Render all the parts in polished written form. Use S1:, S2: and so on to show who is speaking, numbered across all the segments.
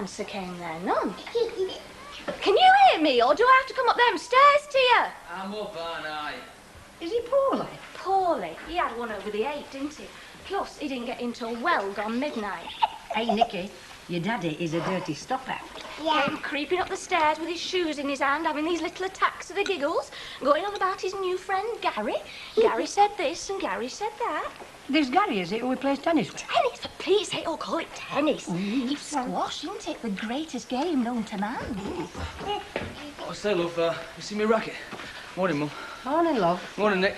S1: answer came there, none. Can you hear me, or do I have to come up them stairs to you?
S2: I'm up, aren't I?
S3: Is he poorly?
S1: Poorly. He had one over the 8, didn't he? Plus, he didn't get in till well gone midnight.
S3: Hey, Nicky, your daddy is a dirty stopper.
S1: Yeah. Came creeping up the stairs with his shoes in his hand, having these little attacks of the giggles, going on about his new friend, Gary. Gary said this and Gary said that.
S3: This Gary, is it, who he plays tennis with?
S1: Tennis, for Pete's sake, I'll call it tennis. It's squash, isn't it? The greatest game known to man.
S2: Oh, say, love, you see me racket? Morning, Mum.
S3: Morning, love.
S2: Morning, Nick.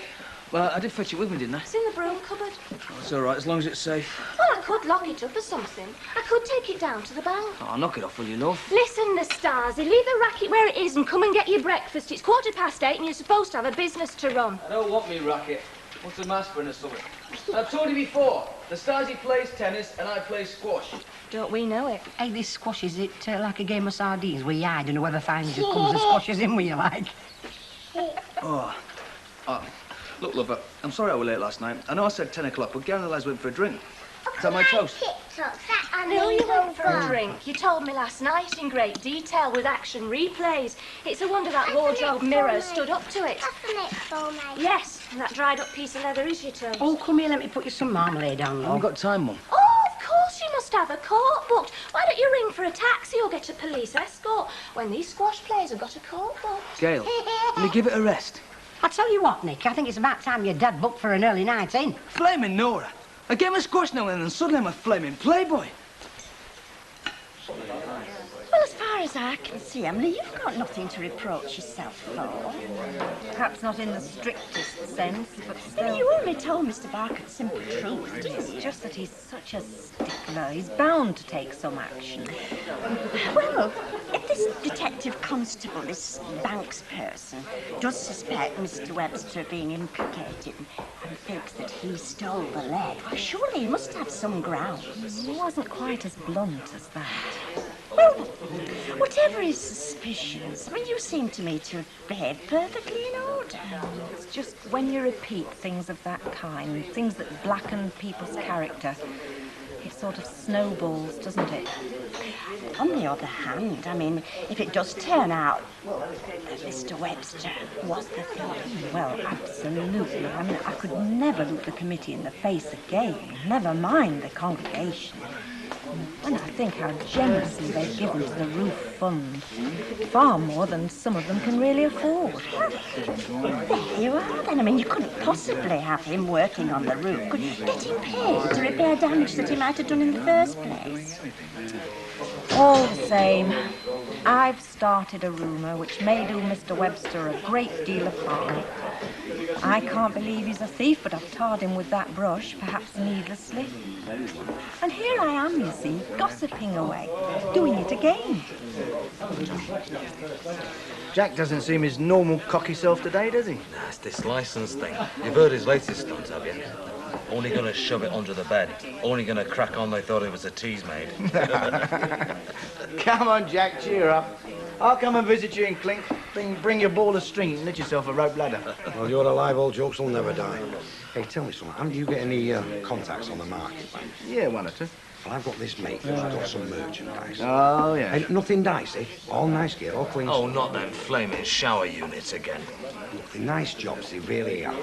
S2: Well, I did fetch it with me, didn't I?
S1: It's in the broom cupboard.
S2: Oh, it's all right, as long as it's safe.
S1: Well, I could lock it up or something. I could take it down to the bank.
S2: Oh, knock it off, will you, love?
S1: Listen, Nastasi, leave the racket where it is and come and get your breakfast. It's 8:15 and you're supposed to have a business to run.
S2: I don't want me racket. What's the mass for in a summer? I've told you before, Nastasi plays tennis and I play squash.
S1: Don't we know it?
S3: Hey, this squash, is it like a game of sardines where you hide and whoever finds you comes and squashes in with you, like?
S2: Oh. Look, love, I'm sorry I was late last night. I know I said 10 o'clock, but Gary and the lads went for a drink. Is that my toast?
S1: I know you went for a drink. You told me last night in great detail with action replays. It's a wonder that wardrobe mirror stood up to it. Yes, and that dried up piece of leather is your toast.
S3: Oh, come here, let me put you some marmalade on, love.
S2: I've got time, Mum.
S1: Oh, of course you must have a court booked. Why don't you ring for a taxi or get a police escort when these squash players have got a court booked?
S2: Gail, will you give it a rest?
S3: I'll tell you what, Nick, I think it's about time your dad booked for an early night in.
S2: Flaming Nora. I game of squash now and then, and suddenly I'm a flaming playboy.
S4: Well, as far as I can see, Emily, you've got nothing to reproach yourself for.
S5: Perhaps not in the strictest sense, but
S4: I
S5: still.
S4: mean, you only told Mr. Barker the simple truth, didn't
S5: It's
S4: you?
S5: just that he's such a stickler. He's bound to take some action.
S4: Well, if this detective constable, this Banks person, does suspect Mr. Webster of being implicated and thinks that he stole the lead, well, surely he must have some grounds.
S5: He wasn't quite as blunt as that.
S4: Well, whatever his suspicions, I mean, you seem to me to have behaved perfectly in order.
S5: It's just when you repeat things of that kind, things that blacken people's character, it sort of snowballs, doesn't it?
S4: On the other hand, I mean, if it does turn out that Mr. Webster was the thief,
S5: Well, absolutely. I mean, I could never look the committee in the face again, never mind the congregation. When I think how generously they've given to the roof fund, far more than some of them can really afford.
S4: there you are then. I mean, you couldn't possibly have him working on the roof, getting paid to repair damage that he might have done in the first place.
S5: All the same, I've started a rumour which may do Mr. Webster a great deal of harm. I can't believe he's a thief, but I've tarred him with that brush, perhaps needlessly. And here I am, you see, gossiping away, doing it again.
S6: Jack doesn't seem his normal cocky self today, does he?
S7: Nah, it's this licence thing. You've heard his latest stunt, have you? Only gonna shove it under the bed. Only gonna crack on they thought it was a tease maid.
S6: Come on, Jack, cheer up. I'll come and visit you in Clink. Bring your ball of string and knit yourself a rope ladder.
S8: Well, you're alive, old jokes will never die. Hey, tell me something. Haven't you got any contacts on the market, man?
S6: Yeah, one or two.
S8: Well, I've got this mate who's got some merchandise.
S6: Oh, yeah.
S8: Hey, nothing dicey. All nice gear, all clean.
S7: Oh, not them flaming shower units again.
S8: Look, nice jobs, they really are.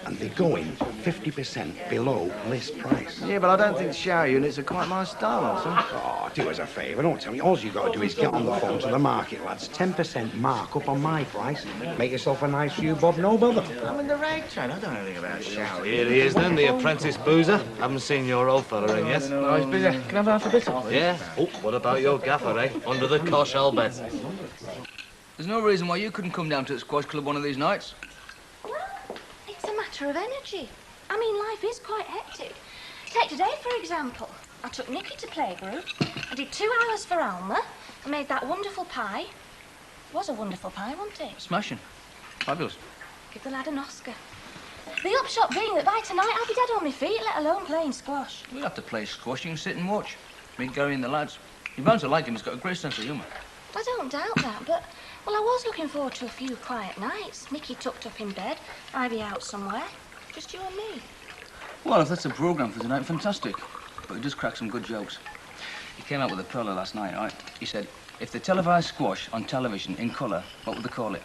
S8: And they're going 50% below list price.
S6: Yeah, but I don't think shower units are quite my style, son.
S8: Oh, do us a favour, don't tell me. All you got to do is get on the phone to the market, lads. 10% markup on my price. Make yourself a nice few bob, no bother.
S6: I'm in the rag train. I don't know anything about shower
S7: Here he is then, the apprentice boozer. Haven't seen your old fella in yet.
S6: Oh, he's busy. Can I have half a bit of it?
S7: Yeah? Oh, what about your gaffer, eh? Under the cosh, I'll bet.
S2: There's no reason why you couldn't come down to the squash club one of these nights.
S1: It's a matter of energy. I mean, life is quite hectic. Take today, for example. I took Nicky to playgroup. I did 2 hours for Alma. I made that wonderful pie. It was a wonderful pie, wasn't it?
S2: Smashing. Fabulous.
S1: Give the lad an Oscar. The upshot being that by tonight I'll be dead on my feet, let alone playing squash.
S2: We'll have to play squash. You can sit and watch. Me, Gary and the lads. You're bound to like him. He's got a great sense of humour.
S1: I don't doubt that, but, well, I was looking forward to a few quiet nights. Nicky tucked up in bed, Ivy out somewhere. Just you and me.
S2: Well, if that's the programme for tonight, fantastic. But it does crack some good jokes. He came out with a pearler last night, right? He said, if they televise squash on television in colour, what would they call it?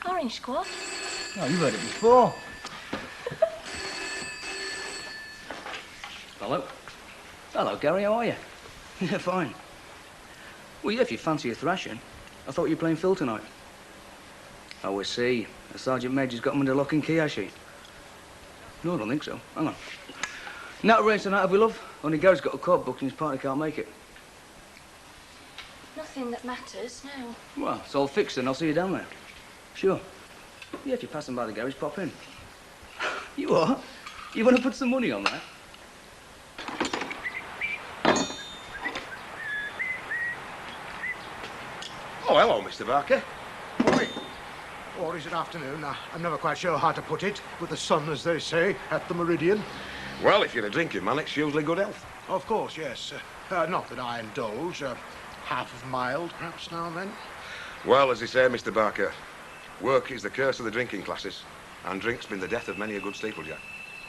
S1: Orange squash.
S2: Oh, you've heard it before. Hello. Hello, Gary, how are you? Yeah, fine. Well, yeah, if you fancy a thrashing. I thought you were playing Phil tonight. Oh, I see. The Sergeant Major's got him under lock and key, has she? No, I don't think so. Hang on. Not a race tonight, have we, love? Only Gary's got a court booked and his partner can't make it.
S1: Nothing that matters, no.
S2: Well, it's all fixed then. I'll see you down there. Sure. Yeah, if you're passing by the garage, pop in. You are? You want to put some money on that?
S8: Oh, hello, Mr. Barker.
S9: Morning. Or is it afternoon? I'm never quite sure how to put it. With the sun, as they say, at the meridian.
S8: Well, if you're a drinking man, it's usually good health.
S9: Of course, yes. Not that I indulge. Half of mild, perhaps, now and then.
S8: Well, as they say, Mr. Barker, work is the curse of the drinking classes, and drink's been the death of many a good steeplejack.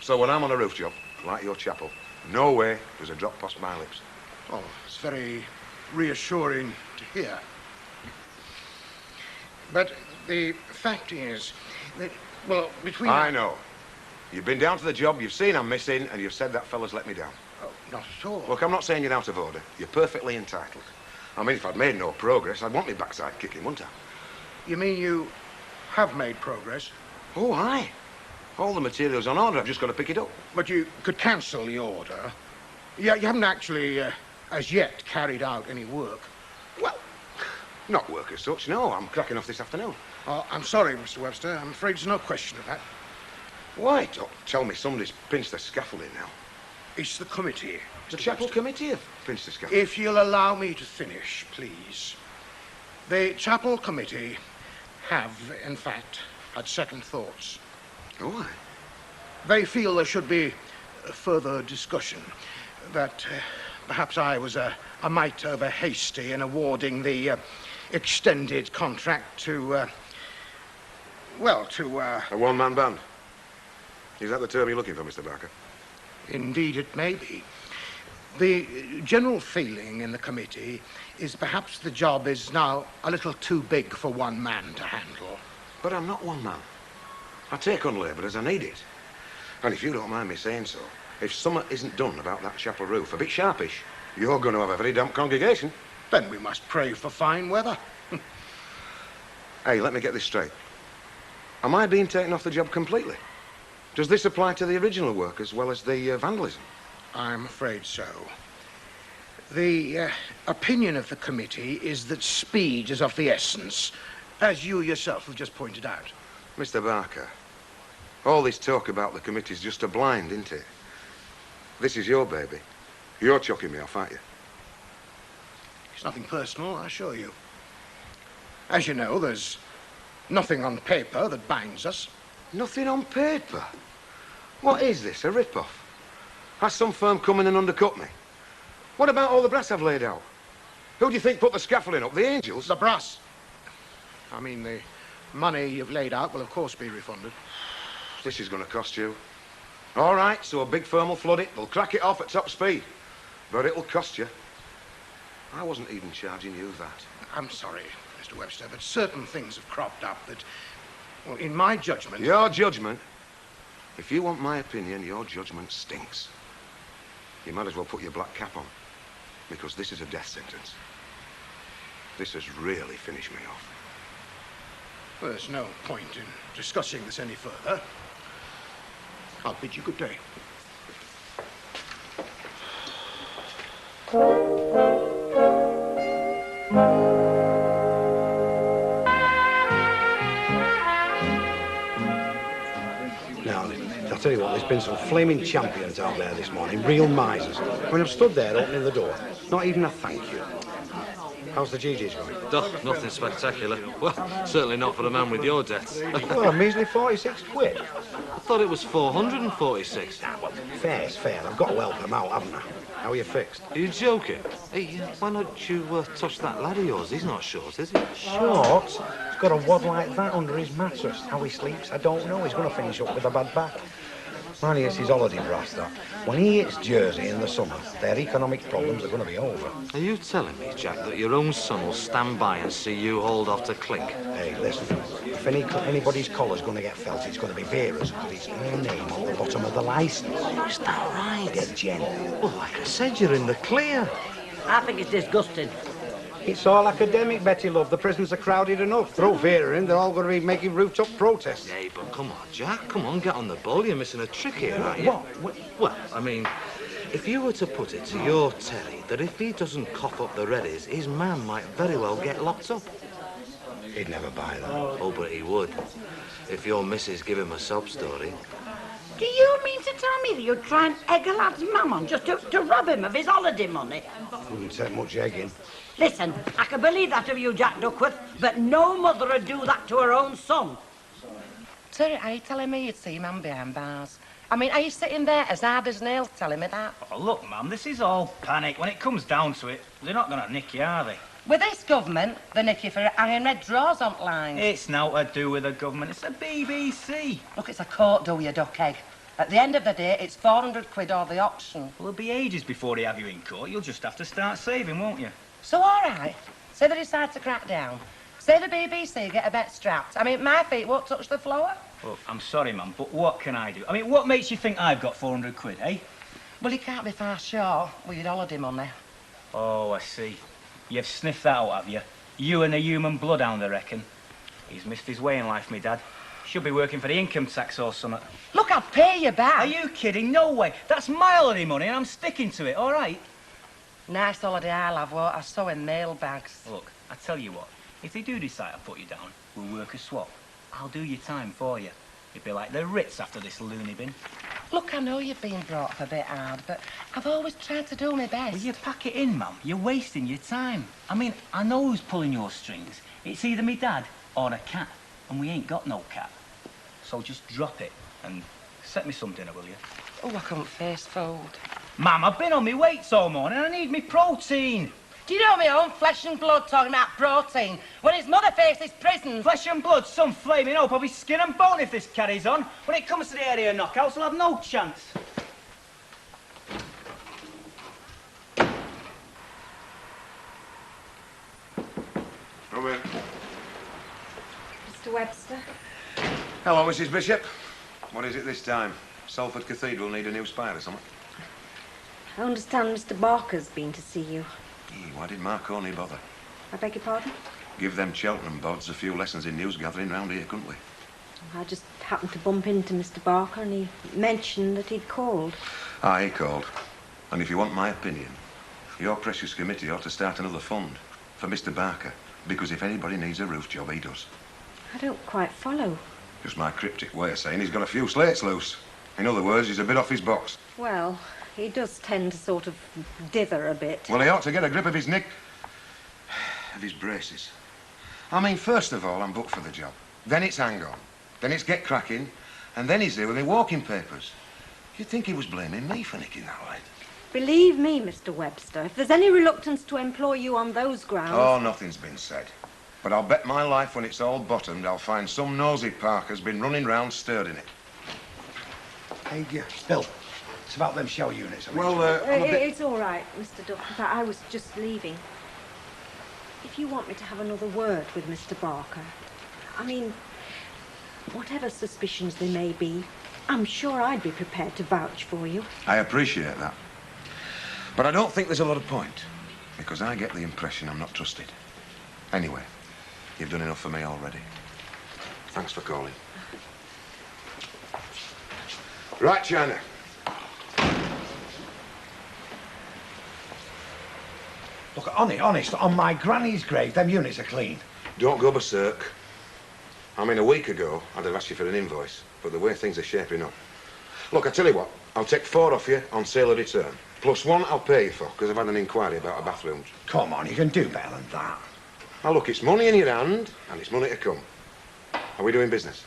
S8: So when I'm on a roof job, like your chapel, no way does a drop past my lips.
S9: Oh, it's very reassuring to hear. But the fact is that, well, between...
S8: I know. You've been down to the job, you've seen I'm missing, and you've said that fella's let me down.
S9: Oh, not at all.
S8: Look, I'm not saying you're out of order. You're perfectly entitled. I mean, if I'd made no progress, I'd want me backside kicking, wouldn't I?
S9: You mean you have made progress?
S8: Oh, aye. All the material's on order. I've just got to pick it up.
S9: But you could cancel the order. Yeah, you haven't actually, as yet, carried out any work.
S8: Well, not work as such, no. I'm cracking off this afternoon.
S9: Oh, I'm sorry, Mr. Webster. I'm afraid there's no question of that.
S8: Why? Don't tell me somebody's pinched the scaffolding now.
S9: It's the committee.
S8: The
S9: Mr.
S8: chapel
S9: Webster.
S8: committee have pinched the scaffolding.
S9: If you'll allow me to finish, please. The chapel committee have, in fact, had second thoughts.
S8: Oh, aye.
S9: They feel there should be further discussion, that perhaps I was a mite over hasty in awarding the extended contract to,
S8: A one-man band. Is that the term you're looking for, Mr. Barker?
S9: Indeed it may be. The general feeling in the committee is perhaps the job is now a little too big for one man to handle.
S8: But I'm not one man. I take on labour as I need it. And if you don't mind me saying so, if something isn't done about that chapel roof, a bit sharpish, you're going to have a very damp congregation.
S9: Then we must pray for fine weather.
S8: Hey, let me get this straight. Am I being taken off the job completely? Does this apply to the original work as well as the vandalism?
S9: I'm afraid so. The opinion of the committee is that speed is of the essence, as you yourself have just pointed out.
S8: Mr. Barker, all this talk about the committee's just a blind, isn't it? This is your baby. You're chucking me off, aren't you?
S9: It's nothing personal, I assure you. As you know, there's nothing on paper that binds us.
S8: Nothing on paper? What is this, a rip-off? Has some firm come in and undercut me? What about all the brass I've laid out? Who do you think put the scaffolding up? The angels?
S9: The brass. I mean, the money you've laid out will, of course, be refunded.
S8: This is going to cost you. All right, so a big firm will flood it. They'll crack it off at top speed. But it'll cost you. I wasn't even charging you that.
S9: I'm sorry, Mr. Webster, but certain things have cropped up that, well, in my judgment...
S8: Your judgment? If you want my opinion, your judgment stinks. You might as well put your black cap on, because this is a death sentence. This has really finished me off.
S9: Well, there's no point in discussing this any further. I'll bid you good day.
S8: Now, I'll tell you what, there's been some flaming champions out there this morning, real misers. When I've stood there opening the door, not even a thank you. How's the GG's going?
S7: Nothing spectacular. Well, certainly not for a man with your debts.
S8: Well, a measly 46 quid.
S7: I thought it was 446.
S8: Well, fair's fair. I've got to help them out, haven't I? How are you fixed?
S7: Are you joking? Hey, why don't you touch that lad of yours? He's not short, is he?
S8: Short? He's got a wad like that under his mattress. How he sleeps, I don't know. He's going to finish up with a bad back.
S9: Well, it's his holiday brass, that. When he hits Jersey in the summer, their economic problems are going to be over.
S7: Are you telling me, Jack, that your own son will stand by and see you hauled off to Clink?
S9: Hey, listen, if anybody's collar's going to get felt, it's going to be Vera's, because it's her name on the bottom of the licence.
S7: Is that right?
S9: Dead Jen.
S7: Well, like I said, you're in the clear.
S3: I think it's disgusting.
S9: It's all academic, Betty, love. The prisons are crowded enough. Throw Vera in, they're all going to be making rooftop protests.
S7: Hey, but come on, Jack. Come on, get on the ball. You're missing a trick here, aren't you?
S9: What?
S7: Well, I mean, if you were to put it to your Terry that if he doesn't cough up the reddies, his man might very well get locked up.
S9: He'd never buy that.
S7: Oh, but he would. If your missus give him a sob story.
S3: Do you mean to tell me that you're trying to egg a lad's mum on just to rob him of his holiday money?
S9: Wouldn't take much egging.
S3: Listen, I can believe that of you, Jack Duckworth, but no mother would do that to her own son.
S10: Terry, are you telling me you'd see man behind bars? I mean, are you sitting there as hard as nails telling me that?
S6: Oh, look, Mum, this is all panic. When it comes down to it, they're not going to nick you, are they?
S10: With this government, they nick you for hanging red drawers on lines.
S6: It's now to do with the government. It's the BBC.
S10: Look, it's a court, do you, duck egg? At the end of the day, it's 400 quid or the auction.
S6: Well, it'll be ages before they have you in court. You'll just have to start saving, won't you?
S10: So, all right, say they decide to crack down. Say the BBC get a bet strapped. I mean, my feet won't touch the floor.
S6: Well, I'm sorry, Mum, but what can I do? I mean, what makes you think I've got 400 quid, eh?
S10: Well, you can't be far short with your holiday money.
S6: Oh, I see. You've sniffed that out, have you? You and a human bloodhound, I reckon. He's missed his way in life, me dad. Should be working for the income tax or something.
S10: Look, I'll pay you back.
S6: Are you kidding? No way. That's my holiday money and I'm sticking to it, all right?
S10: Nice holiday I'll have, won't I? So in mail bags.
S6: Look, I tell you what. If they do decide to put you down, we'll work a swap. I'll do your time for you. You'd be like the Ritz after this loony bin.
S10: Look, I know you've been brought up a bit hard, but I've always tried to do my best.
S6: Well, you pack it in, Mum. You're wasting your time. I mean, I know who's pulling your strings. It's either me dad or a cat, and we ain't got no cat. So just drop it and set me some dinner, will you?
S10: Oh, I couldn't face food.
S6: Mum, I've been on my weights all morning. I need me protein.
S10: Do you know my own flesh and blood talking about protein when his mother faces prison?
S6: Flesh and blood, some flaming hope. I'll be skin and bone if this carries on. When it comes to the area knockouts, I'll have no chance.
S8: Come in.
S5: Mr. Webster?
S8: Hello, Mrs. Bishop. What is it this time? Salford Cathedral need a new spire or something?
S5: I understand Mr. Barker's been to see you.
S8: Gee, why did Marconi bother?
S5: I beg your pardon?
S8: Give them Cheltenham bods a few lessons in news gathering round here, couldn't we?
S5: I just happened to bump into Mr. Barker and he mentioned that he'd called.
S8: Ah, he called. And if you want my opinion, your precious committee ought to start another fund for Mr. Barker, because if anybody needs a roof job, he does.
S5: I don't quite follow.
S8: Just my cryptic way of saying he's got a few slates loose. In other words, he's a bit off his box.
S5: Well, he does tend to sort of dither a bit.
S8: Well, he ought to get a grip of his of his braces. I mean, first of all, I'm booked for the job. Then it's hang on. Then it's get cracking. And then he's there with my walking papers. You'd think he was blaming me for nicking that light.
S5: Believe me, Mr. Webster, if there's any reluctance to employ you on those grounds...
S8: Oh, nothing's been said. But I'll bet my life when it's all bottomed, I'll find some nosy Parker's been running round stirring it.
S9: Hey, Bill, it's about them show units.
S8: Well, I'm a bit...
S5: It's all right, Mr. Duck. In fact, I was just leaving. If you want me to have another word with Mr. Barker, I mean, whatever suspicions there may be, I'm sure I'd be prepared to vouch for you.
S8: I appreciate that. But I don't think there's a lot of point, because I get the impression I'm not trusted. Anyway, you've done enough for me already. Thanks for calling. Right, China.
S9: Look, honest, on my granny's grave, them units are clean.
S8: Don't go berserk. I mean, a week ago, I'd have asked you for an invoice, but the way things are shaping up. Look, I tell you what, I'll take 4 off you on sale or return. Plus 1 I'll pay you for, because I've had an inquiry about a bathroom.
S9: Come on, you can do better than that.
S8: Now, look, it's money in your hand, and it's money to come. Are we doing business?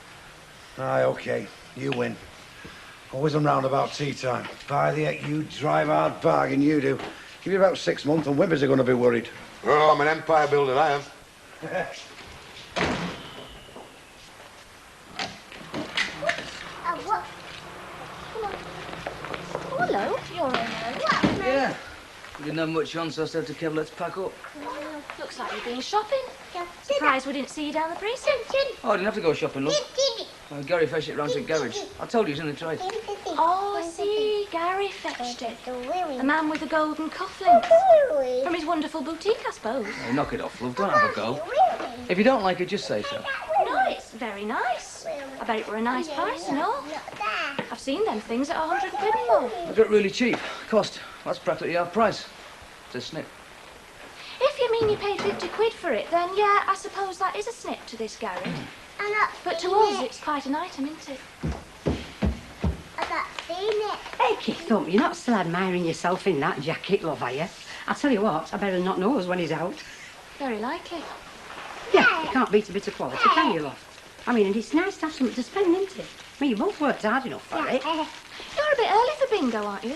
S9: Aye, OK. You win. Always and round about tea time. By the heck, you drive hard bargain, you do. Give you about 6 months and Wibbers are going to be worried.
S8: Oh, I'm an empire builder, I am.
S1: What? Come
S2: We didn't have much on, so I said to Kev, let's pack up.
S1: Looks like you've been shopping. Surprised we didn't see you down the precinct.
S2: Oh, I didn't have to go shopping, love. Gary fetched it round to the garage. I told you he's in the trade.
S1: Oh, I see. Gary fetched it. The man with the golden cufflinks. From his wonderful boutique, I suppose.
S2: Hey, knock it off, love. Don't have a go. If you don't like it, just say so.
S1: No, it's very nice. I bet it were a nice price and all. I've seen them things at 100 quid and more.
S2: I got it really cheap. Cost. That's practically half price. It's a snip.
S1: If you mean you paid 50 quid for it, then yeah, I suppose that is a snip to this garage. But to us, it's quite an item, isn't it?
S4: I've not seen it.
S3: Hey, Keith, up, you're not still admiring yourself in that jacket, love, are you? I'll tell you what, I better not know us when he's out.
S1: Very likely.
S3: Yeah, you can't beat a bit of quality, can you, love? I mean, and it's nice to have something to spend, isn't it? I mean, you both worked hard enough for it.
S1: You're a bit early for bingo, aren't you?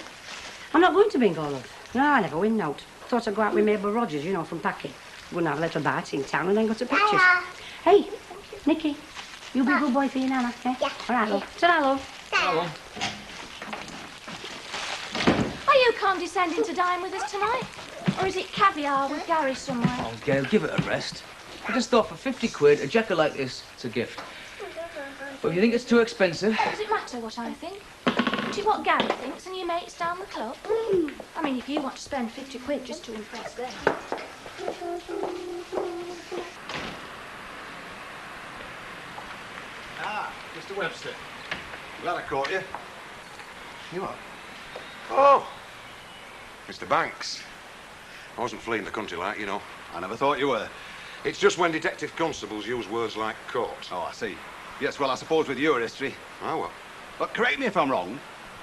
S3: I'm not going to bingo, love. No, I never win note. Thought I'd go out with Mabel Rogers, you know, from packing. Wouldn't have a little bite in town and then go to pictures. Hey, Nicky, you be a good boy for your nana, eh?
S4: Yeah.
S3: All right, love. Ta-ra, love.
S2: Hello.
S1: Are you condescending to dine with us tonight? Or is it caviar with Gary somewhere?
S2: Oh, Gail, give it a rest. I just thought for 50 quid, a jacket like this, it's a gift. But if you think it's too expensive...
S1: Does it matter what I think? Do you what Gary thinks and your mates down the club? I mean, if you want to spend 50 quid just to impress them.
S11: Ah, Mr. Webster. Glad I caught you.
S8: You are? Oh, Mr. Banks. I wasn't fleeing the country like, you know.
S11: I never thought you were.
S8: It's just when detective constables use words like court.
S11: Oh, I see. Yes, well, I suppose with your history.
S8: Oh, well.
S11: But correct me if I'm wrong,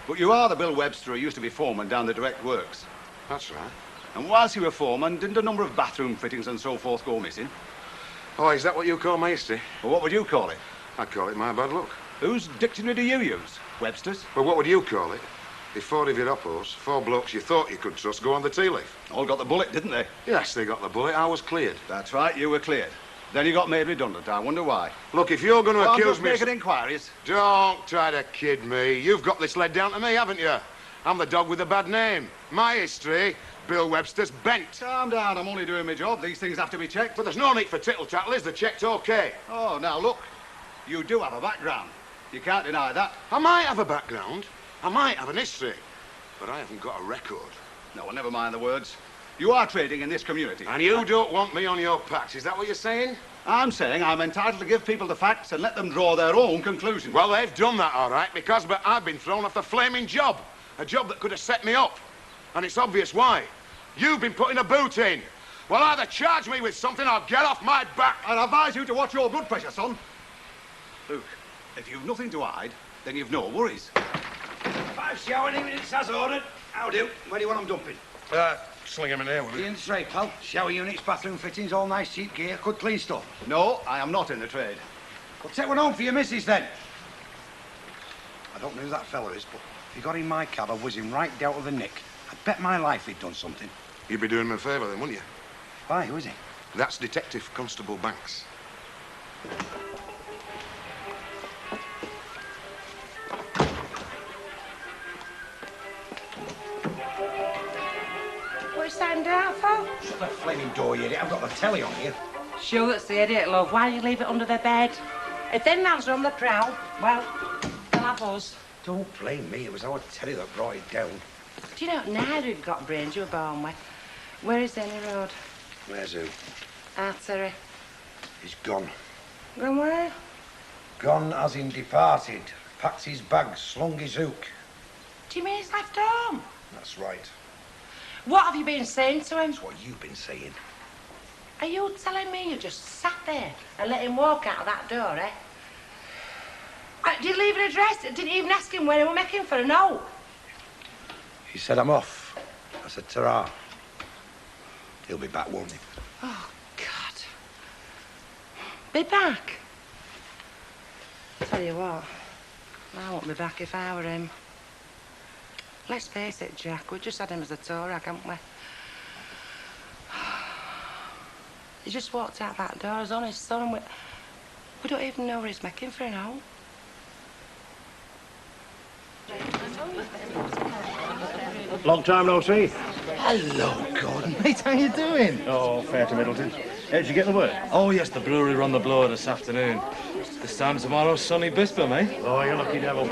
S11: but you are the Bill Webster who used to be foreman down the direct works.
S8: That's right.
S11: And whilst you were foreman, didn't a number of bathroom fittings and so forth go missing?
S8: Oh, is that what you call my history?
S11: Well, what would you call it?
S8: I'd call it my bad luck.
S11: Whose dictionary do you use? Webster's?
S8: Well, what would you call it? If 4 of your oppos, 4 blokes you thought you could trust, go on the tea leaf.
S11: All got the bullet, didn't they?
S8: Yes, they got the bullet. I was cleared.
S11: That's right, you were cleared. Then you got made redundant. I wonder why.
S8: Look, if you're going to
S11: Well,
S8: accuse
S11: I'm
S8: me...
S11: just making inquiries.
S8: Don't try to kid me. You've got this led down to me, haven't you? I'm the dog with a bad name. My history, Bill Webster's bent.
S11: Calm down, I'm only doing my job. These things have to be checked.
S8: But there's no need for tittle-tattle, is there? Checked okay.
S11: Oh, now look. You do have a background. You can't deny that.
S8: I might have a background. I might have an history. But I haven't got a record.
S11: No, well, never mind the words. You are trading in this community.
S8: And you don't want me on your patch, is that what you're saying?
S11: I'm saying I'm entitled to give people the facts and let them draw their own conclusions.
S8: Well, they've done that, all right, because but I've been thrown off the flaming job. A job that could have set me up. And it's obvious why. You've been putting a boot in. Well, either charge me with something or get off my back.
S11: I advise you to watch your blood pressure, son. Luke, if you've nothing to hide, then you've no worries.
S12: 5 shower units as ordered. How do? Where do you want them dumping?
S8: Sling him in here, will you?
S12: In straight, pal. Shower units, bathroom fittings, all nice cheap gear, good clean stuff.
S11: No, I am not in the trade.
S12: Well, take one home for your missus, then. I don't know who that fella is, but if he got in my cab, I'd whiz him right down to the nick. I bet my life he'd done something.
S8: You'd be doing him a favour then, wouldn't you?
S12: Why, who is he?
S8: That's Detective Constable Banks.
S10: What are you standing out for?
S12: Shut that flaming door, you idiot. I've got the telly on here.
S10: Sure, that's the idiot, love. Why do you leave it under their bed? If them lads are on the prowl, well, they'll have us.
S12: Don't blame me. It was our telly that brought it down.
S10: Do you know, now we've got brains you were born with. Where is any road?
S12: Where's who?
S10: Ah, Terry.
S12: He's gone.
S10: Gone where?
S12: Gone as in departed. Packed his bags, slung his hook.
S10: Do you mean he's left home?
S12: That's right.
S10: What have you been saying to him?
S12: That's what you've been saying.
S10: Are you telling me you just sat there and let him walk out of that door, eh? Did you leave an address? Didn't you even ask him where he was making for a note?
S12: He said, I'm off. I said, ta-ra. He'll be back, won't he?
S10: Oh, God. Be back? Tell you what, I won't be back if I were him. Let's face it, Jack, we just had him as a tour rag, haven't we? He just walked out that door as on his son, and we don't even know where he's making for a note.
S13: Long time no see. Hello, Gordon. Mate, how you doing?
S7: Oh, fair to Middleton. Did you get the work? Oh, yes, the brewery run the blower this afternoon. This time tomorrow, sunny Bispham, eh?
S12: Oh, you lucky devil.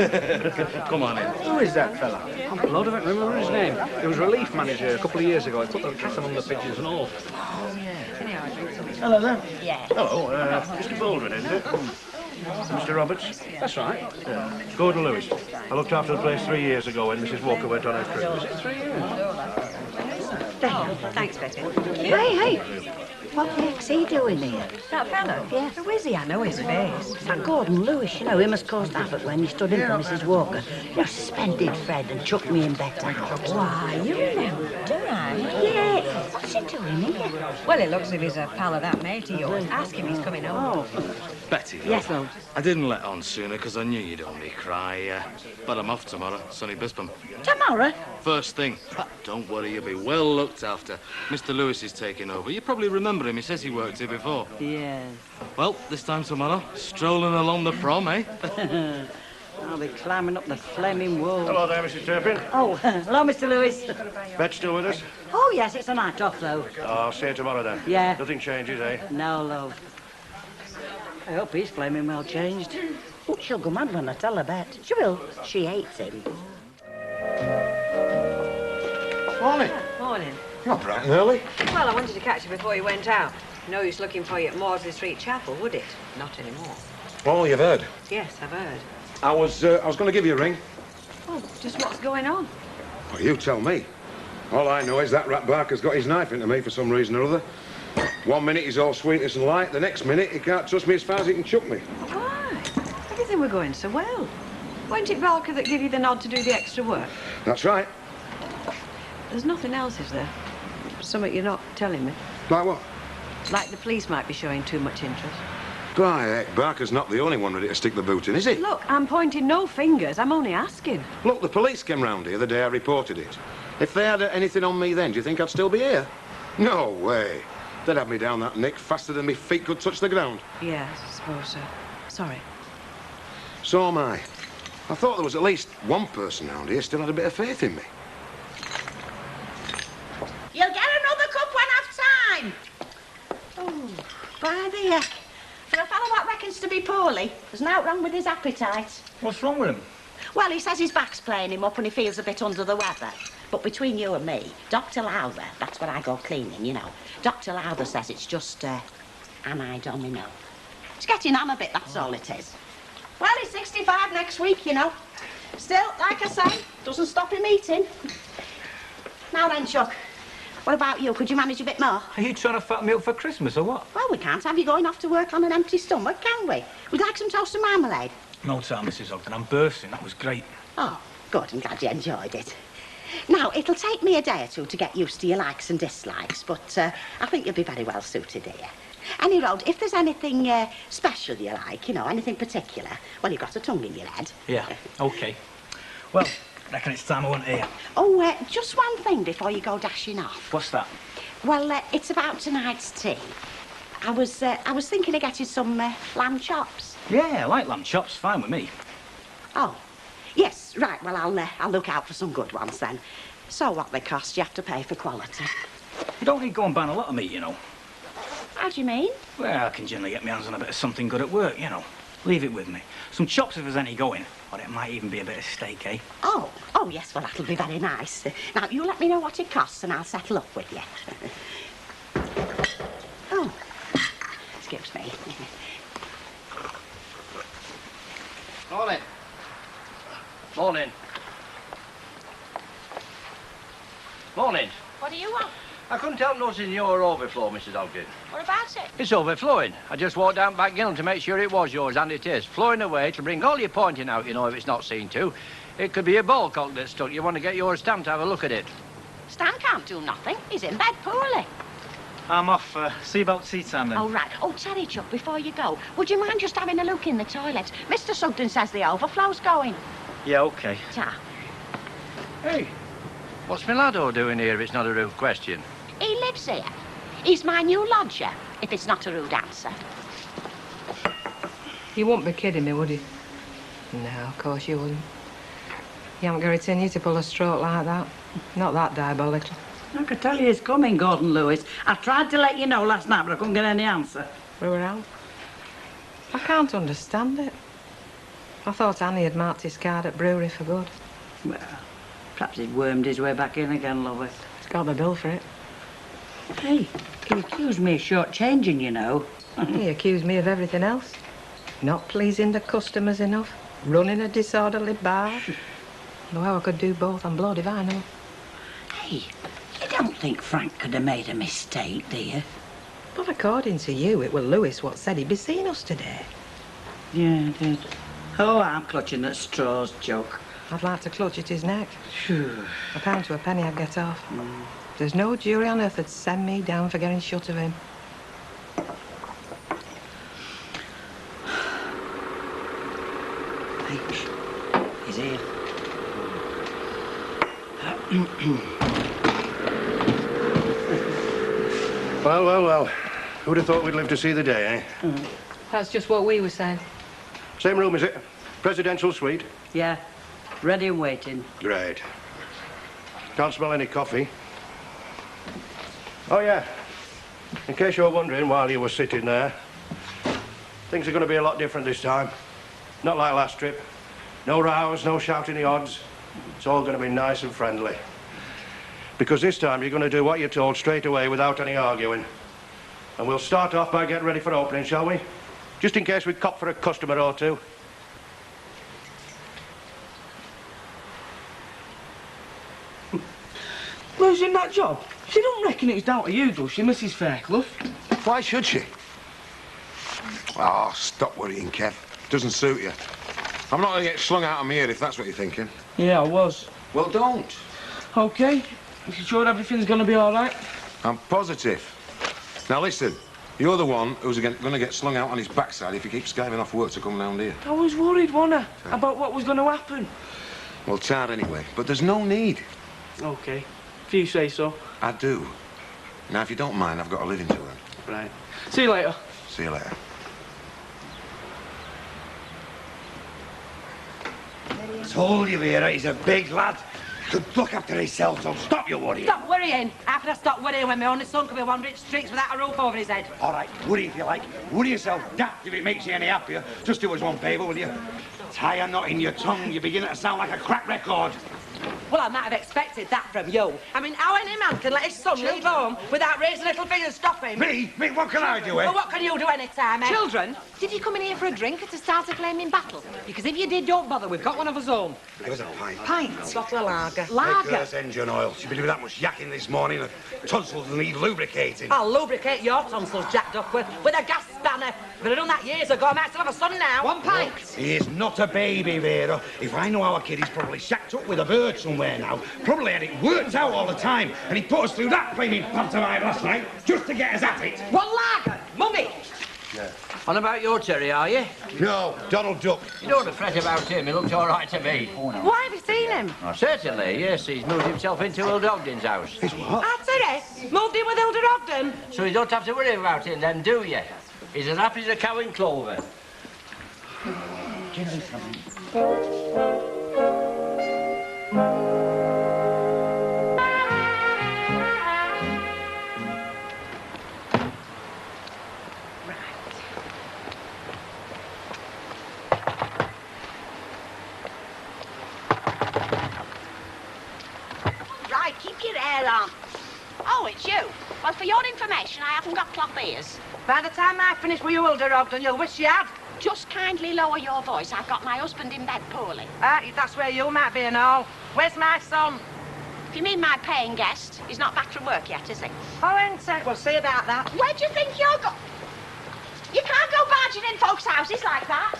S7: Come on in.
S12: Who is that fella? I'm blood, I don't remember his name. He was relief manager a couple of years ago. He put the cat among the pigeons and all.
S13: Oh, yeah. Hello there.
S4: Yeah.
S12: Hello, Mr. Baldwin, isn't it? Mr. Roberts? That's right. Yeah. Gordon Lewis. I looked after the place 3 years ago when Mrs. Walker went on her trip. Was it 3 years?
S3: There. Thanks, Betty.
S4: Hey. What the heck's he doing here?
S3: That fellow?
S4: Yeah.
S3: Who is he? I know his face.
S4: That Gordon Lewis, you know, he must caused havoc when he stood in for Mrs. Walker. He suspended Fred and chucked me in bed out.
S3: Why, you remember, don't I?
S4: Yeah. What's he doing here?
S3: Well, it looks as if he's a pal of that mate of yours. Ask him, he's coming home.
S7: Betty, though.
S3: Yes, love.
S7: I didn't let on sooner because I knew you'd only cry. But I'm off tomorrow, sunny Bispham.
S4: Tomorrow?
S7: First thing. But don't worry, you'll be well looked after. Mr. Lewis is taking over. You probably remember him. He says he worked here before.
S3: Yes.
S7: Well, this time tomorrow, strolling along the prom, eh?
S3: I'll be climbing up the flaming wall.
S12: Hello there, Mrs. Turpin.
S3: Oh, hello, Mr. Lewis.
S12: Bet still with us?
S3: Oh, yes, it's a night off, though.
S12: Oh, I'll see you tomorrow then.
S3: Yeah.
S12: Nothing changes, eh?
S3: No, love. I hope he's flaming well changed.
S4: Oh, she'll go mad when I tell her Bet. She will. She hates him.
S12: Morning.
S3: Morning.
S12: You're bright and early.
S3: Well, I wanted to catch you before you went out. No use looking for you at Maudsley Street Chapel, would it? Not anymore.
S12: Oh, you've heard.
S3: Yes, I've heard.
S12: I was going to give you a ring.
S3: Oh, just what's going on?
S8: Well, you tell me. All I know is that rat Barker's got his knife into me for some reason or other. 1 minute he's all sweetness and light, the next minute he can't trust me as far as he can chuck me.
S3: Why? Everything were going so well. Wasn't it Barker that gave you the nod to do the extra work?
S8: That's right.
S3: There's nothing else, is there? Something you're not telling me?
S8: Like what?
S3: Like the police might be showing too much interest.
S8: Why, heck, Barker's not the only one ready to stick the boot in, is he?
S3: Look, I'm pointing no fingers. I'm only asking.
S8: Look, the police came round here the day I reported it. If they had anything on me then, do you think I'd still be here? No way. They'd have me down that nick faster than my feet could touch the ground.
S3: Yes, I suppose so. Sorry.
S8: So am I. I thought there was at least one person round here still had a bit of faith in me.
S4: You'll get another cup when I've time. Oh, by the heck. For a fellow what reckons to be poorly, there's nought wrong with his appetite.
S6: What's wrong with him?
S4: Well, he says his back's playing him up and he feels a bit under the weather. But between you and me, Dr. Lowther, that's where I go cleaning, you know. Dr. Lowther says it's just anhedominal. It's getting on a bit, that's all it is. Well, he's 65 next week, you know. Still, like I say, doesn't stop him eating. Now then, Chuck, what about you? Could you manage a bit more?
S6: Are you trying to fat me up for Christmas or what?
S4: Well, we can't have you going off to work on an empty stomach, can we? We'd like some toast and marmalade.
S6: No time, Mrs. Ogden. I'm bursting. That was great.
S4: Oh, good. I'm glad you enjoyed it. Now, it'll take me a day or two to get used to your likes and dislikes, but I think you'll be very well suited here. Any road, if there's anything special you like, you know, anything particular, well, you've got a tongue in your head.
S6: Yeah, OK. Well, I reckon it's time I went here.
S4: Oh, just one thing before you go dashing off.
S6: What's that?
S4: Well, it's about tonight's tea. I was thinking of getting some lamb chops.
S6: Yeah, I like lamb chops. Fine with me.
S4: Oh, yes, right. Well, I'll look out for some good ones then. So what they cost, you have to pay for quality.
S6: You don't need to go and ban a lot of meat, you know.
S4: How do you mean?
S6: Well, I can generally get my hands on a bit of something good at work, you know. Leave it with me. Some chops if there's any going. Or it might even be a bit of steak, eh?
S4: Oh, yes, well, that'll be very nice. Now, you let me know what it costs and I'll settle up with you. Oh, excuse me.
S14: Morning. Morning. Morning.
S1: What do you want?
S14: I couldn't help noticing your overflow, Mrs. Ogden.
S1: What about it?
S14: It's overflowing. I just walked down back Gillen to make sure it was yours, and it is. Flowing away to bring all your pointing out, you know, if it's not seen to. It could be a ball cock that's stuck. You want to get yours stamped to have a look at it.
S4: Stan can't do nothing. He's in bed poorly.
S6: I'm off. See about tea time, then.
S4: Oh, right. Oh, Terry, Chuck, before you go, would you mind just having a look in the toilet? Mr. Sugden says the overflow's going.
S6: Yeah, OK.
S4: Ta.
S14: Hey, what's my laddo doing here if it's not a rude question?
S4: He lives here. He's my new lodger, if it's not a rude answer.
S15: You wouldn't be kidding me, would you? No, of course you wouldn't. You haven't got it in you to pull a stroke like that. Not that diabolical.
S3: I could tell you he's coming, Gordon Lewis. I tried to let you know last night, but I couldn't get any answer.
S15: We were out. I can't understand it. I thought Annie had marked his card at brewery for good.
S3: Well, perhaps he'd wormed his way back in again, lovey.
S15: He's got the bill for it.
S3: Hey, he accused me of shortchanging, you know.
S15: He accused me of everything else. Not pleasing the customers enough, running a disorderly bar. Though how I could do both, I'm blowed if I know.
S3: Hey, you don't think Frank could have made a mistake, do you?
S15: But according to you, it was Lewis what said he'd be seeing us today.
S3: Yeah, I did. Oh, I'm clutching at straws, Joke.
S15: I'd like to clutch at his neck. A pound to a penny I'd get off. There's no jury on earth that'd send me down for getting shut of him.
S3: Hey, he's here.
S12: Well. Who'd have thought we'd live to see the day, eh?
S15: That's just what we were saying.
S12: Same room, is it? Presidential suite?
S3: Yeah, ready and waiting.
S12: Great. Can't smell any coffee. Oh, yeah. In case you were wondering while you were sitting there, things are going to be a lot different this time. Not like last trip. No rows, no shouting the odds. It's all going to be nice and friendly. Because this time you're going to do what you're told straight away without any arguing. And we'll start off by getting ready for opening, shall we? Just in case we cop for a customer or two.
S16: Losing that job? She don't reckon it's down to you, does she, Mrs. Fairclough?
S8: Why should she? Oh, stop worrying, Kev. Doesn't suit you. I'm not going to get slung out of me here if that's what you're thinking.
S16: Yeah, I was.
S8: Well, don't.
S16: OK. You sure everything's going to be all right?
S8: I'm positive. Now, listen. You're the one who's going to get slung out on his backside if he keeps skiving off work to come round here.
S16: I was worried, wasn't I, about what was going to happen.
S8: Well, tired anyway. But there's no need.
S16: OK. If you say so.
S8: I do. Now, if you don't mind, I've got a living to earn.
S16: Right. See you later.
S8: See you later.
S17: I told you, Vera, he's a big lad. Could look after himself, so stop your worrying.
S3: Stop worrying. How could I stop worrying when my only son could be wandering streets without a roof over his head?
S17: All right, worry if you like. Worry yourself daft if it makes you any happier. Just do us one favour, will you? Tie a knot in your tongue. You're beginning to sound like a crack record.
S3: Well, I might have expected that from you. I mean, how any man can let his son leave home without raising a little finger and stop him?
S17: Me? What can I do, eh?
S3: Well, what can you do any time, eh?
S18: Children, did you come in here for a drink or to start a flaming battle? Because if you did, don't bother. We've got one of us home.
S17: Give us a pint.
S18: Pints?
S3: Bottle of lager.
S18: Lager?
S17: Make engine oil. She's been doing that much yakking this morning. Her tonsils need lubricating.
S3: I'll lubricate your tonsils, Jack Duckworth, with a gas spanner. If I'd have done that years ago, I might still have a son now.
S18: One pint?
S17: Look, he is not a baby, Vera. If I know our kid, he's probably shacked up with a bird somewhere now. Probably had it worked out all the time. And he put us through that flaming pantomime last night just to get us at it.
S3: One lager? Mummy!
S14: Yeah. On about your Terry, are you?
S17: No, Donald Duck.
S14: You don't have to fret about him. He looks all right to me.
S18: Why have you seen him?
S14: Oh, certainly, yes. He's moved himself into Hilda Ogden's house.
S17: He's what?
S3: Ah, Terry, moved in with Hilda Ogden.
S14: So you don't have to worry about him then, do you? He's as happy as a cow in clover.
S4: Right, keep your hair on. Oh, it's you. Well, for your information, I haven't got cloth ears.
S3: By the time I finish with you, Hilda Ogden, you'll wish you had.
S4: Just kindly lower your voice. I've got my husband in bed poorly.
S3: Ah, that's where you might be and all. Where's my son?
S4: If you mean my paying guest, he's not back from work yet, is he?
S3: Oh, ain't it? We'll see about that.
S4: Where do you think you're going? You can't go barging in folks' houses like that.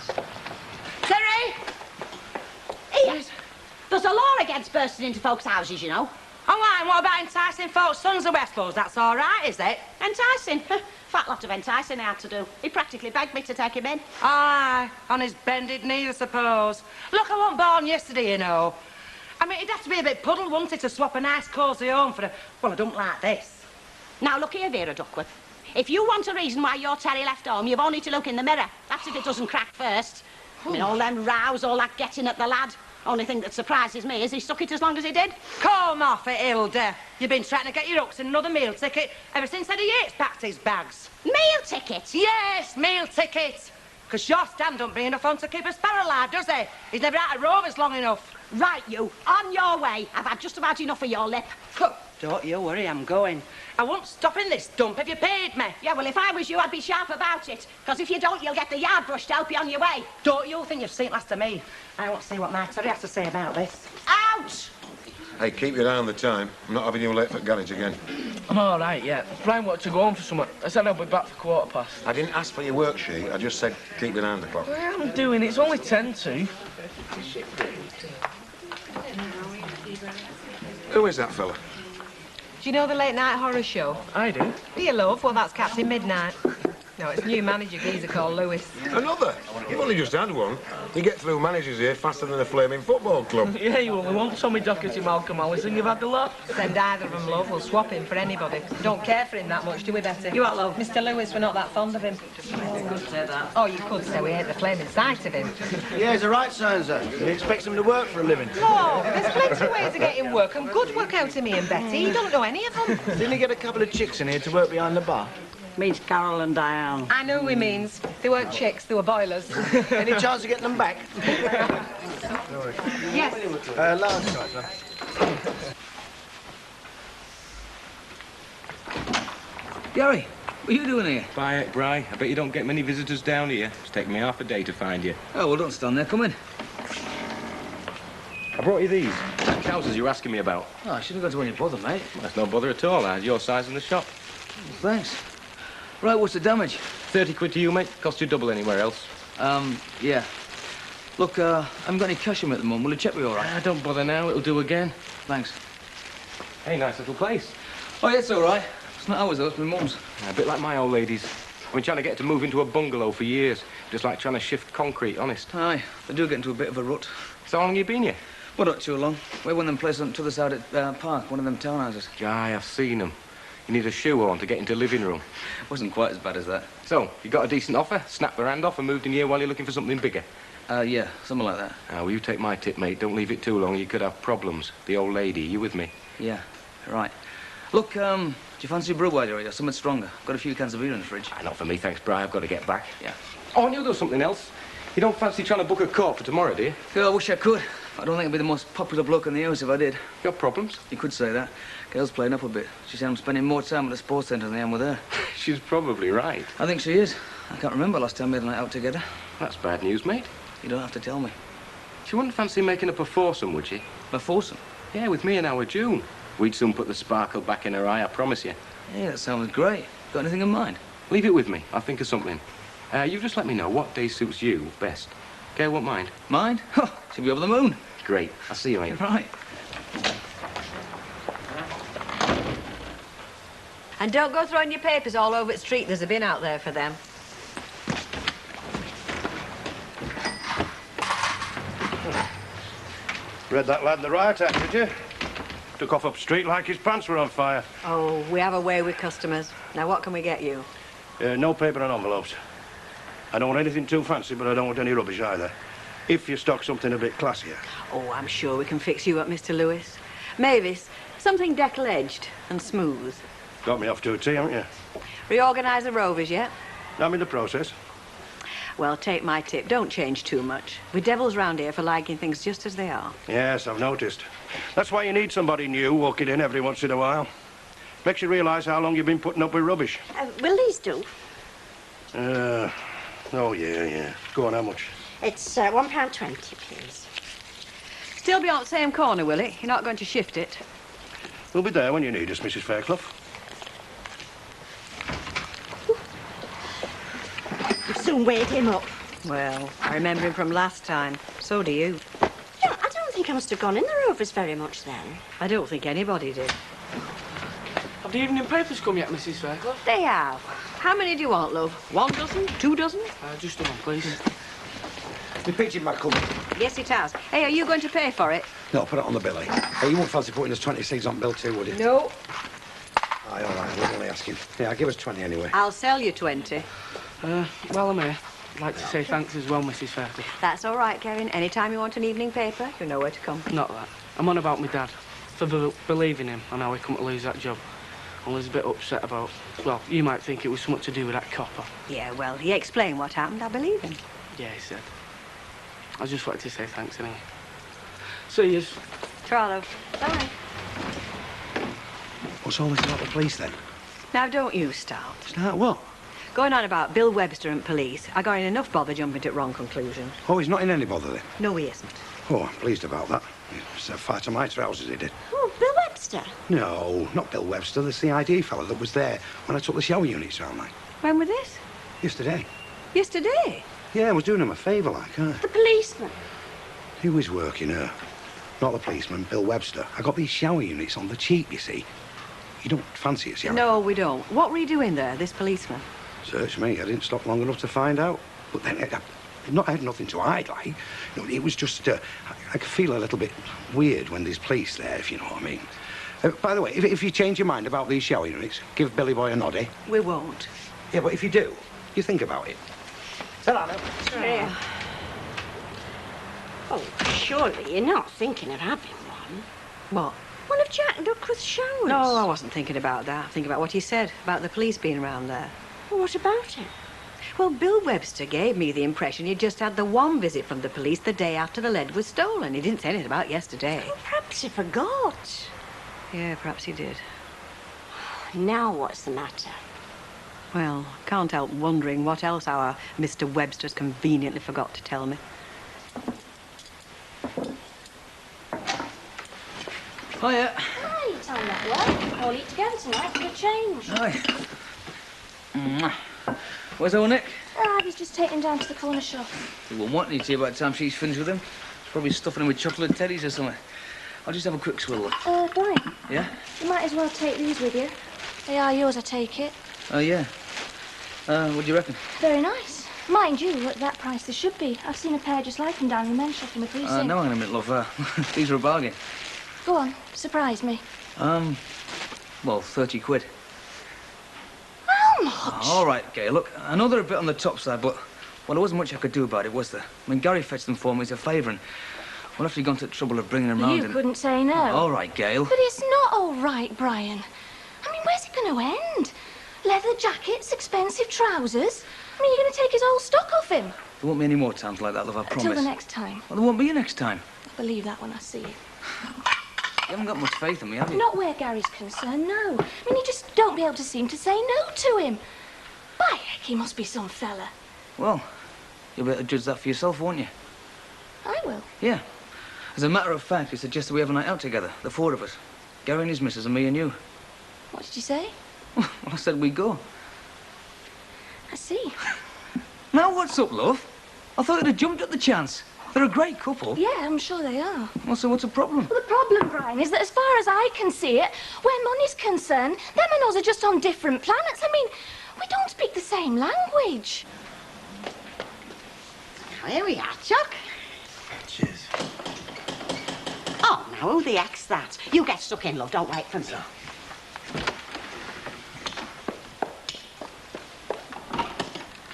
S3: Terry!
S4: Here. There's a law against bursting into folks' houses, you know.
S3: Oh, and what about enticing folks' sons away? I suppose that's all right, is it?
S4: Enticing? Fat lot of enticing I had to do. He practically begged me to take him in.
S3: Aye, on his bended knee, I suppose. Look, I wasn't born yesterday, you know. I mean, it'd have to be a bit puddled, wouldn't it, to swap a nice cosy home for a... Well, I don't like this.
S4: Now, look here, Vera Duckworth. If you want a reason why your Terry left home, you've only to look in the mirror. That's if it doesn't crack first. I mean, all them rows, all that getting at the lad.
S3: Only thing that surprises me is he stuck it as long as he did.
S18: Come off it, Hilda. You've been trying to get your hooks in another meal ticket ever since Eddie Yates packed his bags.
S3: Meal ticket?
S18: Yes, meal ticket. Because your stand don't bring enough on to keep a sparrow alive, does he? He's never out of Rovers long enough.
S3: Right, you. On your way. I've had just about enough of your lip.
S18: Don't you worry, I'm going. I won't stop in this dump if you paid me.
S3: Yeah, well, if I was you, I'd be sharp about it. Because if you don't, you'll get the yard brush to help you on your way.
S18: Don't you think you've seen last of me? I won't see what my Terry has to say about this.
S3: Out!
S8: Hey, keep your eye on the time. I'm not having you late for garage again.
S16: I'm all right, yeah. Brian wanted to go home for something. I said I'll be back for 15:15.
S8: I didn't ask for your worksheet. I just said keep your eye on the clock.
S16: Well, I'm doing it. It's only 10 to.
S8: Who is that fella?
S15: Do you know the late night horror show?
S16: I do.
S15: Do you, love? Well, that's Captain Midnight. No, it's new manager geezer called Lewis.
S8: Another? You've only just had one. You get through managers here faster than a flaming football club.
S16: Yeah, you only want Tommy Docherty, Malcolm Allison. You've had the lot.
S15: Send either of them, love. We'll swap him for anybody. Don't care for him that much, do we, Betty?
S3: You what, love?
S15: Mr. Lewis, we're not that fond of him.
S3: You could say that.
S15: Oh, you could say we hate the flaming sight of him.
S12: Yeah, he's a right so-and-so. He expects him to work for a living.
S15: No, there's plenty of ways of getting work, and good work out of me and Betty. You don't know any of them.
S12: Didn't he get a couple of chicks in here to work behind the bar?
S3: Means Carol and Diane.
S15: I know who he means. They weren't chicks, they were boilers.
S12: Any chance of getting them back?
S15: Yes.
S12: Large size, man.
S2: Gary, what are you doing here?
S19: Quiet, Bri. I bet you don't get many visitors down here. It's taken me half a day to find you.
S2: Oh, well, don't stand there. Come in.
S19: I brought you these. Trousers you were asking me about.
S2: Oh, I shouldn't have gone to any bother, mate.
S19: That's no bother at all. I had your size in the shop.
S2: Thanks. Right, what's the damage?
S19: 30 quid to you, mate. Cost you double anywhere else.
S2: Yeah. Look, I haven't got any cash in me at the moment. Will you check me all right?
S19: Don't bother now. It'll do again.
S2: Thanks.
S19: Hey, nice little place.
S2: Oh, yeah, it's all right. It's not ours, though. It's my mum's.
S19: A bit like my old lady's. I've been trying to get her to move into a bungalow for years. Just like trying to shift concrete, honest.
S2: Aye, they do get into a bit of a rut.
S19: So how long you been here?
S2: Well, not too long. We're one of them places on the other side at Park, one of them townhouses.
S19: Aye, I've seen them. You need a shoehorn to get into the living room.
S2: Wasn't quite as bad as that.
S19: So, you got a decent offer, snapped the hand off and moved in here while you're looking for something bigger?
S2: Yeah, something like that.
S19: Well, you take my tip, mate. Don't leave it too long. You could have problems. The old lady, you with me?
S2: Yeah, right. Look, do you fancy a brew while you're here? Something stronger. Got a few cans of beer in the fridge.
S19: Not for me, thanks, Bri. I've got to get back.
S2: Yeah.
S19: Oh, and you'll do something else. You don't fancy trying to book a court for tomorrow, do you?
S2: Yeah, I wish I could. I don't think I'd be the most popular bloke in the house if I did.
S19: Got problems?
S2: You could say that. Girl's playing up a bit. She said I'm spending more time at the sports centre than I am with her.
S19: She's probably right.
S2: I think she is. I can't remember last time we had a night out together.
S19: That's bad news, mate.
S2: You don't have to tell me.
S19: She wouldn't fancy making up a foursome, would she?
S2: A foursome?
S19: Yeah, with me and our June. We'd soon put the sparkle back in her eye, I promise you.
S2: Yeah, that sounds great. Got anything in mind?
S19: Leave it with me. I'll think of something. You just let me know what day suits you best. Okay, won't mind.
S2: Mind? Oh, she'll be over the moon.
S19: Great. I'll see you, mate.
S2: Right.
S15: And don't go throwing your papers all over the street. There's a bin out there for them.
S12: Read that lad in the riot act, did you? Took off up street like his pants were on fire.
S15: Oh, we have a way with customers. Now, what can we get you?
S12: No paper and envelopes. I don't want anything too fancy, but I don't want any rubbish either. If you stock something a bit classier.
S15: Oh, I'm sure we can fix you up, Mr. Lewis. Mavis, something deckle-edged and smooth.
S12: Got me off to a tea, haven't you?
S15: Reorganise the Rovers yet?
S12: I'm in the process.
S15: Well, take my tip. Don't change too much. We're devils round here for liking things just as they are.
S12: Yes, I've noticed. That's why you need somebody new walking in every once in a while. Makes you realise how long you've been putting up with rubbish.
S3: Will these do?
S12: Oh, yeah. Go on, how much?
S3: It's £1.20, please.
S15: Still be on the same corner, will it? You're not going to shift it?
S12: We'll be there when you need us, Mrs. Fairclough.
S3: You've soon weighed him up.
S15: Well, I remember him from last time. So do you.
S3: Yeah, I don't think I must have gone in the Rovers very much then.
S15: I don't think anybody did.
S16: Have the evening papers come yet, Mrs. Fairclough?
S15: They have. How many do you want, love? 1 dozen? 2 dozen?
S16: Just one, please.
S17: The picture back coming.
S15: Yes, it has. Hey, are you going to pay for it?
S17: No, put it on the bill, eh? Hey, you won't fancy putting us 26 on bill too, would you?
S15: No.
S17: Aye, all right, we're only asking. Yeah, give us 20 anyway.
S15: I'll sell you 20.
S16: Well, I'm here. I'd like to say thanks as well, Mrs. Fairclough.
S5: That's all right, Kevin. Anytime you want an evening paper, you know where to come.
S16: Not that. I'm on about my dad. For believing him and how he come to lose that job. I was a bit upset about... Well, you might think it was something to do with that copper.
S5: Yeah, well, he explained what happened. I believe him.
S16: Yeah, he said. I just wanted to say thanks anyway. See yous.
S5: Ta-ra. Bye.
S17: What's all this about the police, then?
S5: Now, don't you start.
S17: Start what?
S5: Going on about Bill Webster and police, I got in enough bother jumping to wrong conclusions.
S17: Oh, he's not in any bother, then?
S5: No, he isn't.
S17: Oh, I'm pleased about that. He set fire to my trousers, he did.
S5: Oh, Bill Webster?
S17: No, not Bill Webster, the CID fella that was there when I took the shower units round, like.
S5: When was this?
S17: Yesterday.
S5: Yesterday?
S17: Yeah, I was doing him a favour, like, huh?
S5: The policeman?
S17: Who was working her? Not the policeman, Bill Webster. I got these shower units on the cheap, you see. You don't fancy a shower?
S5: No, we don't. What were you doing there, this policeman?
S17: Search me. I didn't stop long enough to find out. But then I had nothing to hide, like. You know, it was just, I could feel a little bit weird when there's police there, if you know what I mean. By the way, if you change your mind about these shower units, give Billy Boy a nod, eh?
S5: We won't.
S17: Yeah, but if you do, you think about it. Ta-ra, now.
S3: Yeah. Oh, surely you're not thinking of having one.
S5: What?
S3: One of Jack Duckworth's showers.
S5: No, I wasn't thinking about that. Think about what he said about the police being around there.
S3: Well, what about it?
S5: Well, Bill Webster gave me the impression he'd just had the one visit from the police the day after the lead was stolen. He didn't say anything about yesterday.
S3: Well, perhaps he forgot.
S5: Yeah, perhaps he did.
S3: Now what's the matter?
S5: Well, can't help wondering what else our Mr. Webster's conveniently forgot to tell me.
S2: Hiya.
S1: Hi, you timed that well. All eat together tonight for a change.
S2: Hi. Where's old Nick?
S1: He's just taking him down to the corner shop.
S2: He won't want any tea by the time she's finished with him. She's probably stuffing him with chocolate teddies or something. I'll just have a quick swill.
S1: Brian,
S2: Yeah?
S1: you might as well take these with you. They are yours, I take it.
S2: Oh, yeah. What do you reckon?
S1: Very nice. Mind you, at that price they should be. I've seen a pair just like them down in the men's shop in the precinct.
S2: No, I'm in the middle of, these are a bargain.
S1: Go on, surprise me.
S2: Well, 30 quid.
S1: How much?
S2: All right, Gail, look, I know they're a bit on the top side, but, well, there wasn't much I could do about it, was there? I mean, Gary fetched them for me as a favour, and, well, after he'd gone to the trouble of bringing them round...
S1: You couldn't say no.
S2: All right, Gail.
S1: But it's not all right, Brian. I mean, where's it going to end? Leather jackets, expensive trousers? I mean, you're going to take his whole stock off him.
S2: There won't be any more times like that, love, I promise.
S1: Until the next time.
S2: Well, there won't be a next time.
S1: I'll believe that when I see it.
S2: You haven't got much faith in me, have you?
S1: Not where Gary's concerned, no. I mean, you just don't be able to seem to say no to him. By heck, he must be some fella.
S2: Well, you'll be able to judge that for yourself, won't you?
S1: I will.
S2: Yeah. As a matter of fact, he suggested we have a night out together, the four of us. Gary and his missus and me and you.
S1: What did you say?
S2: Well, I said we'd go.
S1: I see.
S2: Now what's up, love? I thought you'd have jumped at the chance. They're a great couple.
S1: Yeah, I'm sure they are.
S2: Well, so what's the problem?
S1: Well, the problem, Brian, is that as far as I can see it, where money's concerned, them and us are just on different planets. I mean, we don't speak the same language.
S3: Now, here we are, Chuck.
S11: Cheers.
S3: Oh, now, who the heck's that? You get stuck in, love. Don't wait for me.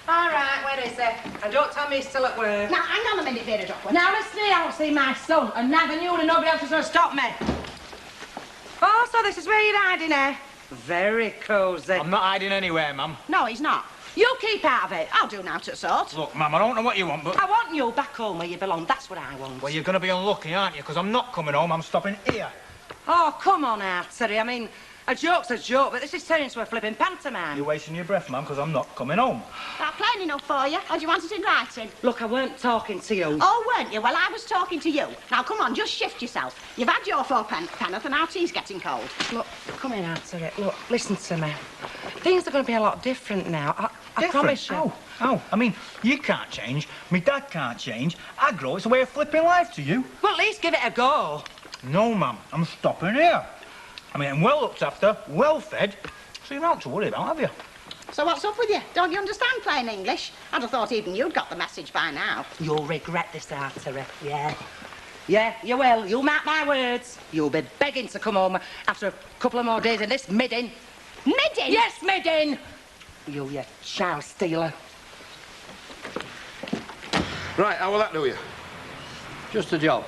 S18: All right, where is he? And don't tell me he's still at work.
S3: Now, hang on a minute, Vera Duckworth.
S18: Now, listen, I don't see my son, and neither you nor nobody else is going to stop me. Oh, so this is where you're hiding, eh? Very cosy.
S6: I'm not hiding anywhere, Mum.
S3: No, he's not. You keep out of it. I'll do now to sort.
S6: Look, Mum, I don't know what you want, but...
S18: I want you back home where you belong. That's what I want.
S6: Well, you're going to be unlucky, aren't you? Because I'm not coming home. I'm stopping here.
S18: Oh, come on, Artery. I mean, a joke's a joke, but this is turning into a flipping pantomime.
S6: You're wasting your breath, Mum, because I'm not coming home.
S3: That plain enough for you? Or do you want it in writing?
S18: Look, I weren't talking to you.
S3: Oh, weren't you? Well, I was talking to you. Now, come on, just shift yourself. You've had your fourpenn'orth and our tea's getting cold.
S18: Look, come in, Artery. Look, listen to me. Things are going to be a lot different now. I promise you.
S6: How? I mean, you can't change. My dad can't change. I grow. It's a way of flipping life to you.
S18: Well, at least give it a go.
S6: No, Mum. I'm stopping here. I mean, I'm well looked after, well fed, so you don't have to worry about, have you?
S3: So what's up with you? Don't you understand plain English? I'd have thought even you'd got the message by now.
S18: You'll regret this, Artery. Yeah. Yeah, you will. You'll mark my words. You'll be begging to come home after a couple of more days in this middin.
S3: Middin?
S18: Yes, middin! You child stealer.
S8: Right, how will that do you?
S14: Just a job.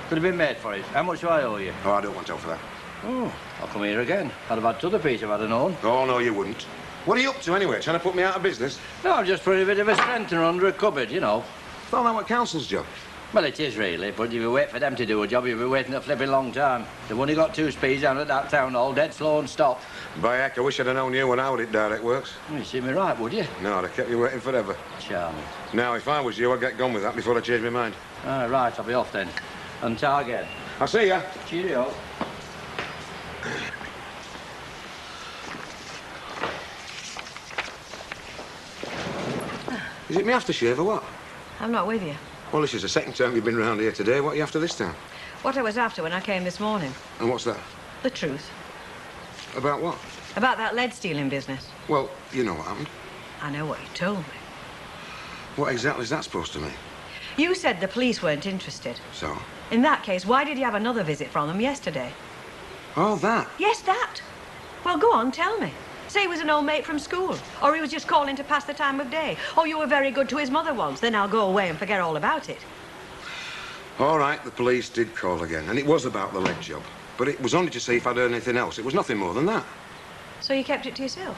S14: Could have been made for it. How much do I owe you?
S8: Oh, I don't want to for that.
S14: Oh, I'll come here again. I'd have had t'other piece if I'd have known.
S8: Oh, no, you wouldn't. What are you up to anyway? Trying to put me out of business?
S14: No, I'm just putting a bit of a strengthener under a cupboard, you know.
S8: Thought that was council's job.
S14: Well, it is really, but if you wait for them to do a job, you'll be waiting a flipping long time. They've only got 2 speeds down at that town hall, dead slow and stop.
S8: By heck, I wish I'd have known you when I was at Direct Works.
S14: Well, you see me right, would you?
S8: No, I'd have kept you waiting forever.
S14: Charming.
S8: Now, if I was you, I'd get gone with that before I change my mind.
S14: Right, I'll be off then. And again.
S8: I'll see ya.
S14: Cheerio.
S8: Is it me aftershave or what?
S15: I'm not with you.
S8: Well, this is the second time you've been round here today. What are you after this time?
S15: What I was after when I came this morning.
S8: And what's that?
S15: The truth.
S8: About what?
S15: About that lead stealing business.
S8: Well, you know what happened.
S15: I know what you told me.
S8: What exactly is that supposed to mean?
S15: You said the police weren't interested.
S8: So?
S15: In that case, why did you have another visit from them yesterday?
S8: Oh, that?
S15: Yes, that. Well, go on, tell me. Say he was an old mate from school, or he was just calling to pass the time of day, or you were very good to his mother once, then I'll go away and forget all about it.
S8: All right, the police did call again, and it was about the lead job. But it was only to see if I'd heard anything else. It was nothing more than that.
S15: So you kept it to yourself?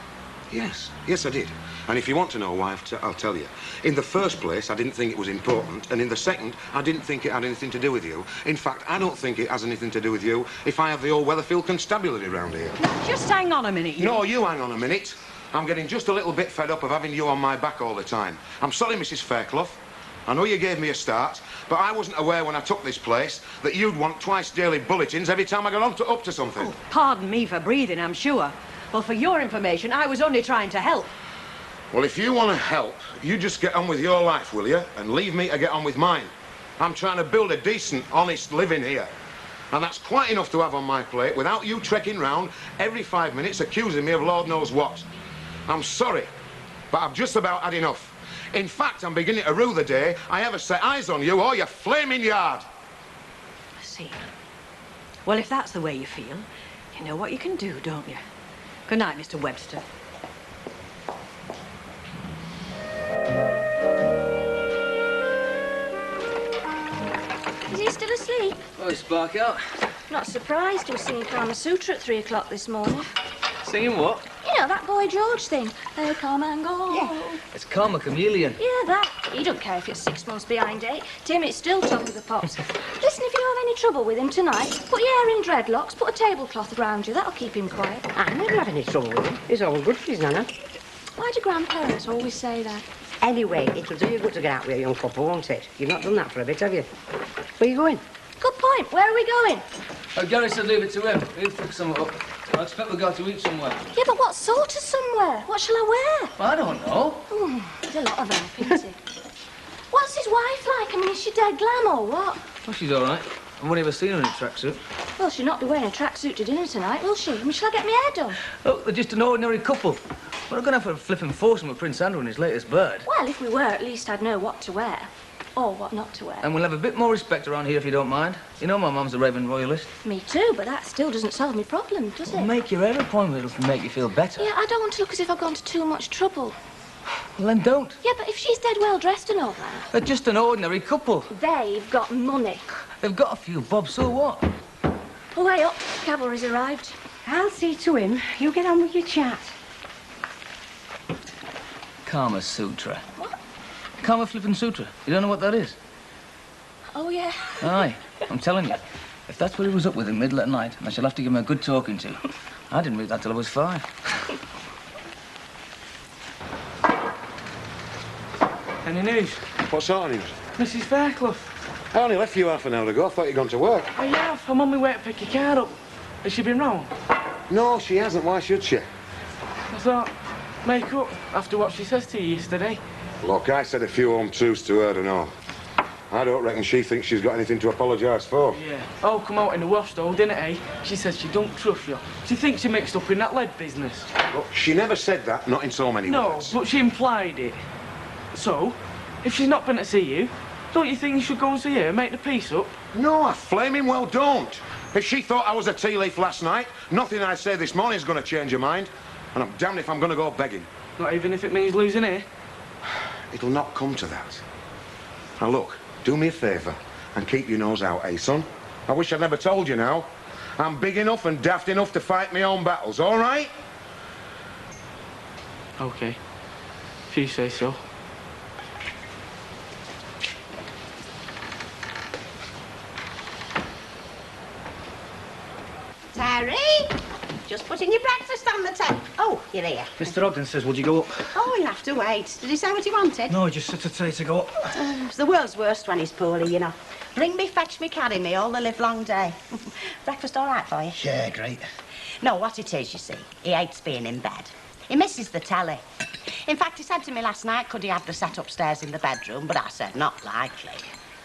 S8: Yes, I did. And if you want to know why, I'll tell you. In the first place, I didn't think it was important, and in the second, I didn't think it had anything to do with you. In fact, I don't think it has anything to do with you if I have the old Weatherfield constabulary round here.
S15: Just hang on a minute, you...
S8: No, you hang on a minute. I'm getting just a little bit fed up of having you on my back all the time. I'm sorry, Mrs. Fairclough. I know you gave me a start, but I wasn't aware when I took this place that you'd want twice daily bulletins every time I got up to something.
S15: Oh, pardon me for breathing, I'm sure. Well, for your information, I was only trying to help.
S8: Well, if you want to help, you just get on with your life, will you? And leave me to get on with mine. I'm trying to build a decent, honest living here. And that's quite enough to have on my plate without you trekking round every 5 minutes accusing me of Lord knows what. I'm sorry, but I've just about had enough. In fact, I'm beginning to rue the day I ever set eyes on you or your flaming yard.
S15: I see. Well, if that's the way you feel, you know what you can do, don't you? Good night, Mr. Webster.
S1: Is he still asleep?
S2: Oh, it's spark out.
S1: Not surprised. He was singing Kama Sutra at 3 o'clock this morning.
S2: Singing what?
S1: You know, that Boy George thing. They come and go. Yeah.
S2: It's Karma Chameleon.
S1: Yeah, that. He don't care if it's 6 months behind 8. Tim, it's still top of the pops. Listen, if you have any trouble with him tonight, put your hair in dreadlocks, put a tablecloth around you. That'll keep him quiet.
S3: I never have any trouble with him. He's always good for his nana.
S1: Why do grandparents always say that?
S3: Anyway, it'll do you good to get out with a young couple, won't it? You've not done that for a bit, have you? Where are you going?
S1: Good point. Where are we going?
S2: Gary said leave it to him. He'll fix something up. I expect we'll go to eat somewhere.
S1: Yeah, but what sort of somewhere? What shall I wear?
S2: Well, I don't know.
S1: There's a lot of help, isn't it? What's his wife like? I mean, is she dead glam or what?
S2: Well, she's all right. I've only ever seen her in a tracksuit.
S1: Well, she'll not be wearing a tracksuit to dinner tonight, will she? I mean, shall I get my hair done?
S2: Look, they're just an ordinary couple. We're not going to have a flipping foursome with Prince Andrew and his latest bird.
S1: Well, if we were, at least I'd know what to wear. Or what not to wear.
S2: And we'll have a bit more respect around here if you don't mind. You know my mum's a raving royalist.
S1: Me too, but that still doesn't solve my problem, does it?
S2: Well, make your hair a point where it'll make you feel better.
S1: Yeah, I don't want to look as if I've gone to too much trouble.
S2: Well, then don't.
S1: Yeah, but if she's dead well dressed and all that...
S2: They're just an ordinary couple.
S1: They've got money.
S2: They've got a few bob, so what?
S1: Oh, hey up. Cavalry's arrived.
S3: I'll see to him. You get on with your chat.
S2: Kama Sutra. What? Kama flippin' Sutra. You don't know what that is?
S1: Oh, yeah.
S2: Aye, I'm telling you. If that's what he was up with in the middle of the night, I shall have to give him a good talking to. I didn't read that till I was 5.
S16: Any news?
S8: What sort of news?
S16: Mrs. Fairclough.
S8: I only left you half an hour ago. I thought you'd gone to work.
S16: Oh, yeah, I'm on my way to pick your car up. Has she been round?
S8: No, she hasn't. Why should she?
S16: I thought, make up after what she says to you yesterday.
S8: Look, I said a few home truths to her and all. I don't reckon she thinks she's got anything to apologise for.
S16: Yeah. Oh, come out in the wash though, didn't it, eh? She says she don't trust you. She thinks you're mixed up in that lead business.
S8: Look, she never said that, not in so many words.
S16: No, but she implied it. So, if she's not been to see you, don't you think you should go and see her and make the peace up?
S8: No, I flaming well don't. If she thought I was a tea leaf last night, nothing I say this morning is going to change her mind. And I'm damned if I'm going to go begging.
S16: Not even if it means losing her?
S8: It'll not come to that. Now, look, do me a favour and keep your nose out, eh, son? I wish I'd never told you now. I'm big enough and daft enough to fight my own battles, all right?
S16: OK. If you say so.
S18: Terry, just putting your breakfast on the table. Oh, you're here.
S2: Mr. Ogden says, would you go up?
S18: Oh, he'll have to wait. Did he say what he wanted?
S2: No, he just said to tell you to go up.
S18: It's the world's worst when he's poorly, you know. Bring me, fetch me, carry me all the live long day. Breakfast all right for you?
S2: Yeah, great.
S18: No, what it is, you see, he hates being in bed. He misses the telly. In fact, he said to me last night, could he have the set upstairs in the bedroom? But I said, not likely.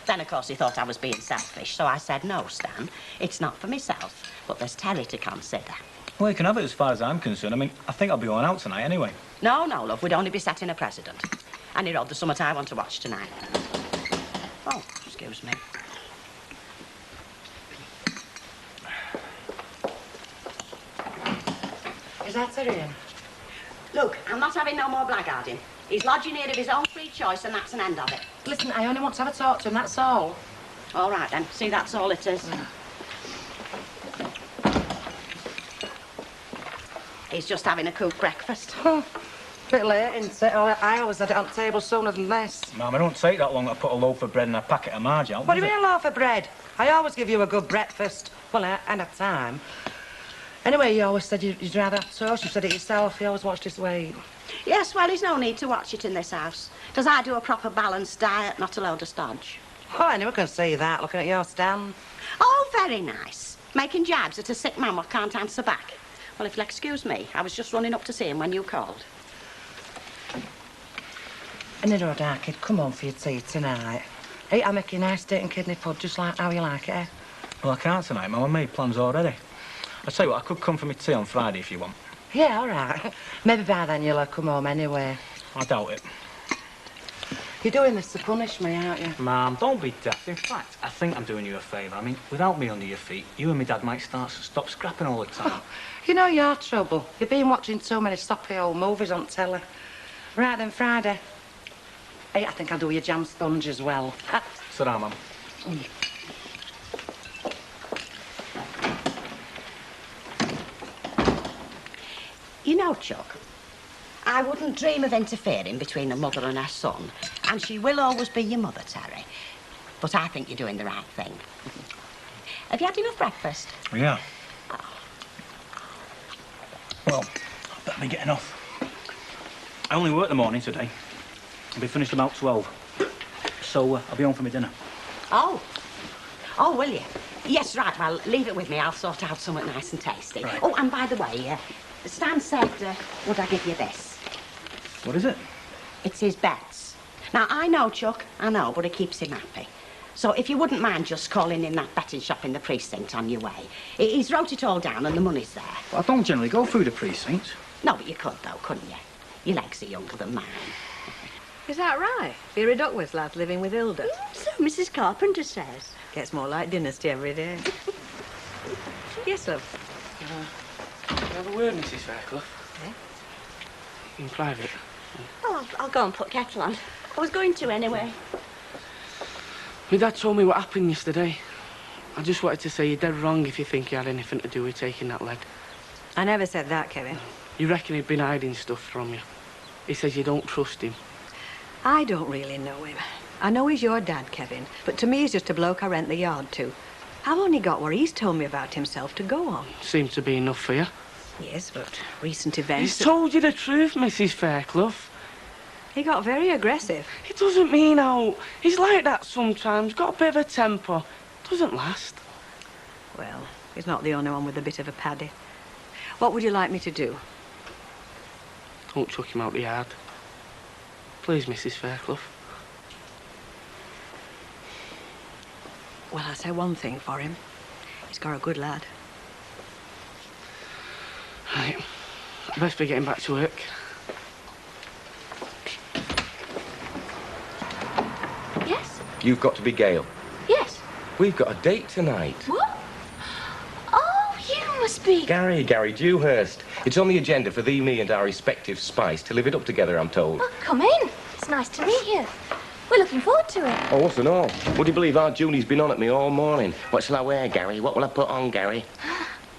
S18: Then, of course, he thought I was being selfish, so I said, no, Stan, it's not for myself, but there's telly to consider.
S6: Well, you can have it as far as I'm concerned. I mean, I think I'll be going out tonight anyway.
S18: No, love, we'd only be setting a precedent. Annie Rod, there's something I want to watch tonight. Oh, excuse me.
S10: Is that Tyrion?
S18: Look, I'm not having no more blackguarding. He's lodging here of his own free choice, and that's an end of it.
S10: Listen, I only want to have a talk to him, that's all.
S18: All right, then. See, that's all it is. He's just having a cooked breakfast.
S10: Bit late, isn't it? I always had it on the table sooner than this.
S6: Ma'am, it don't take that long to put a loaf of bread and a packet of marge out.
S10: What do you mean a loaf of bread? I always give you a good breakfast. Well, and a time. Anyway, you always said you'd rather have toast. You said it yourself. You always watched his weight.
S18: Yes, well, there's no need to watch it in this house. Because I do a proper balanced diet, not a load of stodge.
S10: Oh, anyone can see that, looking at your stand.
S18: Oh, very nice. Making jabs at a sick man what can't answer back. Well, if you'll excuse me, I was just running up to see him when you called.
S10: Annie Rod, kid, come on for your tea tonight. Hey, I'll make you a nice steak and kidney pud, just like how you like it, eh?
S6: Well, I can't tonight, Mum. I made plans already. I'll tell you what, I could come for my tea on Friday if you want.
S10: Yeah, all right. Maybe by then you'll have come home anyway.
S6: I doubt it.
S10: You're doing this to punish me, aren't you?
S6: Ma'am, don't be daft. In fact, I think I'm doing you a favour. I mean, without me under your feet, you and my dad might stop scrapping all the time.
S10: You know your trouble. You've been watching so many soppy old movies on telly. Right then, Friday. Hey, I think I'll do your jam sponge as well.
S6: Sit down, Mum.
S18: You know, Chuck, I wouldn't dream of interfering between a mother and her son, and she will always be your mother, Terry. But I think you're doing the right thing. Have you had enough breakfast?
S6: Yeah. Well, I better be getting off. I only work the morning today. I'll be finished about 12. So I'll be home for my dinner.
S18: Oh. Oh, will you? Yes, right. Well, leave it with me. I'll sort out something nice and tasty.
S6: Right.
S18: Oh, and by the way, Stan said, would I give you this?
S6: What is it?
S18: It's his bets. Now, I know, Chuck, I know, but it keeps him happy. So if you wouldn't mind just calling in that betting shop in the precinct on your way. He's wrote it all down and the money's there.
S2: Well, I don't generally go through the precinct.
S18: No, but you could, though, couldn't you? Your legs are younger than mine.
S15: Is that right? You're a Duckworth lad living with Hilda?
S18: So Mrs. Carpenter says.
S15: Gets more like dynasty every day. Yes, love.
S16: Can I have a word, Mrs. Fairclough?
S15: Yeah?
S16: In private.
S18: Oh, I'll go and put kettle on. I was going to anyway.
S16: My dad told me what happened yesterday. I just wanted to say you're dead wrong if you think he had anything to do with taking that lead.
S15: I never said that, Kevin.
S16: You reckon he'd been hiding stuff from you? He says you don't trust him.
S15: I don't really know him. I know he's your dad, Kevin, but to me he's just a bloke I rent the yard to. I've only got what he's told me about himself to go on.
S16: Seemed to be enough for you.
S15: Yes, but recent events...
S16: He's told you the truth, Mrs. Fairclough.
S15: He got very aggressive.
S16: It doesn't mean out. He's like that sometimes. Got a bit of a temper. Doesn't last.
S15: Well, he's not the only one with a bit of a paddy. What would you like me to do?
S16: Don't chuck him out the yard. Please, Mrs. Fairclough.
S15: Well, I'll say one thing for him. He's got a good lad.
S16: Right. Best be getting back to work.
S1: Yes?
S19: You've got to be Gail.
S1: Yes.
S19: We've got a date tonight.
S1: What? Oh, you must be...
S19: Gary Dewhurst. It's on the agenda for thee, me and our respective spies to live it up together, I'm told.
S1: Oh, come in. It's nice to meet you. We're looking forward to it.
S19: Oh, what's and all? Would you believe our Junie's been on at me all morning? What shall I wear, Gary? What will I put on, Gary?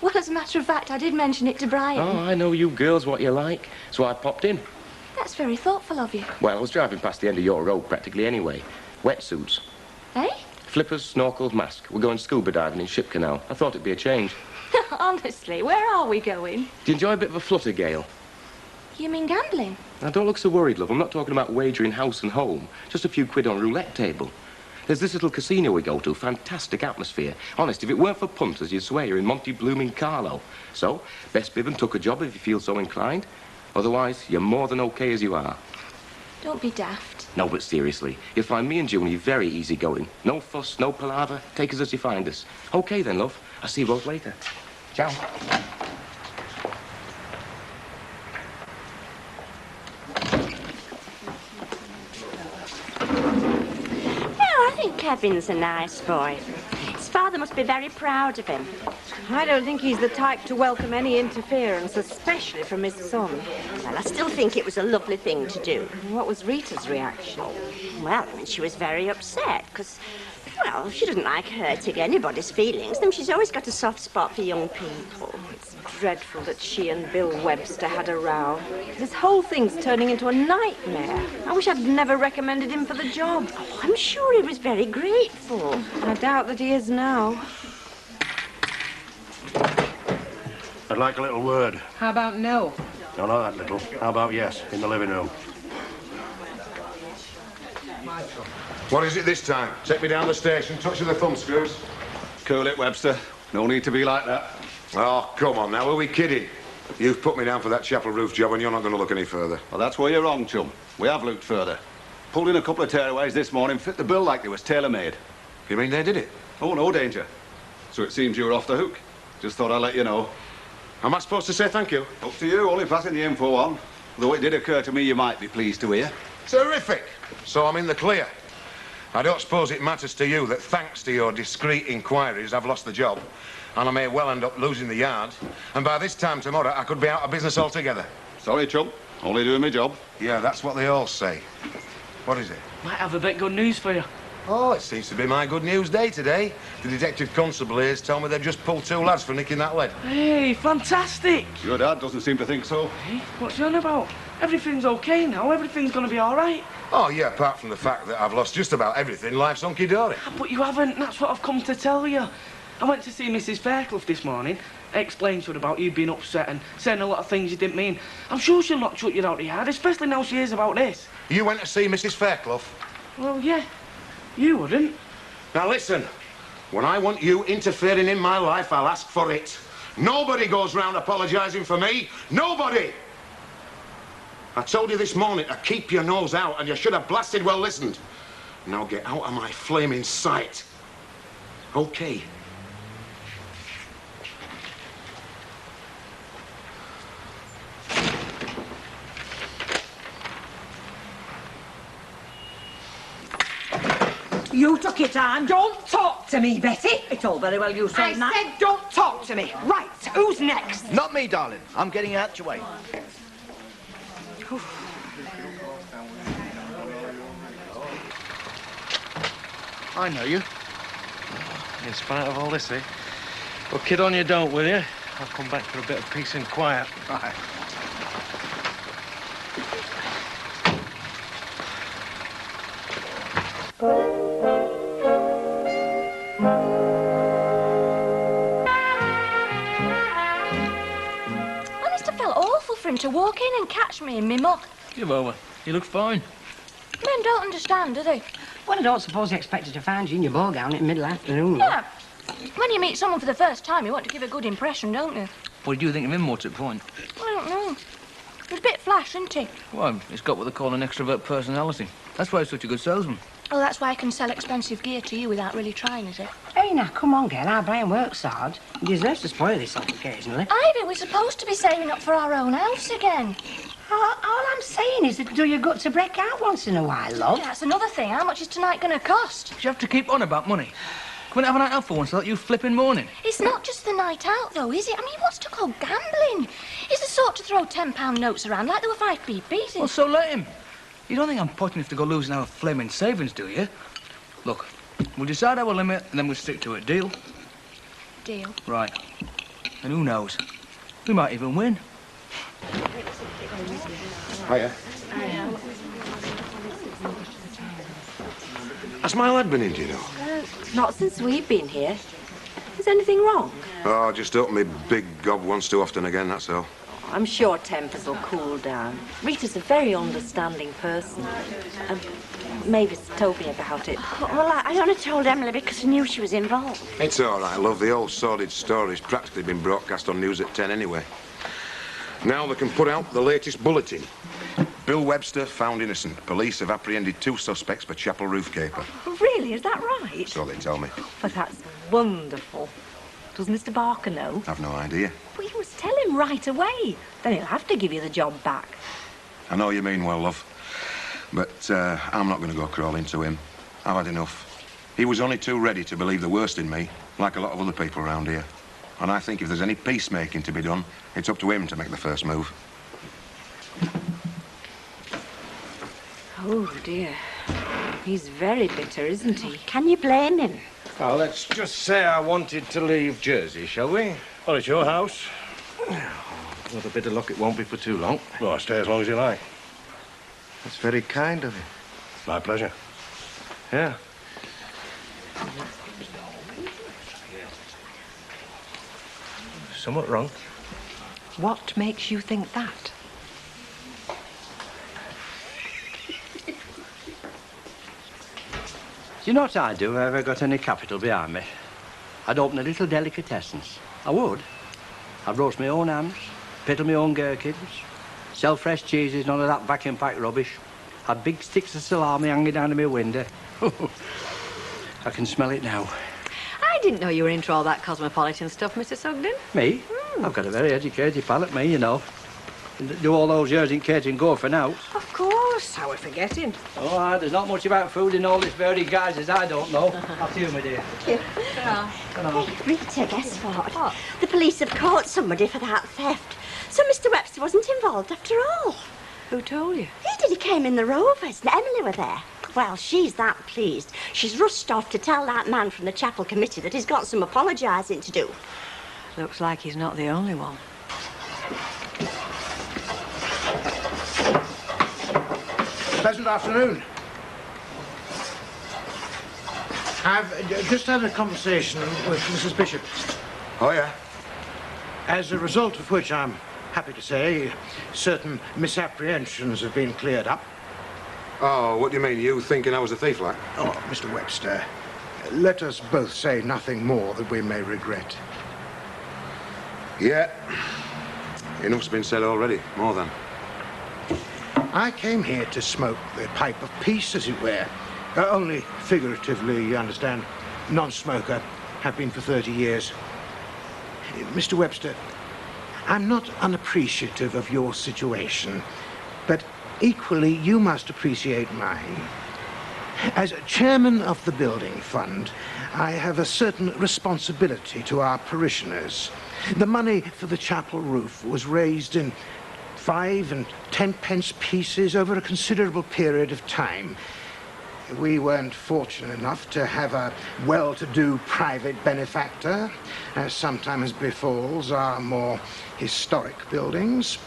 S1: Well, as a matter of fact, I did mention it to Brian.
S19: Oh, I know you girls what you like, so I popped in.
S1: That's very thoughtful of you.
S19: Well, I was driving past the end of your road practically anyway. Wetsuits.
S1: Eh?
S19: Flippers, snorkels, mask. We're going scuba diving in Ship Canal. I thought it'd be a change.
S1: Honestly, where are we going?
S19: Do you enjoy a bit of a flutter, Gail?
S1: You mean gambling?
S19: Now, don't look so worried, love. I'm not talking about wagering house and home. Just a few quid on a roulette table. There's this little casino we go to. Fantastic atmosphere. Honest, if it weren't for punters, you'd swear you're in Monte Blooming Carlo. So, best bib and tuck a job if you feel so inclined. Otherwise, you're more than okay as you are.
S1: Don't be daft.
S19: No, but seriously, you'll find me and Junie very easygoing. No fuss, no palaver. Take us as you find us. Okay then, love. I'll see you both later. Ciao.
S18: I think Kevin's a nice boy. His father must be very proud of him.
S15: I don't think he's the type to welcome any interference, especially from his son.
S18: Well, I still think it was a lovely thing to do.
S15: What was Rita's reaction?
S18: Well, I mean, she was very upset, because, well, she doesn't like hurting anybody's feelings, and she's always got a soft spot for young people.
S15: It's dreadful that she and Bill Webster had a row. This whole thing's turning into a nightmare. I wish I'd never recommended him for the job.
S18: Oh, I'm sure he was very grateful.
S15: I doubt that he is now.
S12: I'd like a little word.
S5: How about no?
S12: No, not that little. How about yes, in the living room?
S8: What is it this time? Take me down the station, touch of the thumb screws.
S11: Cool it, Webster. No need to be like that.
S8: Oh, come on now, are we kidding? You've put me down for that chapel roof job and you're not going to look any further.
S11: Well, that's where you're wrong, chum. We have looked further. Pulled in a couple of tearaways this morning, fit the bill like they was tailor-made.
S8: You mean they did it?
S11: Oh, no danger. So it seems you were off the hook. Just thought I'd let you know.
S8: Am I supposed to say thank you?
S11: Up to you, only passing the info on. Though it did occur to me you might be pleased to hear.
S8: Terrific. So I'm in the clear. I don't suppose it matters to you that thanks to your discreet inquiries, I've lost the job. And I may well end up losing the yard. And by this time tomorrow, I could be out of business altogether.
S11: Sorry, chum. Only doing my job.
S8: Yeah, that's what they all say. What is it?
S16: Might have a bit good news for you.
S8: Oh, it seems to be my good news day today. The detective constable here told me they've just pulled 2 lads for nicking that lead.
S16: Hey, fantastic!
S11: Your dad doesn't seem to think so.
S16: Hey, what's you on about? Everything's okay now. Everything's gonna be all right.
S8: Oh, yeah, apart from the fact that I've lost just about everything, life's hunky-dory.
S16: But you haven't. That's what I've come to tell you. I went to see Mrs. Fairclough this morning. I explained to her about you being upset and saying a lot of things you didn't mean. I'm sure she'll not shut you out the yard, especially now she hears about this.
S8: You went to see Mrs. Fairclough?
S16: Well, yeah. You wouldn't.
S8: Now, listen. When I want you interfering in my life, I'll ask for it. Nobody goes round apologising for me. Nobody! I told you this morning to keep your nose out, and you should have blasted well listened. Now get out of my flaming sight. Okay.
S15: You took it on. Don't talk to me, Betty. It's all very well you saying that. I said don't talk to me. Right, who's next?
S13: Not me, darling. I'm getting out your way. I know you.
S20: In spite of all this, eh? Well, kid on you don't, will you? I'll come back for a bit of peace and quiet.
S13: Right.
S1: I must have felt awful for him to walk in and catch me in my muck.
S2: Give over. You look fine.
S1: Men don't understand, do they?
S3: Well, I don't suppose he expected to find you in your ball gown at middle afternoon.
S1: Yeah. When you meet someone for the first time, you want to give a good impression, don't you?
S2: What do you think of him, what's at point?
S1: I don't know. He's a bit flash, isn't he?
S2: Well, he's got what they call an extrovert personality. That's why he's such a good salesman.
S1: Oh, that's why I can sell expensive gear to you without really trying, is it?
S3: Hey, now, come on, girl. Our Brian works hard. He deserves to spoil himself occasionally.
S1: Ivy, we're supposed to be saving up for our own house again.
S3: All I'm saying is that do your gut to break out once in a while, love.
S1: Yeah, that's another thing. How much is tonight going to cost?
S2: You have to keep on about money. Come and have a night out for once, like you flipping morning.
S1: It's not just the night out, though, is it? I mean, what's to call gambling? He's the sort to throw £10 notes around like they were 5p pieces.
S2: Well, so let him. You don't think I'm putting if to go losing our flaming savings, do you? Look, we'll decide our limit and then we'll stick to it. Deal?
S1: Deal.
S2: Right. And who knows? We might even win.
S8: Hiya. Has my lad been in, do you know?
S15: Not since we've been here. Is anything wrong?
S8: Oh, just open me big gob once too often again, that's all.
S15: I'm sure tempers will cool down. Rita's a very understanding person. Mavis told me about it.
S4: Well, I only told Emily because I knew she was involved.
S8: It's all right, love. The old sordid story's practically been broadcast on News at 10 anyway. Now they can put out the latest bulletin. Bill Webster found innocent. Police have apprehended 2 suspects for chapel roof caper.
S15: Really? Is that right?
S8: So they tell me.
S15: But that's wonderful. Does Mr. Barker know?
S8: I've no idea.
S15: Well, you must tell him right away. Then he'll have to give you the job back.
S8: I know you mean well, love. But I'm not going to go crawling to him. I've had enough. He was only too ready to believe the worst in me, like a lot of other people around here. And I think if there's any peacemaking to be done, it's up to him to make the first move.
S15: Oh, dear. He's very bitter, isn't he?
S4: Can you blame him?
S12: Well, let's just say I wanted to leave Jersey, shall we? Well, it's your house. With a bit of luck, it won't be for too long. Well, I'll stay as long as you like.
S20: That's very kind of you.
S12: My pleasure.
S20: Yeah.
S12: Somewhat wrong.
S15: What makes you think that?
S14: Do you know what I'd do if I ever got any capital behind me? I'd open a little delicatessens. I would. I'd roast my own hams, pickle my own gherkins, sell fresh cheeses, none of that vacuum-packed rubbish. Had big sticks of salami hanging down to my window. I can smell it now.
S15: I didn't know you were into all that cosmopolitan stuff, Mr. Sugden.
S14: Me? I've got a very educated palate, me, you know. Do all those years in catering go for now.
S15: Of course. How we forgetting?
S14: Oh, there's not much about food in all this varied guises I don't know. After you, my dear.
S4: Hey, Rita, guess what? The police have caught somebody for that theft. So Mr. Webster wasn't involved after all.
S15: Who told you?
S4: He did. He came in the Rovers and Emily were there. Well, she's that pleased. She's rushed off to tell that man from the chapel committee that he's got some apologising to do.
S15: Looks like he's not the only one.
S9: Pleasant afternoon. I've just had a conversation with Mrs. Bishop.
S8: Oh, yeah?
S9: As a result of which I'm happy to say certain misapprehensions have been cleared up.
S8: Oh, what do you mean? You thinking I was a thief, like?
S9: Oh, Mr. Webster, let us both say nothing more that we may regret.
S8: Yeah. Enough's been said already. More than.
S9: I came here to smoke the pipe of peace, as it were. Only figuratively, you understand. Non-smoker. Have been for 30 years. Mr. Webster, I'm not unappreciative of your situation, but equally you must appreciate mine. As chairman of the building fund, I have a certain responsibility to our parishioners. The money for the chapel roof was raised in 5 and 10 pence pieces over a considerable period of time. We weren't fortunate enough to have a well-to-do private benefactor, as sometimes befalls our more historic buildings.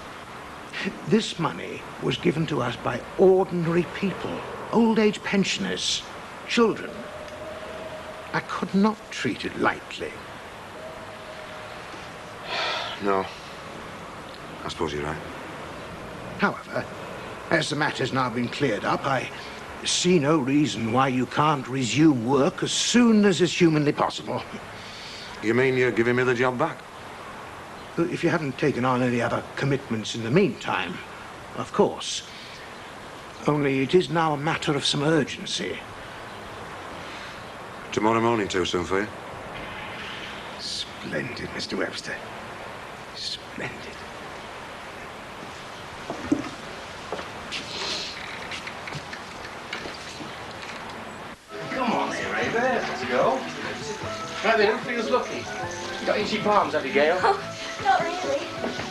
S9: This money was given to us by ordinary people, old-age pensioners, children. I could not treat it lightly.
S8: No. I suppose you're right.
S9: However, as the matter's now been cleared up, I see no reason why you can't resume work as soon as is humanly possible.
S8: You mean you're giving me the job back?
S9: If you haven't taken on any other commitments in the meantime, of course. Only it is now a matter of some urgency.
S8: Tomorrow morning too soon for you?
S9: Splendid, Mr. Webster. Splendid.
S12: Come on here, Ava. Let's go. Right then, who feels lucky? You got itchy palms, have you, Gail?
S1: Oh, not really.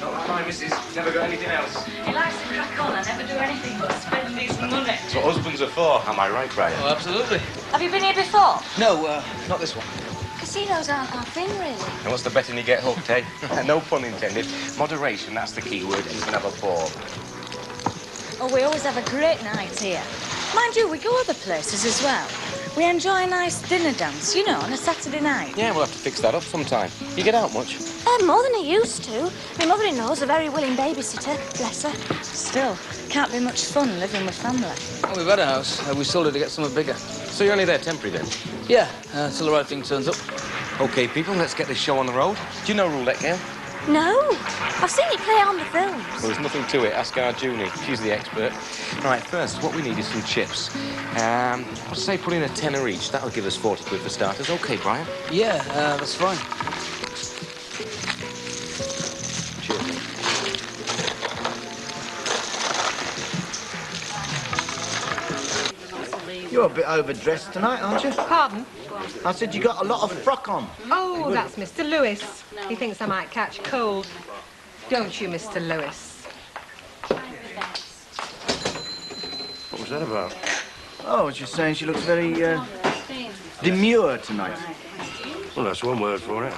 S19: Not like my missus. Never got anything else.
S1: He likes to crack on and never do anything but spend his money.
S19: That's what husbands are for. Am I right, Brian?
S16: Oh, absolutely.
S1: Have you been here before?
S2: No, not this one.
S1: Casinos aren't our thing, really.
S19: And what's the betting you get hooked, eh? No pun intended. Moderation, that's the key word, and you can have a ball.
S1: Oh, we always have a great night here. Mind you, we go other places as well. We enjoy a nice dinner dance, you know, on a Saturday night.
S19: Yeah, we'll have to fix that up sometime. You get out much?
S1: More than he used to. My mother-in-law's a very willing babysitter, bless her. Still, can't be much fun living with family.
S2: Well, we've had a house. We sold it to get something bigger.
S19: So you're only there temporary, then?
S2: Yeah, till the right thing turns up.
S19: OK, people, let's get this show on the road. Do you know Roulette Game?
S1: No, I've seen it play on the films.
S19: Well, there's nothing to it. Ask our Junie. She's the expert. Right, first, what we need is some chips. I'd say put in a tenner each. That'll give us 40 quid for starters. OK, Brian?
S2: Yeah, that's fine.
S19: Cheers.
S13: You're a bit overdressed tonight, aren't you?
S15: Pardon?
S13: I said you got a lot of frock on.
S15: Oh, that's Mr. Lewis. He thinks I might catch cold. Don't you, Mr. Lewis?
S12: What was that about?
S13: Oh, I was just saying she looks very, demure tonight.
S12: Well, that's one word for it.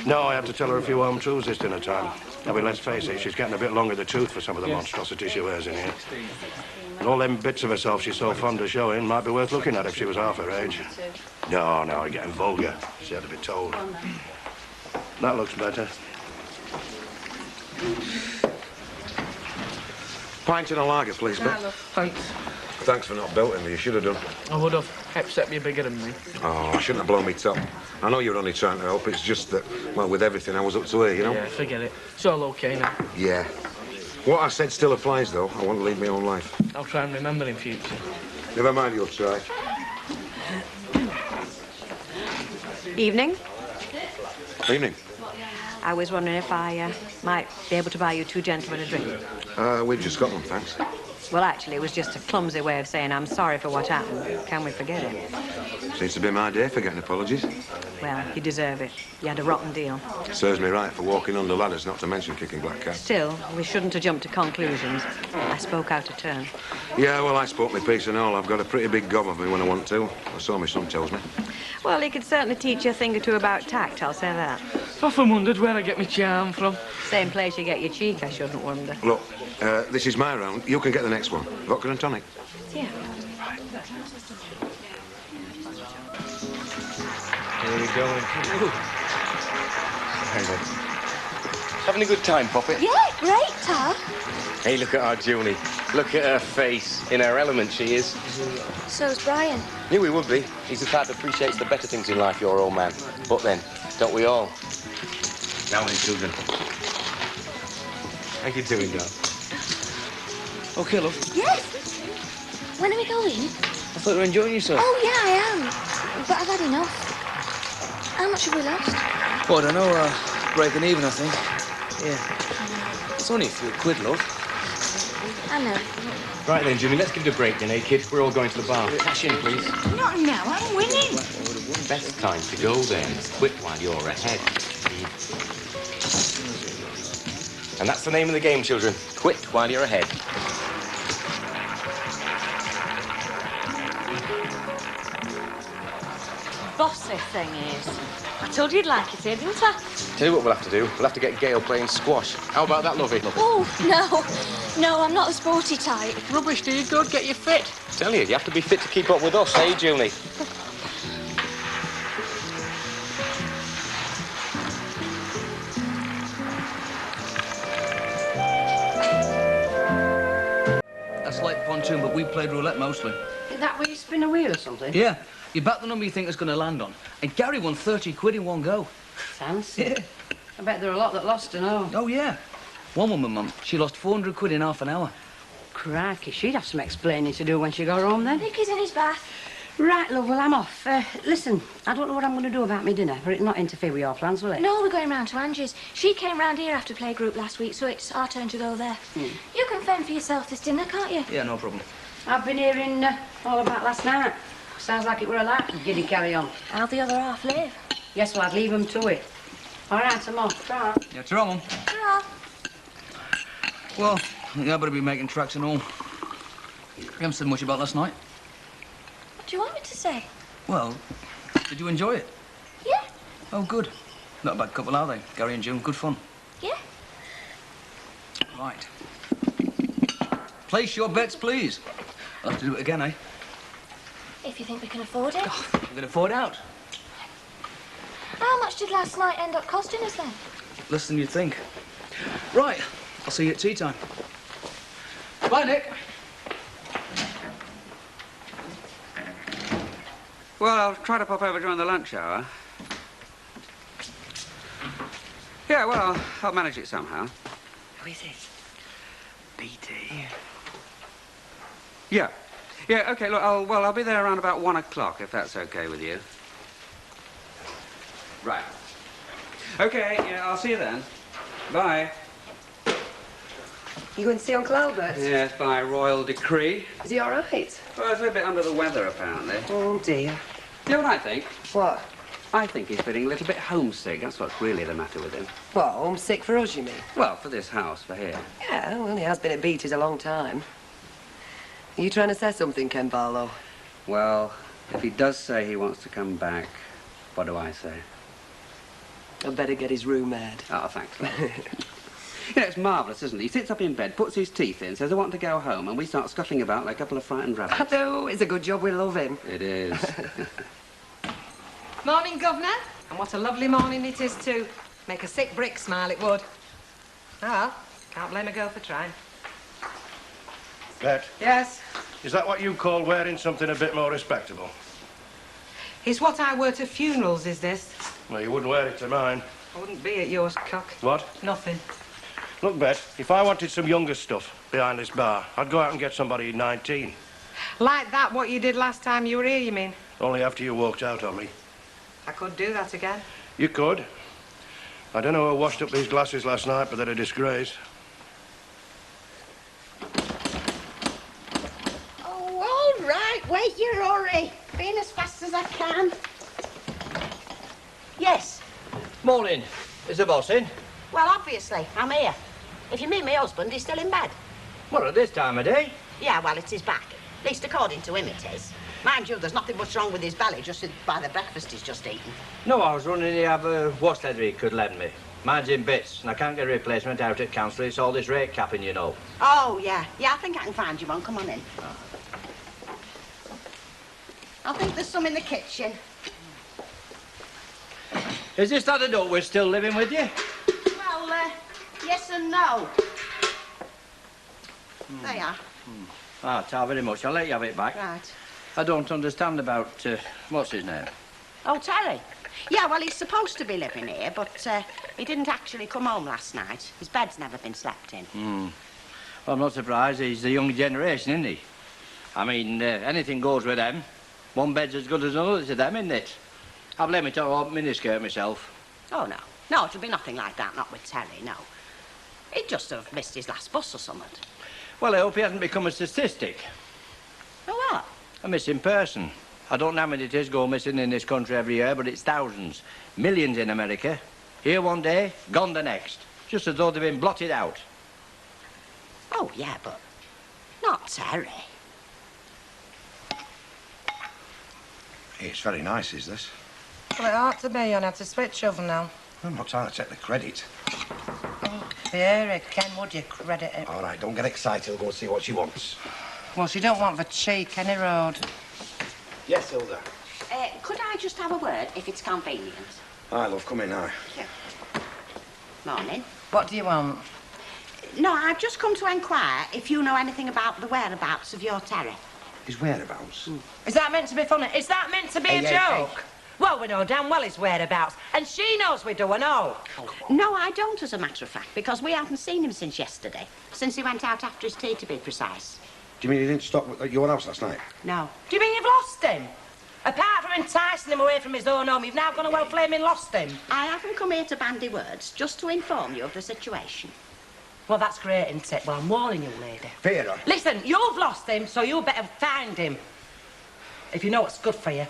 S12: No, I had to tell her a few home truths this dinner time. I mean, let's face it, she's getting a bit long of the tooth for some of the monstrosities she wears in here. And all them bits of herself she's so fond of showing might be worth looking at if she was half her age. No, you're getting vulgar. She had to be told. That looks better.
S8: Pint and a lager, please, Bet.
S16: Thanks.
S8: Thanks for not belting me. You should have done.
S16: I would have, except you're bigger than me.
S8: Oh, I shouldn't have blown me top. I know you're only trying to help. It's just that, well, with everything, I was up to here, you know?
S16: Yeah, forget it. It's all OK now.
S8: Yeah. What I said still applies, though. I want to lead my own life.
S16: I'll try and remember in future.
S8: Never mind, you'll try.
S15: Evening.
S8: Evening.
S15: I was wondering if I might be able to buy you two gentlemen a drink.
S8: We've just got one, thanks.
S15: Well, actually, it was just a clumsy way of saying I'm sorry for what happened. Can we forget it?
S8: Seems to be my day for getting apologies.
S15: Well, you deserve it. You had a rotten deal.
S8: Serves me right for walking under ladders, not to mention kicking black cats.
S15: Still, we shouldn't have jumped to conclusions. I spoke out of turn.
S8: Yeah, well, I spoke my piece and all. I've got a pretty big gob of me when I want to. Or so my son tells me.
S15: Well, he could certainly teach you a thing or two about tact, I'll say that.
S16: I've often wondered where I get my charm from.
S15: Same place you get your cheek, I shouldn't wonder.
S8: Look, this is my round. You can get the next one. Vodka and tonic.
S15: Yeah.
S19: Here we go. Having a good time, Poppet?
S1: Yeah, great, Tar.
S19: Hey, look at our Junie. Look at her face. In her element, she is.
S1: So's Brian.
S19: Knew he would be. He's the type that appreciates the better things in life, your old man. But then, don't we all? Now then, children. How you doing, Dad?
S2: OK, love.
S1: Yes. When are we going?
S2: I thought you were enjoying yourself.
S1: Oh, yeah, I am. But I've had enough. How much have we lost?
S2: Well, I don't know. Breaking even, I think. Yeah. It's only a few quid, love.
S1: I know.
S19: Right then, Jimmy, let's give it a break then, eh, kid? We're all going to the bar. Cash in, please.
S1: Not now, I'm winning.
S19: Best time to go then. Quit while you're ahead. And that's the name of the game, children. Quit while you're ahead.
S1: Bossy thing is, I told you you'd like it here, didn't I?
S19: Tell you what we'll have to do. We'll have to get Gail playing squash. How about that, lovey?
S1: Oh, no. No, I'm not the sporty type.
S16: Rubbish, do you good? Get you fit.
S19: Tell you have to be fit to keep up with us, eh, Junie?
S2: That's like pontoon, but we played roulette mostly.
S3: Is that where you spin a wheel or something?
S2: Yeah. You back the number you think it's going to land on. And Gary won 30 quid in one go.
S3: Fancy.
S2: Yeah.
S3: I bet there are a lot that lost to know.
S2: Oh, yeah. One woman, Mum, she lost 400 quid in half an hour.
S3: Crikey, she'd have some explaining to do when she got home then.
S1: Nicky's in his bath.
S3: Right, love, well, I'm off. Listen, I don't know what I'm going to do about my dinner, but it'll not interfere with your plans, will it?
S1: No, we're going round to Angie's. She came round here after playgroup last week, so it's our turn to go there. You can fend for yourself this dinner, can't you?
S2: Yeah, no problem.
S3: I've been hearing all about last night. Sounds like it were a lark. Giddy carry on.
S1: How'll the other half live?
S3: Yes, well, I'd leave them to it. All right, I'm off. Ta-ra.
S2: Yeah, ta-ra, Mum.
S1: Ta-ra.
S2: Well, yeah, I better be making tracks and all. You haven't said much about last night.
S1: What do you want me to say?
S2: Well, did you enjoy it?
S1: Yeah.
S2: Oh, good. Not a bad couple, are they? Gary and June, good fun.
S1: Yeah.
S2: Right. Place your bets, please. I'll have to do it again, eh?
S1: If you think we can afford it.
S2: I'm going to afford out.
S1: How much did last night end up costing us then?
S2: Less than you'd think. Right. I'll see you at tea time. Bye, Nick.
S21: Well, I'll try to pop over during the lunch hour. Yeah, well, I'll manage it somehow.
S10: Who is it?
S21: BT. Yeah. Yeah, OK, look, I'll be there around about 1 o'clock, if that's OK with you. Right. OK, yeah, I'll see you then. Bye.
S10: You going to see Uncle Albert?
S21: Yes, by royal decree.
S10: Is he all right?
S21: Well, he's a bit under the weather, apparently.
S10: Oh, dear.
S21: You know what I think?
S10: What?
S21: I think he's feeling a little bit homesick. That's what's really the matter with him.
S10: What, homesick for us, you mean?
S21: Well, for this house, for here.
S10: Yeah, well, he has been at Beatty's a long time. Are you trying to say something, Ken Barlow?
S21: Well, if he does say he wants to come back, what do I say?
S10: I'd better get his room aired.
S21: Oh, thanks, love. You know, it's marvellous, isn't it? He sits up in bed, puts his teeth in, says, I want to go home, and we start scuttling about like a couple of frightened rabbits.
S10: I know, it's a good job we love him.
S21: It is.
S15: Morning, Governor. And what a lovely morning it is, too. Make a sick brick smile, it would. Oh, well, can't blame a girl for trying.
S12: Bet,
S15: Yes?
S12: is that what you call wearing something a bit more respectable?
S15: It's what I wear to funerals, is this?
S12: Well, you wouldn't wear it to mine.
S15: I wouldn't be at yours, cock.
S12: What?
S15: Nothing.
S12: Look, Bet, if I wanted some younger stuff behind this bar, I'd go out and get somebody 19.
S15: Like that, what you did last time you were here, you mean?
S12: Only after you walked out on me.
S15: I could do that again.
S12: You could. I don't know who washed up these glasses last night, but they're a disgrace.
S18: Oh, all right. Wait your hurry. Being as fast as I can. Yes.
S14: Morning. Is the boss in?
S18: Well, obviously, I'm here. If you mean my husband, he's still in bed.
S14: What, at this time of day?
S18: Yeah, well, it's his back. At least according to him it is. Mind you, there's nothing much wrong with his belly, just by the breakfast he's just eaten.
S14: No, I was running to have a wash leather he could lend me. Mine's in bits, and I can't get a replacement out at council. It's all this rate capping, you know.
S18: Oh, yeah. Yeah, I think I can find you one. Come on in. I think there's some in the kitchen.
S14: Is this that adult we're still living with you?
S18: Well, yes and no. There you are.
S14: Ah, thank you very much. I'll let you have it back.
S18: Right.
S14: I don't understand about, what's his name?
S18: Oh, Terry. Yeah, well, he's supposed to be living here, but he didn't actually come home last night. His bed's never been slept in.
S14: Well, I'm not surprised. He's the young generation, isn't he? I mean, anything goes with them. One bed's as good as another to them, isn't it? I blame it on miniskirt myself.
S18: Oh, no. No, it'll be nothing like that, not with Terry, no. He'd just have missed his last bus or something.
S14: Well, I hope he hasn't become a statistic.
S18: Oh, what?
S14: A missing person. I don't know how many it is go missing in this country every year, but it's thousands. Millions in America. Here one day, gone the next. Just as though they've been blotted out.
S18: Oh, yeah, but not Terry.
S17: It's very nice, is this?
S15: Well, it ought to be. You'll have to switch over now.
S17: I'm not trying to take the credit.
S15: Here, Ken, would you credit it?
S17: All right, don't get excited. We'll go and see what she wants.
S15: Well, she don't want the cheek, any road.
S17: Yes, Hilda.
S18: Could I just have a word, if it's convenient?
S17: Hi, love. Come in now.
S18: Morning.
S15: What do you want?
S18: No, I've just come to inquire if you know anything about the whereabouts of your Terry.
S17: His whereabouts?
S15: Is that meant to be funny? Is that meant to be a joke? Well, we know damn well his whereabouts, and she knows we do and all.
S18: No, I don't, as a matter of fact, because we haven't seen him since yesterday. Since he went out after his tea, to be precise.
S17: Do you mean he didn't stop at your house last night?
S18: No.
S15: Do you mean you've lost him? Apart from enticing him away from his own home, you've now gone and well flaming lost him.
S18: I haven't come here to bandy words, just to inform you of the situation.
S15: Well, that's great, isn't it? Well, I'm warning you, lady.
S17: Vera.
S15: Listen, you've lost him, so you better find him. If you know what's good for you.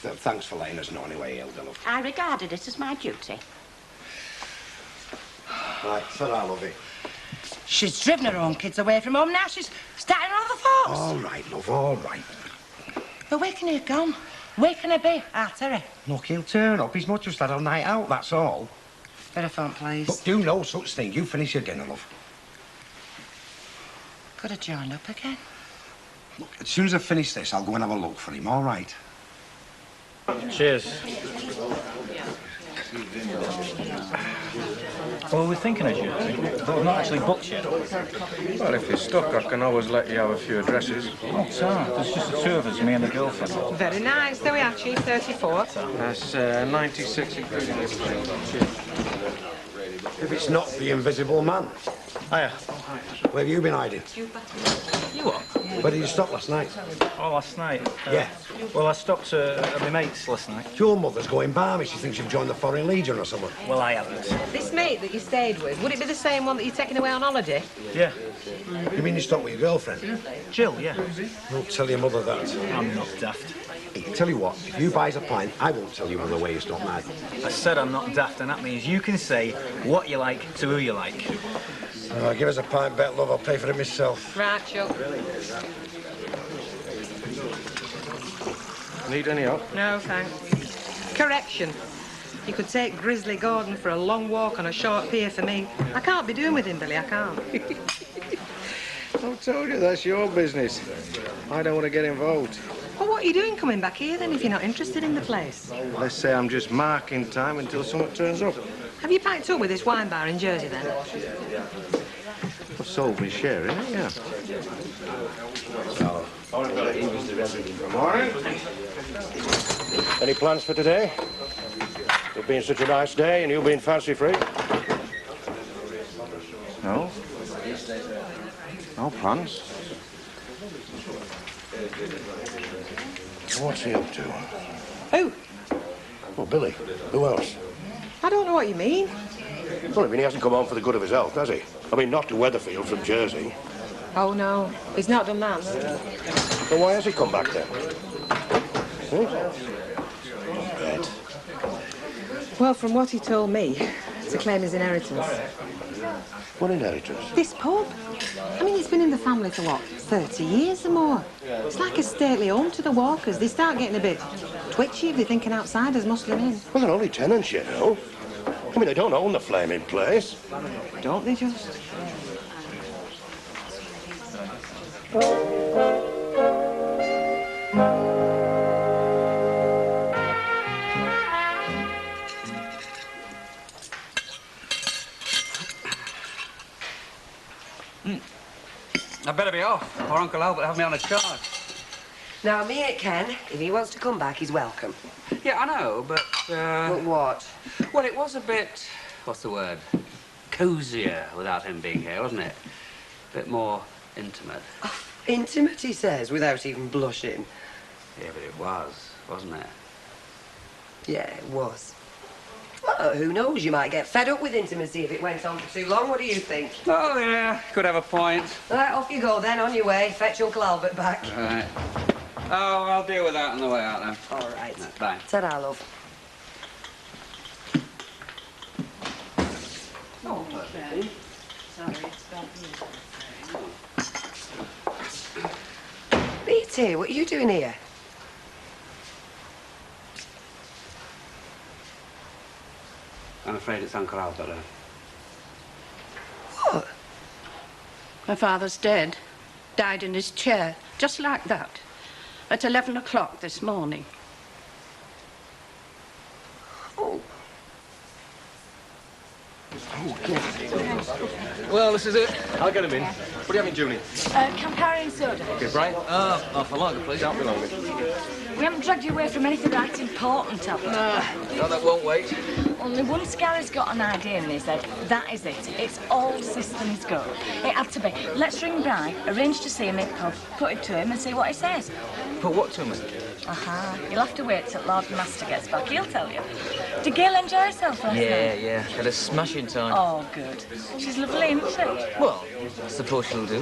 S17: Thanks for letting us know anyway, Hilda, love.
S18: I regarded it as my duty.
S17: Right, ta-ra, lovey.
S10: She's driven her own kids away from home. Now she's starting on the force.
S17: All right, love, all right.
S10: But where can he have gone? Where can he be? Terry.
S17: Look, he'll turn up. He's not just had a night out, that's all.
S10: Better phone, please.
S17: Look, do no such thing. You finish your dinner, love.
S10: Could have joined up again.
S17: Look, as soon as I finish this, I'll go and have a look for him, all right?
S20: Cheers. Well, we're thinking of you, but we've not actually booked yet.
S12: Well, if you're stuck, I can always let you have a few addresses.
S20: Oh, sir, there's just the two of us, me and the girlfriend.
S15: Very nice. There we are, Chief. 34.
S12: That's 96 including this.
S17: If it's not the invisible man.
S20: Hiya.
S17: Where have you been hiding?
S20: You what?
S17: Where did you stop last night?
S20: Oh, last night?
S17: Yeah.
S20: Well, I stopped at my mate's last night.
S17: Your mother's going balmy. She thinks you've joined the Foreign Legion or something.
S20: Well, I haven't.
S15: This mate that you stayed with, would it be the same one that you're taking away on holiday?
S20: Yeah.
S17: You mean you stopped with your girlfriend?
S20: Jill, yeah.
S17: Don't tell your mother that.
S20: I'm not daft.
S17: Hey, tell you what, if you buys a pint, I won't tell your mother where you stopped, mate.
S20: I said I'm not daft, and that means you can say what you like to who you like.
S17: Give us a pint bet, love. I'll pay for it myself.
S15: Right, Chuck.
S12: Need any help?
S15: No, thanks. Correction. You could take Grizzly Gordon for a long walk on a short pier for me. I can't be doing with him, Billy, I can't.
S12: I told you, that's your business. I don't want to get involved.
S15: Well, what are you doing coming back here, then, if you're not interested in the place?
S12: Let's say I'm just marking time until someone turns up.
S15: Have you packed up with this wine bar in Jersey, then?
S12: I've sold my share, innit? Yeah. Morning. Any plans for today? It being such a nice day and you being fancy-free? No? No plans? What's he up to?
S15: Who?
S12: Well, Billy. Who else?
S15: I don't know what you mean.
S12: Well, I mean, he hasn't come home for the good of his health, has he? I mean, not to Weatherfield from Jersey.
S15: Oh, no. He's not done that.
S12: So why has he come back then? Bed.
S15: Well, from what he told me, to claim his inheritance.
S12: What inheritance?
S15: This pub. I mean, it's been in the family for, what, 30 years or more? It's like a stately home to the Walkers. They start getting a bit twitchy if they think an outsider's muscling in.
S12: Well, they're only tenants, you know. I mean, they don't own the flaming place.
S15: Don't they just?
S21: I'd better be off, or Uncle Albert have me on a charge.
S7: Now, me and Ken, if he wants to come back, he's welcome.
S21: Yeah, I know, but,
S7: But what?
S21: Well, it was a bit, what's the word? Cosier without him being here, wasn't it? A bit more intimate.
S7: Oh, intimate, he says, without even blushing.
S21: Yeah, but it was, wasn't it?
S7: Yeah, it was. Well, who knows? You might get fed up with intimacy if it went on for too long. What do you think?
S21: Oh, yeah, could have a point.
S7: All right, off you go then, on your way. Fetch Uncle Albert back.
S21: All right. Oh, I'll deal with that on the way out then.
S7: All right.
S21: No, bye.
S7: Ta-ra, love.
S21: Oh,
S7: Ben. Sorry, it's BT, what are you doing here?
S21: I'm afraid it's Uncle Albert.
S7: What?
S22: My father's dead. Died in his chair, just like that. At 11 o'clock this morning.
S7: Oh.
S23: Well, this is it. I'll get him in. What are you having, Julie?
S1: Campari and soda.
S23: Okay, Brian. Half a lager, please. Don't be long.
S1: We haven't dragged you away from anything right important, have we?
S23: No, that won't wait.
S1: Only one Scarry's got an idea in his head. That is it. It's all systems go. It had to be. Let's ring Brian, arrange to see him in pub, put it to him and see what he says.
S23: Put what to me?
S1: Aha. You'll have to wait till Lord Master gets back. He'll tell you. Did Gail enjoy herself last night?
S23: Yeah. Had a smashing time.
S1: Oh, good. She's lovely, isn't she?
S23: Well, I suppose she'll do.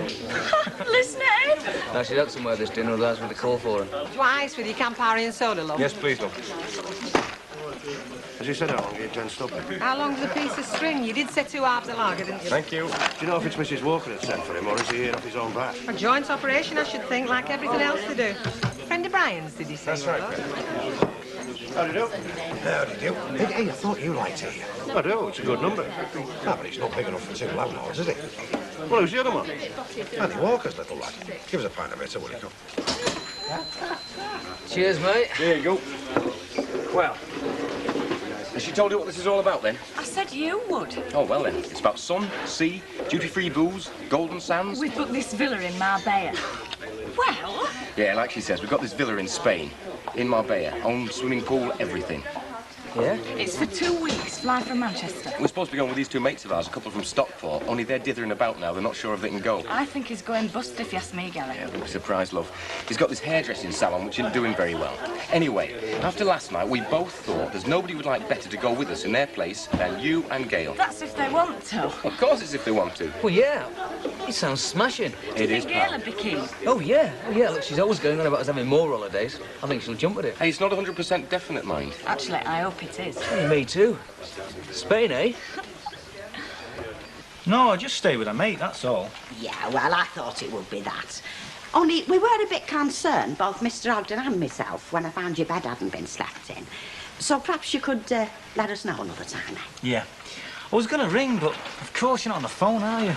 S1: Listen at him.
S23: Now, she'd have somewhere this dinner, otherwise we'd call for her.
S15: Twice with your Campari and soda, love.
S23: Yes, please, love.
S12: Has he said how long he intends stopping?
S15: How long's a piece of string? You did say 2 halves of lager, didn't you?
S12: Thank you. Do you know if it's Mrs. Walker that sent for him, or is he here off his own bat?
S15: A joint operation, I should think, like everything else they do. Friend of Brian's, did he say?
S12: That's right, How do you do? How do you do? Hey, I thought you liked it here. I do, it's a good number. No, but it's not big enough for 2 landlords, is it? Well, who's the other one? Andy Walker's little lad. Give us a pint of bitter, will you come?
S23: Cheers, mate.
S19: There you go. Well, has she told you what this is all about, then?
S15: I said you would.
S19: Oh, well, then. It's about sun, sea, duty-free booze, golden sands.
S15: We booked this villa in Marbella. Well...
S19: Yeah, like she says, we've got this villa in Spain, in Marbella. Own swimming pool, everything.
S23: Yeah?
S15: It's for 2 weeks, fly from Manchester.
S19: We're supposed to be going with these 2 mates of ours, a couple from Stockport, only they're dithering about now. They're not sure if they can go.
S15: I think he's going bust if you ask me, Gary.
S19: Yeah, don't be surprised, love. He's got this hairdressing salon, which isn't doing very well. Anyway, after last night, we both thought there's nobody would like better to go with us in their place than you and Gail.
S15: That's if they want to.
S19: Of course it's if they want to.
S23: Well, yeah. It sounds smashing.
S19: It is,
S15: Gail
S19: pal.
S15: would be keen.
S23: Oh, yeah. Oh, yeah. Look, she's always going on about us having more holidays. I think she'll jump at it.
S19: Hey, it's not 100% definite, mind.
S15: Actually, I hope it is.
S23: Hey, me too. Spain, eh?
S13: No, just stay with a mate, that's all.
S18: Yeah, well, I thought it would be that. Only we were a bit concerned, both Mr. Ogden and myself, when I found your bed hadn't been slept in. So perhaps you could let us know another time, eh?
S13: Yeah. I was going to ring, but of course you're not on the phone, are you?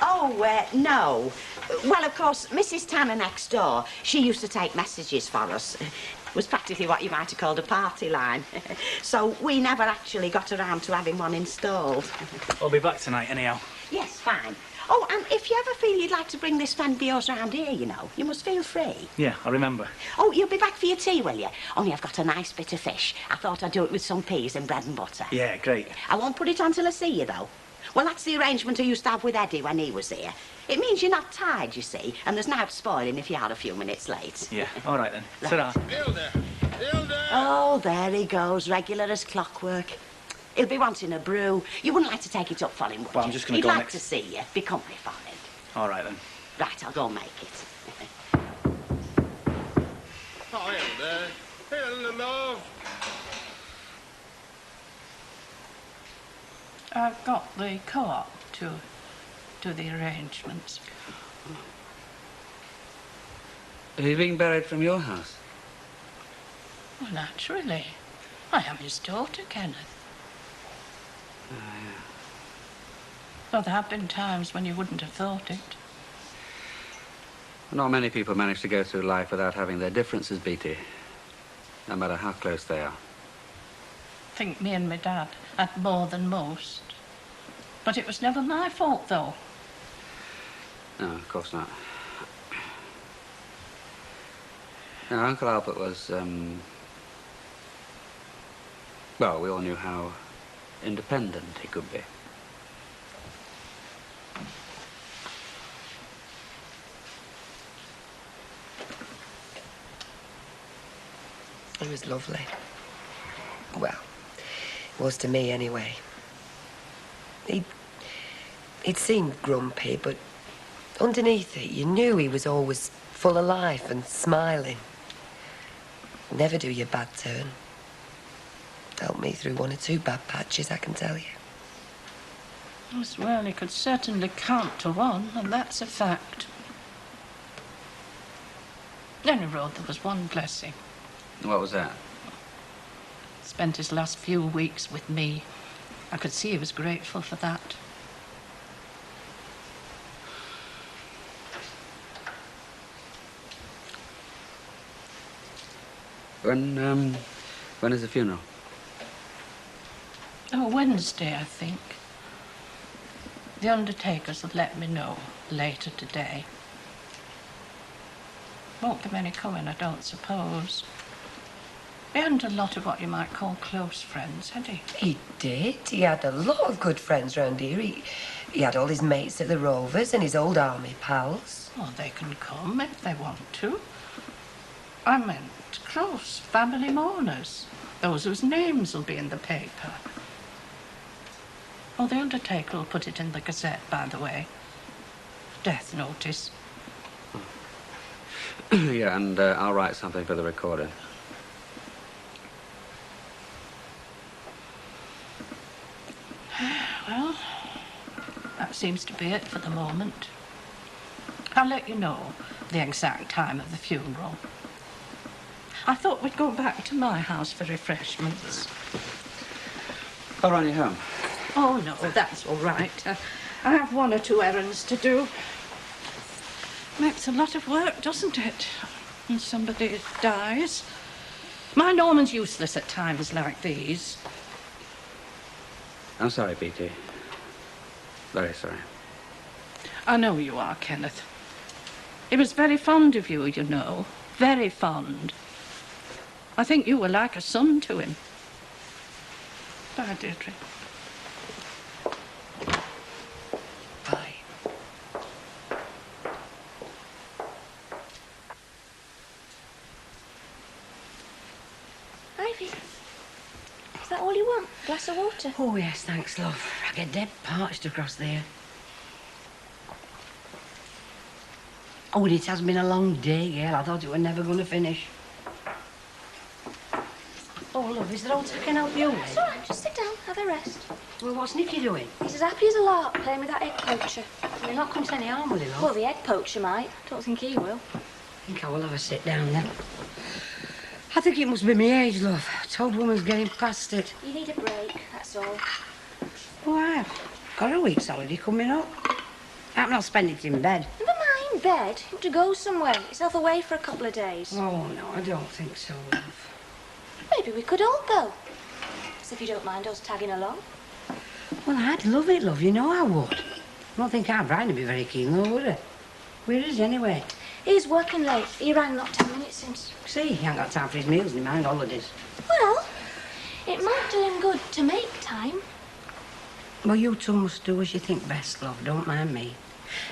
S18: Oh, no. Well, of course, Mrs. Tanner next door, she used to take messages for us. It was practically what you might have called a party line. So we never actually got around to having one installed.
S13: I'll be back tonight, anyhow.
S18: Yes, fine. Oh, and if you ever feel you'd like to bring this friend of yours round here, you know, you must feel free.
S13: Yeah, I remember.
S18: Oh, you'll be back for your tea, will you? Only I've got a nice bit of fish. I thought I'd do it with some peas and bread and butter.
S13: Yeah, great.
S18: I won't put it on till I see you, though. Well, that's the arrangement I used to have with Eddie when he was here. It means you're not tired, you see, and there's no spoiling if you are a few minutes late.
S13: Yeah, all right then.
S18: Right.
S13: Ta-ra.
S18: Oh, there he goes, regular as clockwork. He'll be wanting a brew. You wouldn't like to take it up for him, would
S13: Well,
S18: you?
S13: I'm just gonna
S18: He'd
S13: go
S18: like
S13: next.
S18: to see you. Be company for him.
S13: All right then.
S18: Right, I'll go and make it.
S5: Oh, hello, love.
S22: I've got the co-op to do the arrangements.
S21: Is he being buried from your house?
S22: Well, naturally. I am his daughter, Kenneth.
S21: Oh, yeah.
S22: Though there have been times when you wouldn't have thought it.
S21: Not many people manage to go through life without having their differences, Beatty. No matter how close they are.
S22: I think me and my dad had more than most. But it was never my fault, though.
S21: No, of course not. No, Uncle Albert was, well, we all knew how independent he could be.
S7: He was lovely. Well, was to me anyway. He'd seemed grumpy, but underneath it, you knew he was always full of life and smiling. Never do you a bad turn. Helped me through 1 or 2 bad patches, I can tell you.
S22: Yes, well, he could certainly count to 1, and that's a fact. At any road, there was one blessing.
S21: What was that?
S22: Spent his last few weeks with me. I could see he was grateful for that.
S21: When is the funeral?
S22: Oh, Wednesday, I think. The undertakers will let me know later today. Won't be many coming, I don't suppose. He hadn't a lot of what you might call close friends, had he?
S7: He did. He had a lot of good friends round here. He had all his mates at the Rovers and his old army pals.
S22: Well, they can come if they want to. I meant close family mourners. Those whose names will be in the paper. Oh, the undertaker will put it in the Gazette, by the way. Death notice.
S21: Yeah, and I'll write something for the recorder.
S22: Well, that seems to be it for the moment. I'll let you know the exact time of the funeral. I thought we'd go back to my house for refreshments.
S21: I'll run you home.
S22: Oh, no, that's all right. I have 1 or 2 errands to do. Makes a lot of work, doesn't it? When somebody dies. My Norman's useless at times like these.
S21: I'm sorry, BT. Very sorry.
S22: I know you are, Kenneth. He was very fond of you, you know. Very fond. I think you were like a son to him. Bye, Deirdre.
S7: Bye.
S1: Ivy, is that all you want? A glass of water?
S3: Oh, yes, thanks, love. I get dead parched across there. Oh, it has been a long day, girl. I thought it were never going to finish. Oh, love, is there all I can help you with?
S1: It's all right, just sit down, have a rest.
S3: Well, what's Nicky doing?
S1: He's as happy as a lark playing with that egg poacher.
S3: You're not come to any harm with him, love?
S1: Well, the egg poacher might. Don't think he will.
S3: I think I will have a sit down then. I think it must be my age, love. Old woman's getting past it.
S1: You need a break, that's all.
S3: Oh, I've got a week's holiday coming up. I'm not spending it in bed.
S1: Never mind bed. You have to go somewhere. Get yourself away for a couple of days.
S3: Oh, no, I don't think so, love.
S1: Maybe we could all go. So if you don't mind us tagging along.
S3: Well, I'd love it, love. You know I would. I don't think our Brian would be very keen, though, would he? Where is he, anyway?
S1: He's working late. He rang not 10 minutes since.
S3: See, he ain't got time for his meals and mind holidays.
S1: Well, it might do him good to make time.
S3: Well, you two must do as you think best, love. Don't mind me.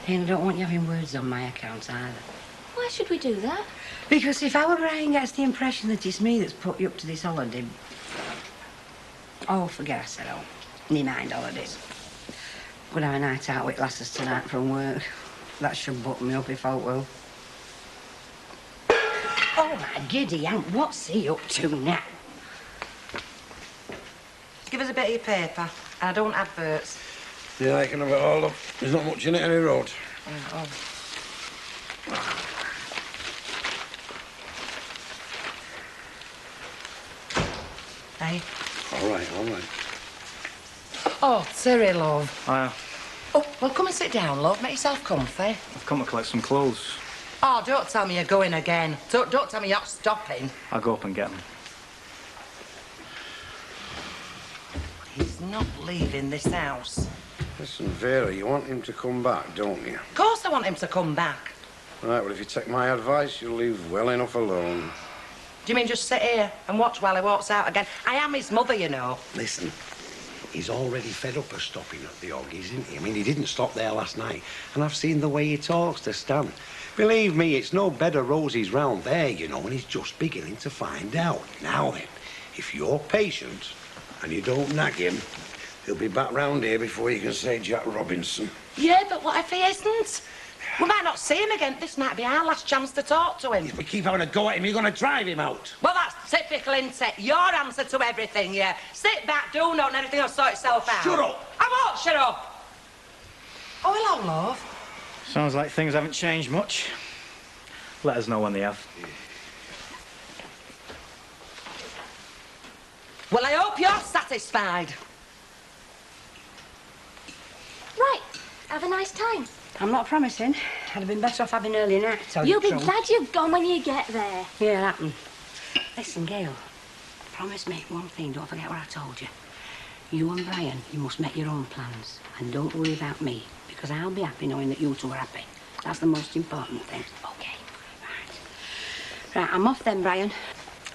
S3: And I don't want you having words on my account either.
S1: Why should we do that?
S3: Because if our Brian gets the impression that it's me that's put you up to this holiday... Oh, forget I said oh. Never mind holidays. Could have a night out with lasses tonight from work. That should buck me up if I will. Oh, my giddy aunt, what's he up to now?
S10: Give us a bit of your paper. I don't adverts.
S17: Yeah, I can have it all up. There's not much in it, any road.
S10: Oh. Hey.
S17: All right, all right.
S10: Oh, Terry, love.
S13: Hiya.
S10: Oh, well, come and sit down, love. Make yourself comfy.
S13: I've come to collect some clothes.
S10: Oh, don't tell me you're going again. Don't tell me you're not stopping.
S13: I'll go up and get them.
S10: He's not leaving this house.
S17: Listen, Vera, you want him to come back, don't you?
S10: Of course I want him to come back.
S17: Right, well, if you take my advice, you'll leave well enough alone.
S10: Do you mean just sit here and watch while he walks out again? I am his mother, you know.
S17: Listen, he's already fed up of stopping at the Oggies, isn't he? I mean, he didn't stop there last night, and I've seen the way he talks to Stan. Believe me, it's no bed of roses round there, you know, and he's just beginning to find out. Now then, if you're patient and you don't nag him, he'll be back round here before you can say Jack Robinson.
S10: Yeah, but what if he isn't? We might not see him again. This might be our last chance to talk to him.
S17: If we keep having a go at him, you're going to drive him out.
S10: Well, that's typical, isn't it? Your answer to everything, yeah. Sit back, do nothing, everything will sort itself out.
S17: Shut up!
S10: I won't shut up. Oh, hello, love.
S13: Sounds like things haven't changed much. Let us know when they have.
S10: Well, I hope you're satisfied.
S1: Right. Have a nice time.
S3: I'm not promising. I'd have been better off having early night.
S1: You'll be glad you've gone when you get there.
S3: Yeah, happen. Listen, Gail. Promise me one thing. Don't forget what I told you. You and Brian, you must make your own plans. And don't worry about me, because I'll be happy knowing that you two are happy. That's the most important thing. OK. Right, I'm off then, Brian.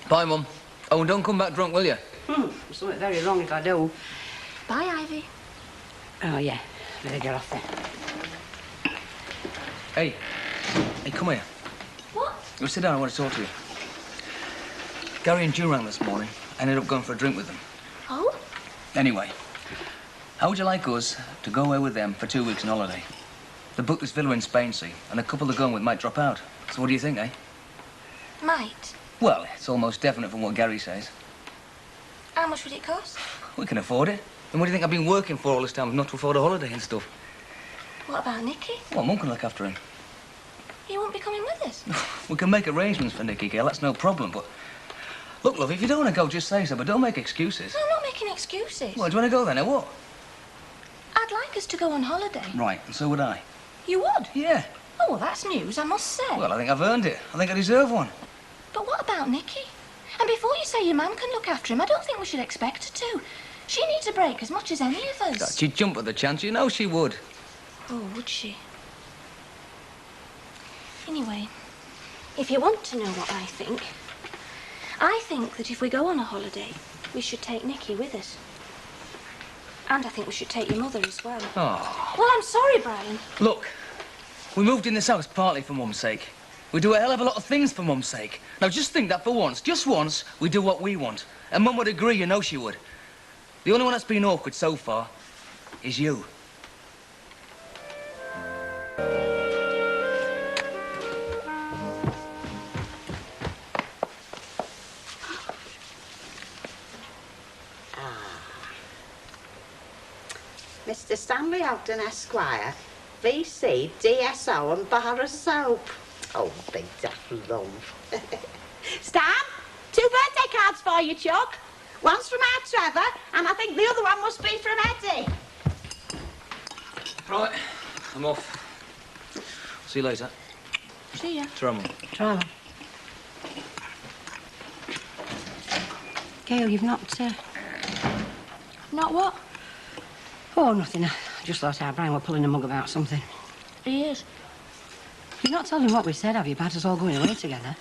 S23: Bye, Mum. Oh, and don't come back drunk, will you?
S3: There's something very wrong if I do.
S1: Bye, Ivy.
S3: Oh, yeah. Better get off then.
S23: Hey. Hey, come here.
S1: What?
S23: You sit down, I want to talk to you. Gary and Ju rang this morning. I ended up going for a drink with them.
S1: Oh?
S23: Anyway, how would you like us to go away with them for 2 weeks on holiday? They booked this villa in Spain, see, and the couple they're going with might drop out. So what do you think, eh?
S1: Might.
S23: Well, it's almost definite from what Gary says.
S1: How much would it cost?
S23: We can afford it. And what do you think I've been working for all this time, not before the holiday and stuff?
S1: What about Nicky?
S23: Well, Mum can look after him.
S1: He won't be coming with us.
S23: We can make arrangements for Nicky, girl, that's no problem, but... Look, love, if you don't want to go, just say so, but don't make excuses.
S1: No, I'm not making excuses.
S23: Well, do you want to go then, or what?
S1: I'd like us to go on holiday.
S23: Right, and so would I.
S1: You would?
S23: Yeah.
S1: Oh, well, that's news, I must say.
S23: Well, I think I've earned it. I think I deserve one.
S1: But what about Nicky? And before you say your mum can look after him, I don't think we should expect her to. She needs a break as much as any of us.
S23: She'd jump at the chance, you know she would.
S1: Oh, would she? Anyway, if you want to know what I think that if we go on a holiday, we should take Nicky with us. And I think we should take your mother as well.
S23: Oh.
S1: Well, I'm sorry, Brian.
S23: Look, we moved in this house partly for Mum's sake. We do a hell of a lot of things for Mum's sake. Now, just think that for once, just once, we do what we want. And Mum would agree, you know she would. The only one that's been awkward so far is you.
S18: Mr. Stanley Ogden, Esquire, VC, DSO and bar of soap. Oh, big daft lump. Stan, 2 birthday cards for you, Chuck. One's from our Trevor, and I think the other one must be from Eddie.
S23: Right, I'm off. See you later.
S1: See ya.
S23: Trouble.
S3: Trouble. Gail, you've not...
S1: Not what?
S3: Oh, nothing. I just thought our Brian were pulling a mug about something.
S1: He is.
S3: You've not told him what we said, have you, about us all going away together?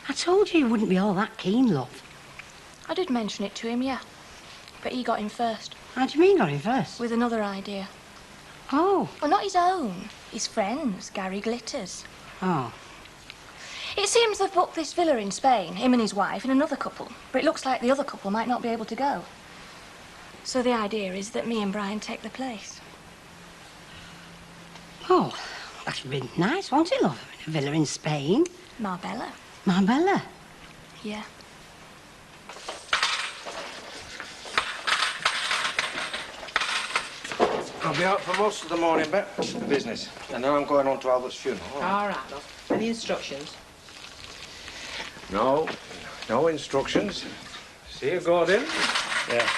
S3: I told you wouldn't be all that keen, love.
S1: I did mention it to him, yeah. But he got in first.
S3: How do you mean got in first?
S1: With another idea.
S3: Oh.
S1: Well, not his own. His friend's, Gary Glitter's.
S3: Oh.
S1: It seems they've booked this villa in Spain, him and his wife, and another couple. But it looks like the other couple might not be able to go. So the idea is that me and Brian take the place.
S3: Oh, that would be nice, won't it, love? A villa in Spain.
S1: Marbella.
S3: Marbella?
S1: Yeah.
S12: I'll be out for most of the morning, Bet, for business. And then I'm going on to Albert's funeral.
S10: All right, love. Any instructions?
S12: No, no instructions. See you, Gordon. Yeah.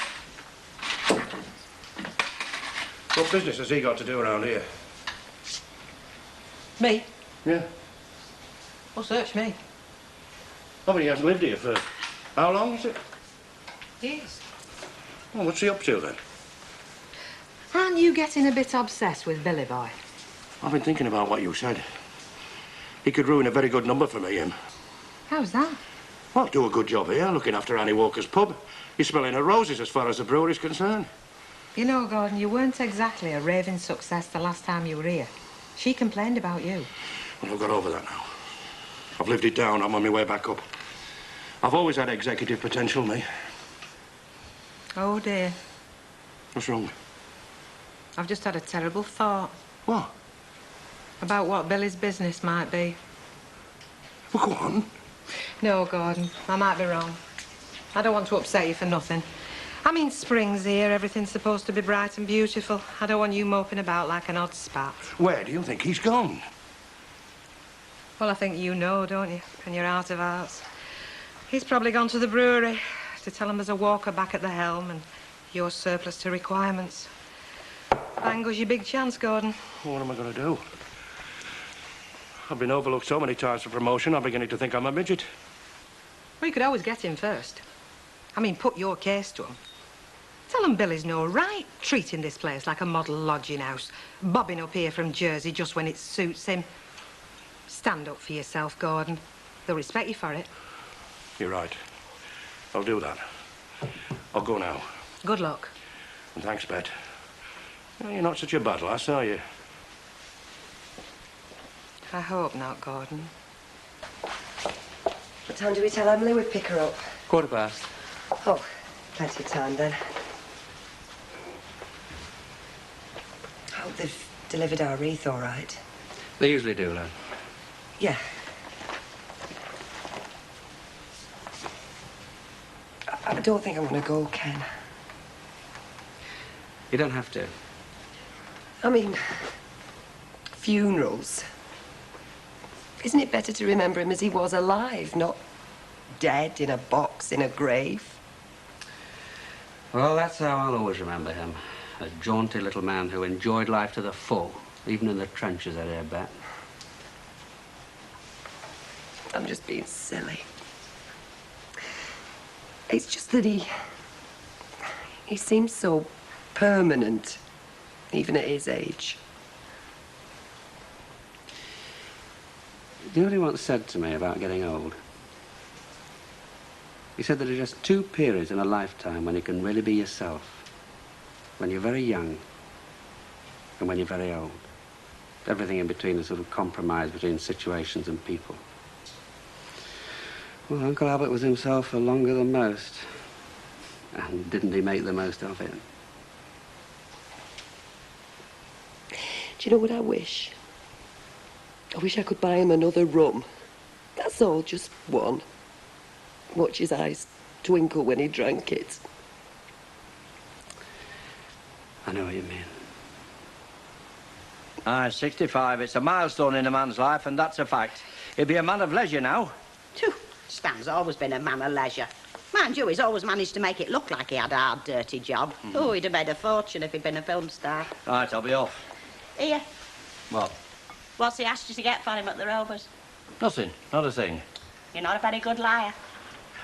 S12: What business has he got to do around here?
S10: Me?
S12: Yeah.
S10: Well, search me.
S12: Oh, but he hasn't lived here for... How long is it?
S10: Yes.
S12: Well, what's he up to, then?
S10: Aren't you getting a bit obsessed with Billy Boy?
S12: I've been thinking about what you said. He could ruin a very good number for me, him.
S10: How's that?
S12: Well, do a good job here, looking after Annie Walker's pub. He's smelling her roses as far as the brewery's concerned.
S10: You know, Gordon, you weren't exactly a raving success the last time you were here. She complained about you.
S12: Well, I've got over that now. I've lived it down. I'm on my way back up. I've always had executive potential, me.
S10: Oh, dear.
S12: What's wrong?
S10: I've just had a terrible thought.
S12: What?
S10: About what Billy's business might be.
S12: Well, go on.
S10: No, Gordon, I might be wrong. I don't want to upset you for nothing. I mean, spring's here, everything's supposed to be bright and beautiful. I don't want you moping about like an odd spat.
S12: Where do you think he's gone?
S10: Well, I think you know, don't you? And you're out of hearts. He's probably gone to the brewery to tell him there's a Walker back at the helm and you're surplus to requirements. Bang goes your big chance, Gordon.
S12: Well, what am I going to do? I've been overlooked so many times for promotion, I'm beginning to think I'm a midget.
S10: Well, you could always get him first. I mean, put your case to him. Tell him Billy's no right, treating this place like a model lodging house, bobbing up here from Jersey just when it suits him. Stand up for yourself, Gordon. They'll respect you for it.
S12: You're right. I'll do that. I'll go now.
S10: Good luck.
S12: And thanks, Bet. Well, you're not such a bad lass, are you?
S10: I hope not, Gordon.
S7: What time do we tell Emily we'd pick her up?
S23: 1:15.
S7: Oh, plenty of time then. I hope they've delivered our wreath all right.
S23: They usually do, lad.
S7: Yeah. I don't think I want to go, Ken.
S21: You don't have to.
S7: I mean, funerals. Isn't it better to remember him as he was alive, not dead in a box in a grave?
S21: Well, that's how I'll always remember him. A jaunty little man who enjoyed life to the full, even in the trenches, I dare bet.
S7: I'm just being silly. It's just that he seems so permanent, even at his age.
S21: Do you know what he once said to me about getting old? He said that there are just two periods in a lifetime when you can really be yourself. When you're very young and when you're very old. Everything in between is sort of compromise between situations and people. Well, Uncle Albert was himself for longer than most. And didn't he make the most of it?
S7: Do you know what I wish? I wish I could buy him another rum. That's all, just one. Watch his eyes twinkle when he drank it.
S21: I know what you mean.
S14: 65. It's a milestone in a man's life, and that's a fact. He'll be a man of leisure now.
S18: Phew, Stan's always been a man of leisure. Mind you, he's always managed to make it look like he had a hard, dirty job. Oh, he'd have made a fortune if he'd been a film star.
S14: All right, I'll be off.
S18: Here,
S14: What?
S18: what's he asked you to get for him at the Rovers?
S14: Nothing. Not a thing.
S18: You're not a very good liar.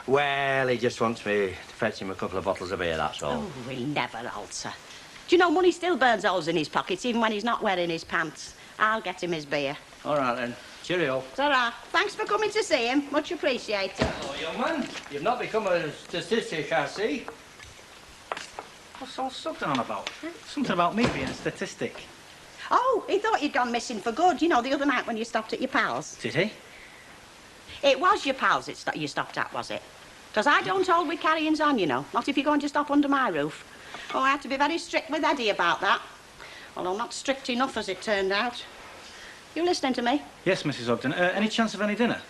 S14: Well, he just wants me to fetch him a couple of bottles of beer, that's all.
S18: Oh, he'll never alter. Do you know, money still burns holes in his pockets, even when he's not wearing his pants. I'll get him his beer.
S14: All right, then. Cheerio.
S18: It's all right. Thanks for coming to see him. Much appreciated.
S14: Oh, young man, you've not become a statistic, I see.
S4: What's all something on about? Something about me being a statistic.
S18: Oh, he thought you'd gone missing for good. You know, the other night when you stopped at your pals.
S4: Did he?
S18: It was your pals you stopped at, was it? Because I don't hold with carryings on, you know. Not if you're going to stop under my roof. Oh, I have to be very strict with Eddie about that. Although not strict enough, as it turned out. You listening to me?
S4: Yes, Mrs. Ogden. Any chance of any dinner?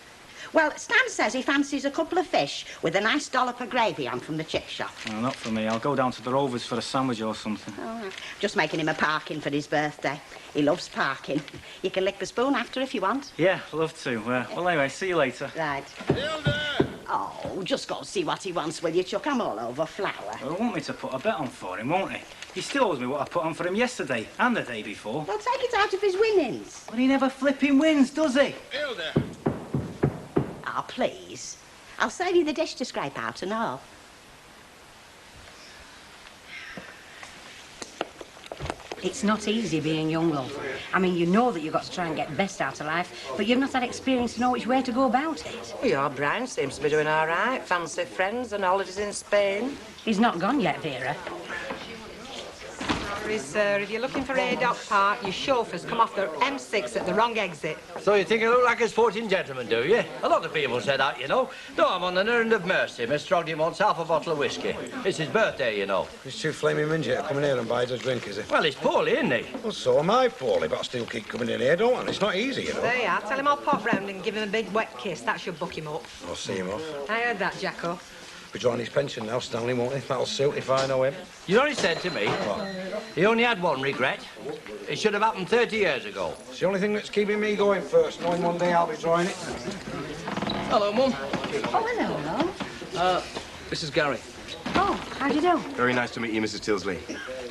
S18: Well, Stan says he fancies a couple of fish with a nice dollop of gravy on from the chip shop.
S4: No, not for me. I'll go down to the Rovers for a sandwich or something.
S18: Oh, just making him a parking for his birthday. He loves parking. You can lick the spoon after if you want.
S4: Yeah, love to. Well, anyway, see you later.
S18: Right. Oh, just go and see what he wants, will you, Chuck? I'm all over flour.
S4: Well, he'll want me to put a bet on for him, won't he? He still owes me what I put on for him yesterday and the day before.
S18: Well, take it out of his winnings.
S4: But he never flipping wins, does he?
S5: Hilda!
S18: Oh, please. I'll save you the dish to scrape out and all.
S3: It's not easy being young, love. I mean, you know that you've got to try and get the best out of life, but you've not had experience to know which way to go about it.
S6: Well, your Brian seems to be doing all right. Fancy friends and holidays in Spain.
S3: He's not gone yet, Vera.
S10: Sorry, sir. If you're looking for Dock Park, your chauffeur's come off the M6 at the wrong exit.
S14: So you think I look like a sporting gentleman, do you? A lot of people say that, you know. No, I'm on an errand of mercy. Mr. Ogden wants half a bottle of whiskey. It's his birthday, you know.
S17: He's too flaming mingy to come in here and buy us a drink, is he?
S14: Well, he's poorly, isn't he?
S17: Well, so am I poorly, but I still keep coming in here, don't I? It's not easy, you know.
S10: There you are. Tell him I'll pop round and give him a big wet kiss. That should buck him up.
S17: I'll see him off.
S10: I heard that, Jacko.
S17: Be drawing his pension now, Stanley, won't he? That'll suit if I know him.
S14: You know what he said to me?
S17: What?
S14: He only had one regret. It should have happened 30 years ago.
S17: It's the only thing that's keeping me going first, knowing one day I'll be drawing it.
S14: Hello, Mum.
S3: Oh, hello, love.
S14: This is Gary.
S3: Oh, how do you do?
S19: Very nice to meet you, Mrs. Tilsley.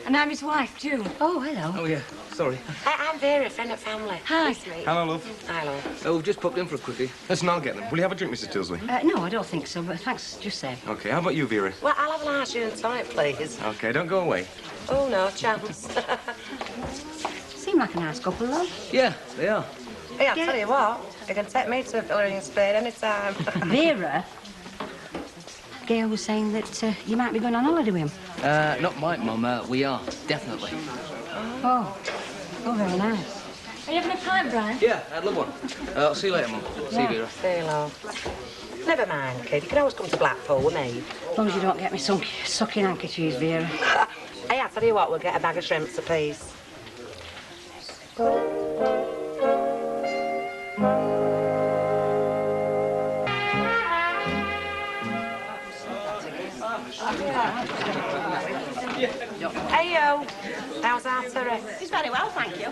S3: And I'm his wife, too. Oh, hello.
S14: Oh, yeah. Sorry.
S6: I'm Vera, friend of family.
S3: Hi.
S6: Nice to meet you.
S19: Hello, love.
S6: Hi, love.
S14: Oh, we've just popped in for a quickie.
S19: Listen, I'll get them. Will you have a drink, Mrs. Tilsley?
S3: No, I don't think so, but thanks, just say.
S19: OK, how about you, Vera?
S6: Well, I'll have an ice cream and tonic, please.
S19: OK, don't go away.
S6: Oh, no, chance.
S3: Seem like a nice couple, love.
S14: Yeah, they are.
S6: Hey, I'll tell you what. You can take me to a filler in Spain any time.
S3: Vera? Gail was saying that you might be going on holiday with him.
S23: Not mine, Mum. We are, definitely.
S3: Oh. Oh, very nice.
S1: Are you having a pint, Brian?
S23: Yeah, I'd love one. I'll see you later, Mum. See you, Vera.
S6: See you, love. Never mind, kid. You can always come to Blackpool with me.
S3: As long as you don't get me some sucking handkerchiefs, Vera.
S6: Hey, I'll tell you what. We'll get a bag of shrimps apiece.
S3: Heyo. How's our turret?
S18: He's very well, thank you.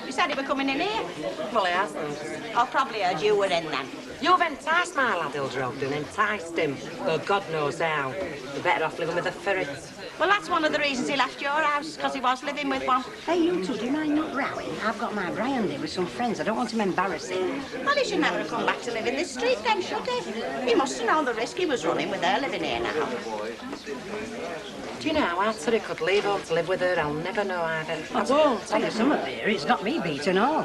S18: You said he were coming in here.
S3: Well, he hasn't.
S18: I probably heard you were in then.
S3: You've enticed my lad, Hilda Ogden, enticed him. Though God knows how. You're better off living with a ferret.
S18: Well, that's one of the reasons he left your house, because he was living with one.
S3: Hey, you two, do you mind not rowing? I've got my Brian here with some friends. I don't want him embarrassing.
S18: Well, he should never have come back to live in this street then, should he? He must have known the risk he was running with her living here now.
S3: Do you know how our turret could leave home to live with her? I'll never know either. I won't. Tell you something, dear. It's got me beaten all.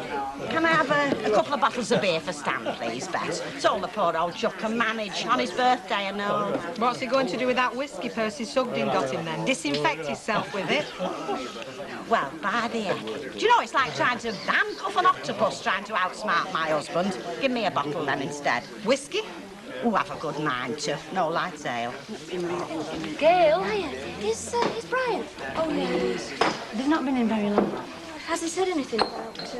S18: Can I have a couple of bottles of beer for Stan, please, Bet? It's all the poor old chuck can manage on his birthday, I know.
S10: What's he going to do with that whiskey Percy Sugden got him then? Disinfect himself with it?
S18: Well, by the heck. Do you know, it's like trying to handcuff an octopus trying to outsmart my husband. Give me a bottle then instead.
S10: Whiskey?
S18: Oh, have a good mind to. No light ale.
S1: Gail? Is Brian? Oh, yeah, he is.
S3: They've not been in very long.
S1: Has he said anything about...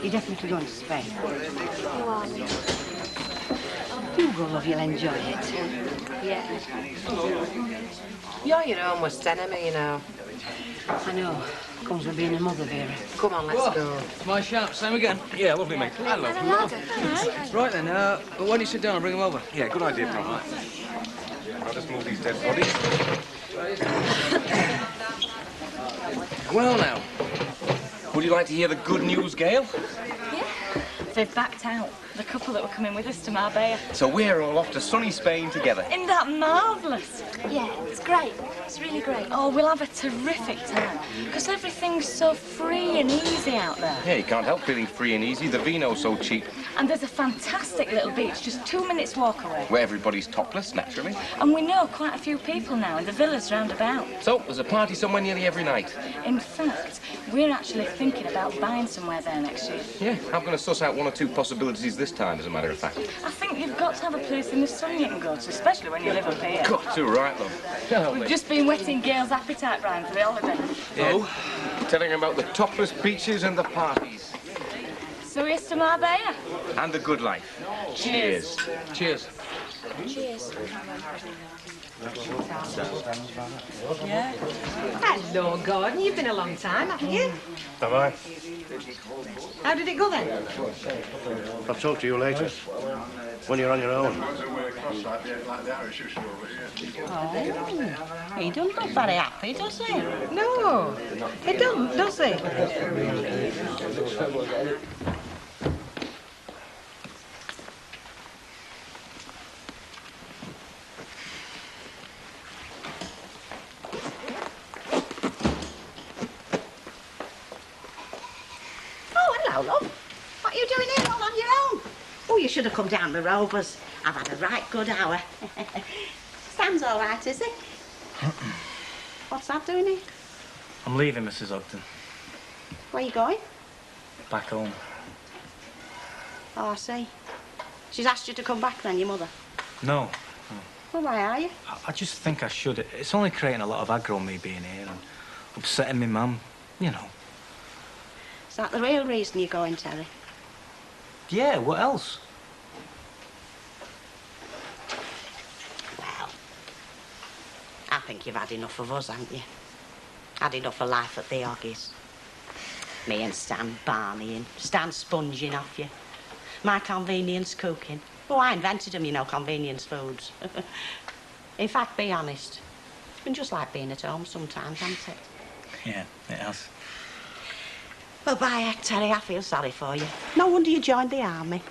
S3: You're definitely going to Spain.
S1: Who are we?
S3: You go, love, you'll enjoy it.
S1: Yeah.
S3: You're your own worst enemy, you know. I know. Comes with being a mother, Vera. Come on, let's go.
S23: It's my shop. Same again.
S19: Yeah, lovely, mate. Hello.
S23: Right then, but why don't you sit down and bring him over?
S19: Yeah, good idea, pal. I'll just move these dead bodies. Well, now, would you like to hear the good news, Gail?
S8: They've backed out. The couple that were coming with us to Marbella.
S19: So we're all off to sunny Spain together.
S8: Isn't that marvellous?
S1: Yeah, it's great. It's really great.
S8: Oh, we'll have a terrific time. Because everything's so free and easy out there.
S19: Yeah, you can't help feeling free and easy. The vino's so cheap.
S8: And there's a fantastic little beach just 2 minutes walk away.
S19: Where everybody's topless, naturally.
S8: And we know quite a few people now in the villas round about.
S19: So there's a party somewhere nearly every night.
S8: In fact, we're actually thinking about buying somewhere there next year.
S19: Yeah, I'm going to suss out 1 or 2 possibilities this time, as a matter of fact.
S8: I think you've got to have a place in the sun you can go to, especially when you live up here.
S19: God, too right, love.
S8: We've just been whetting Gail's appetite, Brian, for the holiday.
S19: Yeah. Telling him about the topless beaches and the parties.
S8: So here's to Marbella.
S19: And the good life. Cheers.
S23: Cheers.
S1: Cheers.
S10: Yeah. Hello, Gordon. You've been a long time, haven't you?
S12: Have I?
S10: How did it go then?
S12: I'll talk to you later. When you're on your own.
S18: Oh, he doesn't look very happy, does he?
S10: No, he don't, does he?
S18: Oh, hello, love. What are you doing here all on your own? Oh, you should have come down the Rovers. I've had a right good hour. Stan's all right, is he? What's that doing here?
S4: I'm leaving, Mrs. Ogden.
S18: Where you going?
S4: Back home.
S18: Oh, I see. She's asked you to come back then, your mother?
S4: No.
S18: Well, why are you?
S4: I just think I should. It's only creating a lot of aggro, me being here, and upsetting me mum, you know.
S18: Is that the real reason you're going, Terry?
S4: Yeah, what else?
S18: Well, I think you've had enough of us, haven't you? Had enough of life at the Oggies. Me and Stan barneying, Stan sponging off you. My convenience cooking. Oh, I invented them, you know, convenience foods. In fact, be honest, it's been just like being at home sometimes, hasn't it?
S4: Yeah, it has.
S18: Well, by heck, Terry, I feel sorry for you. No wonder you joined the army.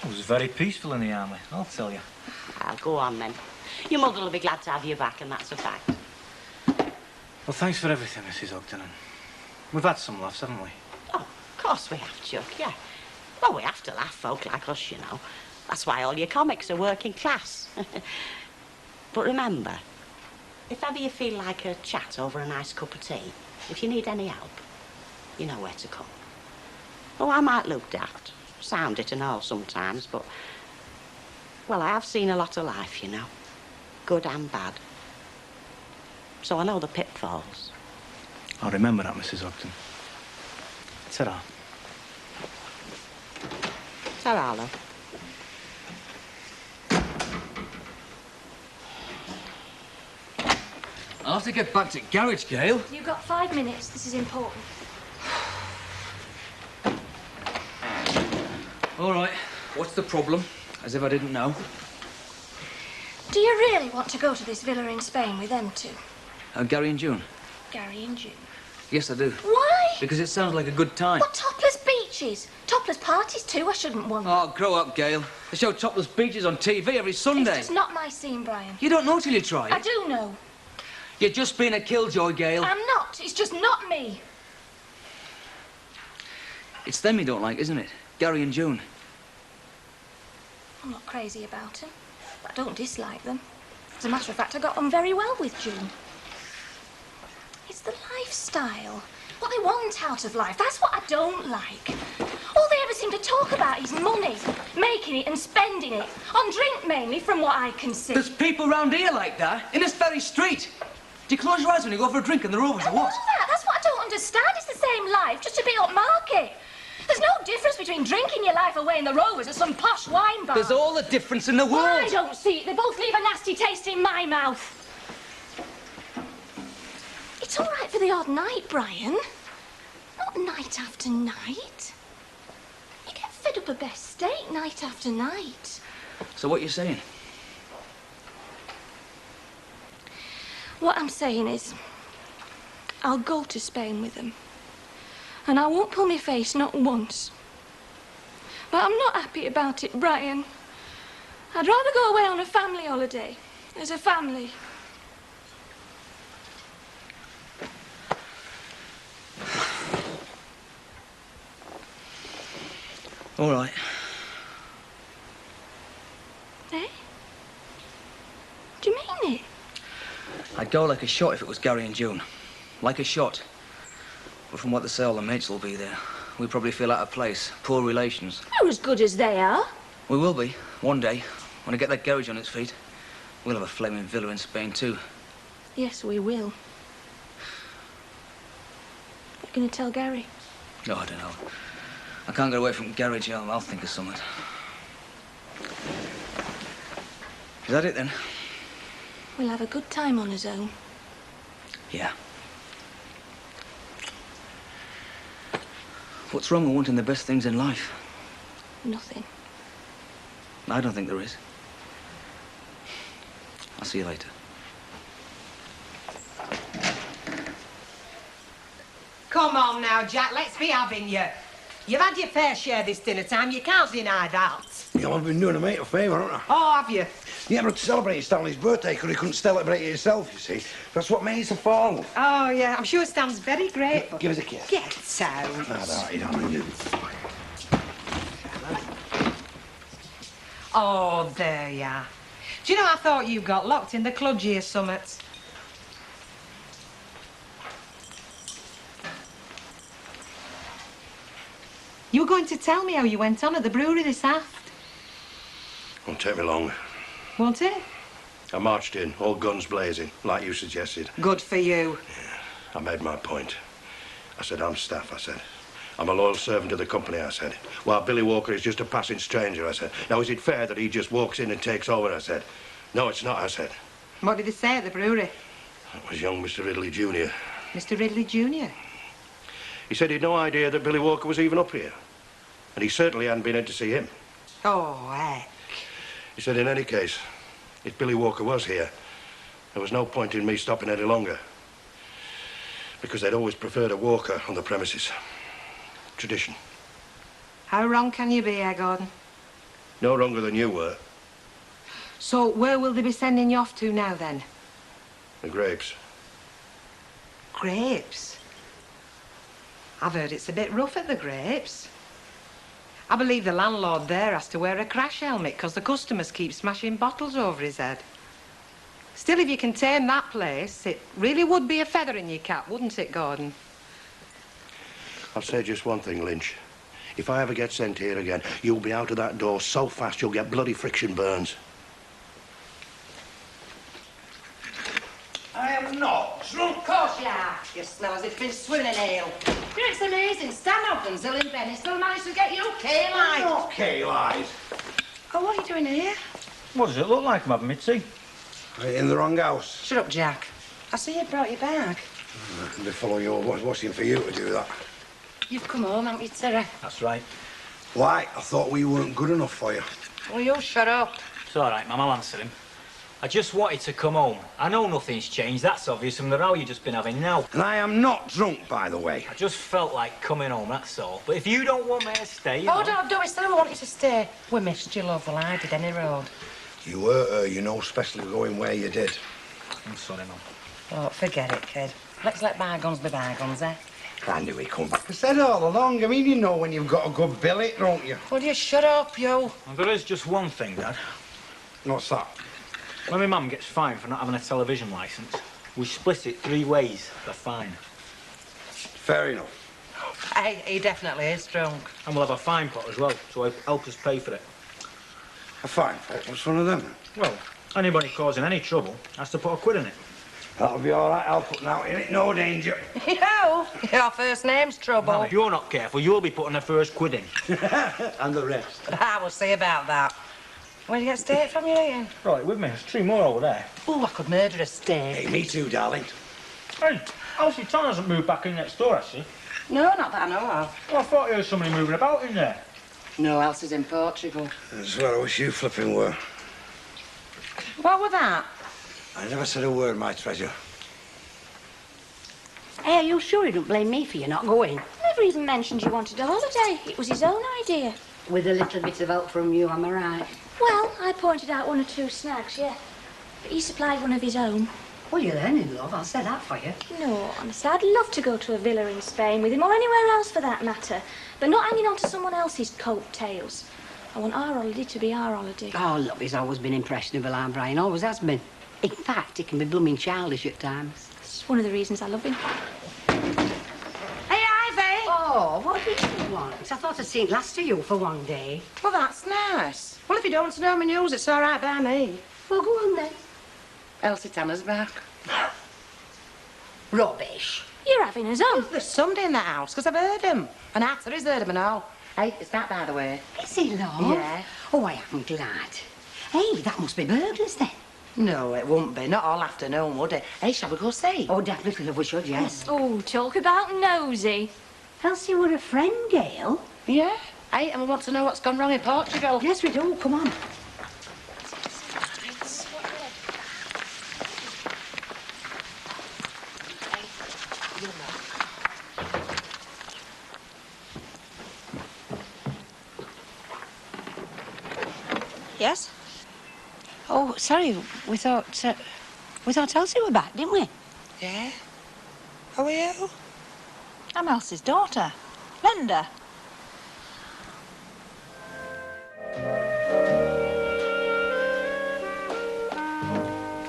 S4: It was very peaceful in the army, I'll tell you.
S18: I'll go on then. Your mother will be glad to have you back, and that's a fact.
S4: Well, thanks for everything, Mrs. Ogden. And we've had some laughs, haven't we?
S18: Oh, of course we have, Chuck, yeah. Well, we have to laugh, folk like us, you know. That's why all your comics are working class. But remember, if ever you feel like a chat over a nice cup of tea, if you need any help, you know where to come. Oh, I might look daft, sound it and all sometimes, but... Well, I have seen a lot of life, you know. Good and bad. So I know the pitfalls.
S4: I'll remember that, Mrs. Ogden. Ta-ra.
S18: Ta-ra, love.
S23: I'll have to get back to garage, Gail.
S1: You've got 5 minutes. This is important.
S23: All right. What's the problem? As if I didn't know.
S1: Do you really want to go to this villa in Spain with them two?
S23: Gary and June?
S1: Gary and June.
S23: Yes, I do.
S1: Why?
S23: Because it sounds like a good time.
S1: What, topless beaches? Topless parties too? I shouldn't want that.
S23: Oh, grow up, Gail. They show topless beaches on TV every Sunday.
S1: It's just not my scene, Brian.
S23: You don't know till you try it.
S1: I do know.
S23: You're just being a killjoy, Gail.
S1: I'm not. It's just not me.
S23: It's them you don't like, isn't it? Gary and June.
S1: I'm not crazy about them, but I don't dislike them. As a matter of fact, I got on very well with June. It's the lifestyle. What they want out of life. That's what I don't like. All they ever seem to talk about is money. Making it and spending it. On drink, mainly, from what I can see.
S23: There's people round here like that, in this very street. Do you close your eyes when you go for a drink and they're over, or what?
S1: That's what I don't understand. It's the same life, just a bit upmarket. There's no difference between drinking your life away in the Rovers or some posh wine bar.
S23: There's all the difference in the world.
S1: Well, I don't see it. They both leave a nasty taste in my mouth. It's all right for the odd night, Brian. Not night after night. You get fed up of best steak night after night.
S23: So what you saying?
S1: What I'm saying is, I'll go to Spain with them. And I won't pull my face, not once. But I'm not happy about it, Brian. I'd rather go away on a family holiday, as a family.
S23: All right.
S1: Eh? Do you mean it?
S23: I'd go like a shot if it was Gary and June. Like a shot. But from what they say, all the mates will be there. We probably feel out of place. Poor relations.
S1: You're as good as they are.
S23: We will be, one day. When I get that garage on its feet. We'll have a flaming villa in Spain, too.
S1: Yes, we will. You gonna tell Gary?
S23: No, I don't know. I can't get away from garage. I'll think of something. Is that it, then?
S1: We'll have a good time on his own.
S23: Yeah. What's wrong with wanting the best things in life?
S1: Nothing.
S23: I don't think there is. I'll see you later.
S10: Come on now, Jack, let's be having you. You've had your fair share this dinner time, you can't deny that.
S17: Yeah, I've been doing a mate a favour, haven't I?
S10: Oh, have you?
S17: Yeah, but to celebrate Stanley's birthday, because he couldn't celebrate it himself, you see. That's what made it fall.
S10: Oh, yeah, I'm sure Stan's very grateful.
S17: Give us a kiss.
S10: Get out.
S17: No, you don't.
S10: Oh, there you are. Do you know, I thought you got locked in the cludgy or something. You were going to tell me how you went on at the brewery this aft.
S12: Won't take me long.
S10: Won't it?
S12: I marched in, all guns blazing, like you suggested.
S10: Good for you.
S12: I made my point. I said, I'm staff, I said. I'm a loyal servant of the company, I said. While Billy Walker is just a passing stranger, I said. Now, is it fair that he just walks in and takes over, I said. No, it's not, I said.
S10: What did he say at the brewery?
S12: That was young Mr. Ridley Jr.
S10: Mr. Ridley Jr.?
S12: He said he'd no idea that Billy Walker was even up here. And he certainly hadn't been in to see him.
S10: Oh, heck.
S12: He said, in any case, if Billy Walker was here, there was no point in me stopping any longer. Because they'd always preferred a Walker on the premises. Tradition.
S10: How wrong can you be, Gordon?
S12: No wronger than you were.
S10: So, where will they be sending you off to now, then?
S12: The grapes.
S10: Grapes? I've heard it's a bit rough at the grapes. I believe the landlord there has to wear a crash helmet because the customers keep smashing bottles over his head. Still, if you can tame that place, it really would be a feather in your cap, wouldn't it, Gordon?
S12: I'll say just one thing, Lynch. If I ever get sent here again, you'll be out of that door so fast you'll get bloody friction burns.
S10: I am not drunk. Of course you are. You smell as if you've been swimming in ale. It's amazing. Stanhope and Zill and Benny still managed to get you K-Light.
S17: Not K-Light.
S10: Oh, what are you doing here?
S13: What does it look like I'm having my tea?
S17: In the wrong house.
S10: Shut up, Jack.
S6: I see you brought your bag.
S17: They follow you. What's in for you to do that?
S6: You've come home, haven't you, Terry?
S4: That's right.
S17: Why? I thought we weren't good enough for you.
S6: Well, you shut up.
S9: It's all right, Mum, I'll answer him. I just wanted to come home. I know nothing's changed, that's obvious from the row you've just been having now.
S17: And I am not drunk, by the way.
S9: I just felt like coming home, that's all. But if you don't want me to stay, you
S6: Oh,
S9: know...
S6: don't it's that I want you to stay. We missed you, love. Well, I did any road.
S17: You were, you know, especially going where you did.
S9: I'm sorry, Mum.
S6: Oh, forget it, kid. Let's let bygones be bygones, eh?
S17: I knew he'd come back. I said all along. I mean, you know when you've got a good billet, don't you?
S6: Will you shut up, you?
S9: Well, there is just one thing, Dad.
S17: What's that?
S9: When my mum gets fined for not having a television licence, we split it 3 ways, the fine.
S17: Fair enough.
S6: Hey, he definitely is drunk.
S9: And we'll have a fine pot as well, so he'll help us pay for it.
S17: A fine pot? What's one of them?
S9: Well, anybody causing any trouble has to put £1 in it.
S17: That'll be all right. I'll put out in it. No danger.
S6: You? Your first name's Trouble.
S9: Well, if you're not careful, you'll be putting the first £1 in.
S17: And the rest.
S6: I will see about that. Where'd you get steak from, you eating?
S9: Right, with me. There's 3 more over there.
S6: Oh, I could murder a steak.
S17: Hey, me too, darling.
S9: Hey, Elsie Tan hasn't moved back in next door, has she?
S6: No, not that I know of.
S9: Well, I thought there was somebody moving about in there.
S6: No, Elsie's in Portugal.
S17: That's where I wish you flipping were.
S6: What was that?
S17: I never said a word, my treasure.
S3: Hey, are you sure he don't blame me for you not going?
S1: Never even mentioned you wanted a holiday. It was his own idea.
S3: With a little bit of help from you, am I right?
S1: Well, I pointed out 1 or 2 snags, yeah. But he supplied one of his own.
S3: Well, you're learning, love. I'll say that for you.
S1: No, honestly, I'd love to go to a villa in Spain with him, or anywhere else for that matter. But not hanging on to someone else's coattails. I want our holiday to be our holiday.
S3: Oh, look, he's always been impressionable, our Brian. Always has been. In fact, he can be blooming childish at times.
S1: It's one of the reasons I love him.
S6: Hey, Ivy!
S3: Oh, what did you want? I thought I'd seen it last to you for one day.
S6: Well, that's nice. Well, if you don't want to know my news, it's all right by me.
S3: Well, go on then.
S6: Elsie Tanner's back.
S3: Rubbish.
S1: You're having us on.
S6: There's somebody in that house, because I've heard him. And Arthur's heard him and all. Hey, it's that, by the way.
S3: Is he, love?
S6: Yeah.
S3: Oh, I am glad. Hey, that must be burglars then.
S6: No, it won't be. Not all afternoon, would it? Hey, shall we go see?
S3: Oh, definitely, love, we should, yes.
S1: Oh, talk about nosy.
S3: Elsie, we're a friend, Gail.
S6: Yeah. Hey, and we want to know what's gone wrong in Portugal.
S3: Yes, we do. Come on.
S15: Yes?
S3: Oh, sorry. We thought Elsie were back, didn't we?
S6: Yeah? How are you?
S15: I'm Elsie's daughter, Linda.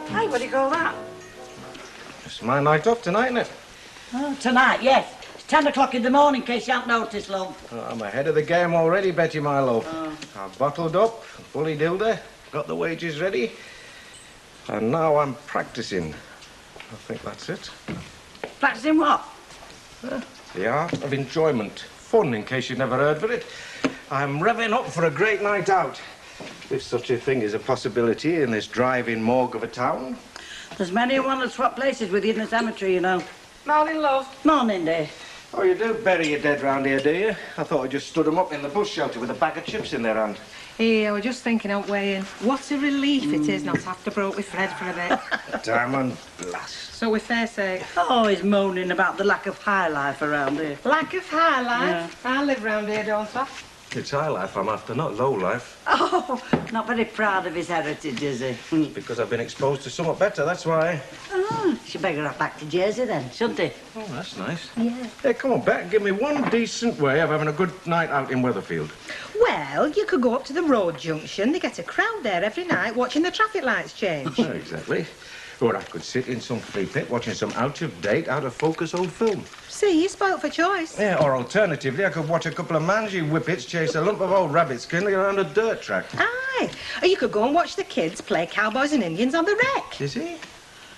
S6: Hey, what do you call that?
S20: It's my night off tonight, isn't it?
S3: Oh, tonight, yes. It's 10 o'clock in the morning, in case you haven't noticed, love.
S20: Oh, I'm ahead of the game already, Betty, my love. I've bottled up, fully dildo, got the wages ready, and now I'm practicing. I think that's it.
S3: Practicing what?
S20: The art of enjoyment. Fun, in case you've never heard of it. I'm revving up for a great night out. If such a thing is a possibility in this drive-in morgue of a town.
S3: There's many who want to swap places with you in the cemetery, you know.
S6: Morning, love.
S3: Morning, dear.
S20: Oh, you do bury your dead round here, do you? I thought I just stood them up in the bush shelter with a bag of chips in their hand.
S10: Yeah, we're just thinking out weighing. What a relief it is not to have to broke with Fred for a bit.
S20: Diamond blast.
S10: So with fair sake.
S3: Oh, he's moaning about the lack of high life around here.
S10: Lack of high life? I live round here, don't I?
S20: It's high life I'm after, not low life.
S3: Oh, not very proud of his heritage, is he?
S20: Because I've been exposed to somewhat better, that's why.
S3: Oh, she'd better have back to Jersey then, shouldn't he?
S20: Oh, that's nice.
S3: Yeah.
S20: Hey, come on, Bet, give me one decent way of having a good night out in Weatherfield.
S10: Well, you could go up to the road junction. They get a crowd there every night watching the traffic lights change.
S20: Not exactly. Or I could sit in some flea pit watching some out-of-date, out-of-focus old film.
S10: See, you spoilt for choice.
S20: Yeah, or alternatively, I could watch a couple of mangy whippets chase a lump of old rabbit skin around a dirt track.
S10: Aye. Or you could go and watch the kids play cowboys and Indians on the wreck.
S20: Is he?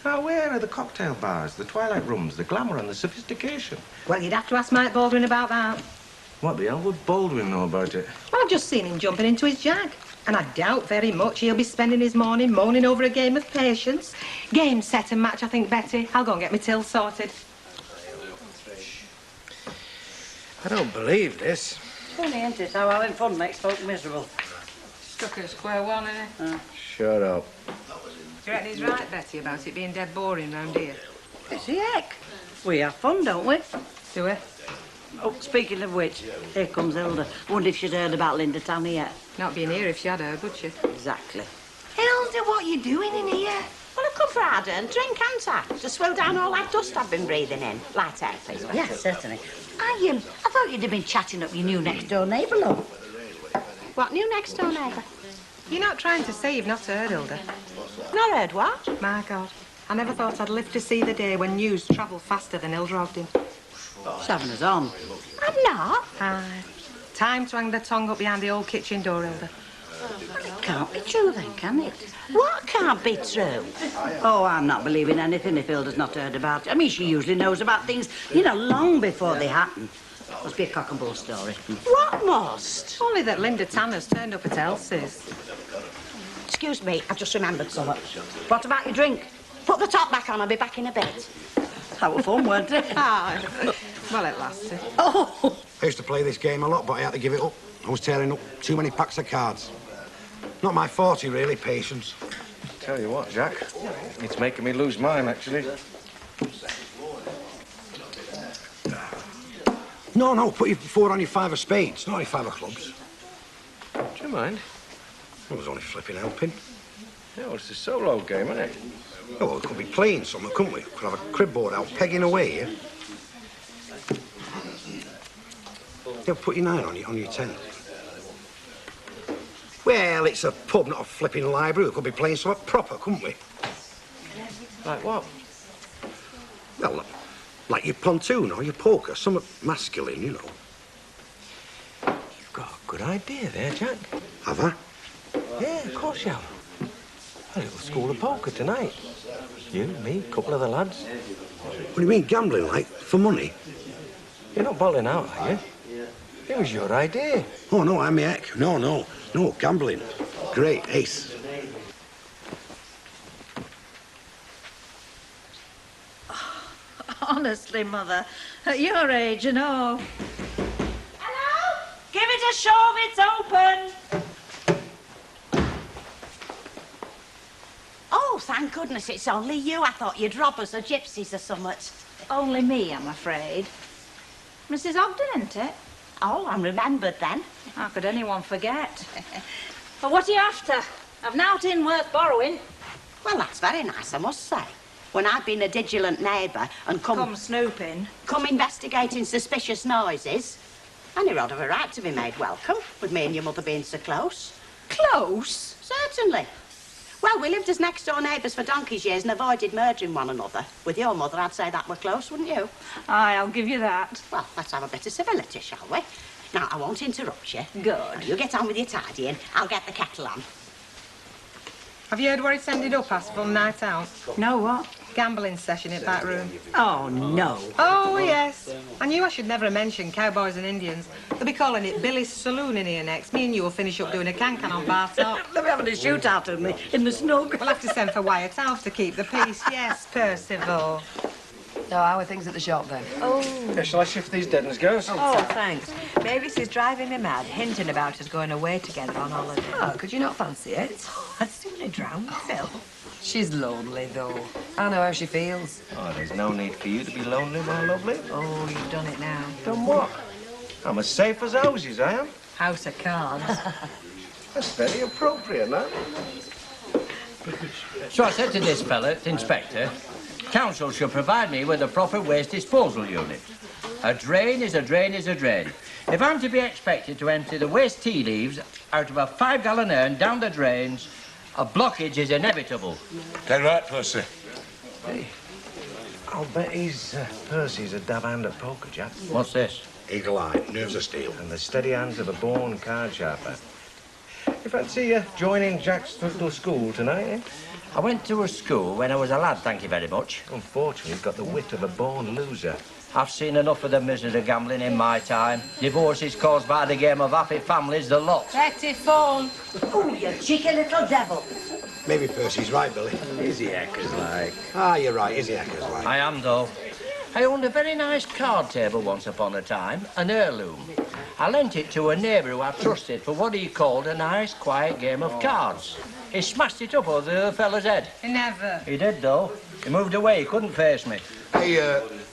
S20: Now, where are the cocktail bars, the twilight rooms, the glamour and the sophistication?
S10: Well, you'd have to ask Mike Baldwin about that.
S20: What the hell would Baldwin know about it?
S10: Well, I've just seen him jumping into his jag. And I doubt very much he'll be spending his morning moaning over a game of patience. Game, set and match, I think, Betty. I'll go and get my till sorted.
S20: I don't believe this.
S18: Funny, ain't it, how having fun makes folk miserable.
S10: Stuck at square one, innit?
S20: Shut up.
S10: Do you reckon he's right, Betty, about it being dead boring round here?
S18: It's the heck. We have fun, don't we?
S10: Do we?
S18: Oh, speaking of which, here comes Hilda. Wonder if she'd heard about Linda Tanner yet.
S10: Not being here if she had heard, would she?
S18: Exactly.
S7: Hilda, what are you doing in here?
S18: Well, I've come for harder and drink, haven't I? To swell down all that dust I've been breathing in. Light air, please.
S7: Yes, certainly.
S18: I thought you'd have been chatting up your new next-door neighbour, love. What new next-door neighbour?
S10: You're not trying to say you've not heard, Hilda?
S18: Not heard what?
S10: My God. I never thought I'd live to see the day when news travelled faster than Hilda Ogden.
S18: She's having us on. I'm not.
S10: Aye. Time to hang the tongue up behind the old kitchen door, Hilda.
S18: It can't be true then, can it? What can't be true? Oh, I'm not believing anything if Hilda's not heard about it. I mean, she usually knows about things, you know, long before they happen. Must be a cock and bull story. What must?
S10: Only that Linda Tanner's turned up at Elsie's.
S18: Excuse me, I've just remembered something. What about your drink? Put the top back on, I'll be back in a bit. That was fun, weren't it?
S10: Aye. Well, it lasted.
S18: Oh!
S17: I used to play this game a lot, but I had to give it up. I was tearing up too many packs of cards. Not my forte, really, patience.
S20: Tell you what, Jack, it's making me lose mine, actually.
S17: No, put your 4 on your 5 of spades, not your 5 of clubs.
S20: Do you mind?
S17: I was only flipping helping.
S20: Yeah, well, it's a solo game, isn't it?
S17: Oh, well, we could be playing something, couldn't we? Could have a crib board out, pegging away, yeah? Yeah, put your 9 on your 10. Well, it's a pub, not a flipping library. We could be playing something proper, couldn't we?
S20: Like what?
S17: Well, like your pontoon or your poker, something masculine, you know.
S20: You've got a good idea there, Jack.
S17: Have I?
S20: Yeah, of course you have. A little school of poker tonight. You, me, a couple of the lads.
S17: What do you mean, gambling, like, for money?
S20: You're not bowling out, are you? It was your idea.
S17: Oh, no, I'm the heck. No, gambling. Great, ace.
S22: Honestly, Mother, at your age and all. Hello? Give it a shove, it's open.
S18: Oh, thank goodness it's only you. I thought you'd rob us or gypsies or something.
S8: Only me, I'm afraid. Mrs. Ogden, isn't it?
S18: Oh, I'm remembered then.
S8: How could anyone forget? But what are you after? I've nowt worth borrowing.
S18: Well, that's very nice, I must say. When I've been a vigilant neighbour and come
S8: snooping.
S18: Come investigating suspicious noises, any rod of a right to be made welcome, with me and your mother being so close. Close? Certainly. Well, we lived as next-door neighbours for donkey's years and avoided murdering one another. With your mother, I'd say that we're close, wouldn't you?
S8: Aye, I'll give you that.
S18: Well, let's have a bit of civility, shall we? Now, I won't interrupt you.
S8: Good.
S18: You get on with your tidying. I'll get the kettle on.
S10: Have you heard where it's ended up, Aspel, night out?
S18: No, what?
S10: Gambling session at that room.
S18: Oh, no.
S10: Oh, yes. I knew I should never have mentioned cowboys and Indians. They'll be calling it Billy's Saloon in here next. Me and you will finish up doing a can-can on bar top.
S18: They'll be having a shootout of me in the snug.
S10: We'll have to send for Wyatt Alf to keep the peace. Yes, Percival.
S7: So how are things at the shop, then?
S10: Oh.
S20: Yeah, shall I shift these deadens, girls?
S15: Oh, thanks. Mavis is driving me mad, hinting about us going away together on holiday.
S7: Oh, could you not fancy it?
S15: I'd sooner drown myself.
S7: She's lonely, though. I know how she feels.
S20: Oh, there's no need for you to be lonely, my lovely.
S15: Oh, you've done it now.
S20: Done what? I'm as safe as houses, I am.
S15: House of cards.
S20: That's very appropriate, that.
S14: So I said to this fella, the inspector, council should provide me with a proper waste disposal unit. A drain is a drain is a drain. If I'm to be expected to empty the waste tea leaves out of a 5-gallon urn down the drains, a blockage is inevitable.
S2: Dead right, Percy.
S20: Hey, I'll bet Percy's a dab hand at poker, Jack.
S14: What's this?
S17: Eagle eye, nerves of steel.
S20: And the steady hands of a born card sharper. You fancy joining Jack's little school tonight, eh?
S14: I went to a school when I was a lad, thank you very much.
S20: Unfortunately, he's got the wit of a born loser.
S14: I've seen enough of the misery of gambling in my time. Divorce is caused by the game of happy families, the lot.
S22: Betty phone.
S3: Oh, you cheeky little devil.
S17: Maybe Percy's right, Billy.
S14: Is he heckers like?
S17: Ah, you're right, is he heckers like?
S14: I am, though. I owned a very nice card table once upon a time, an heirloom. I lent it to a neighbour who I trusted for what he called a nice, quiet game of cards. He smashed it up over the other fella's head.
S22: Never.
S14: He did, though. He moved away, he couldn't face me.
S5: Hey,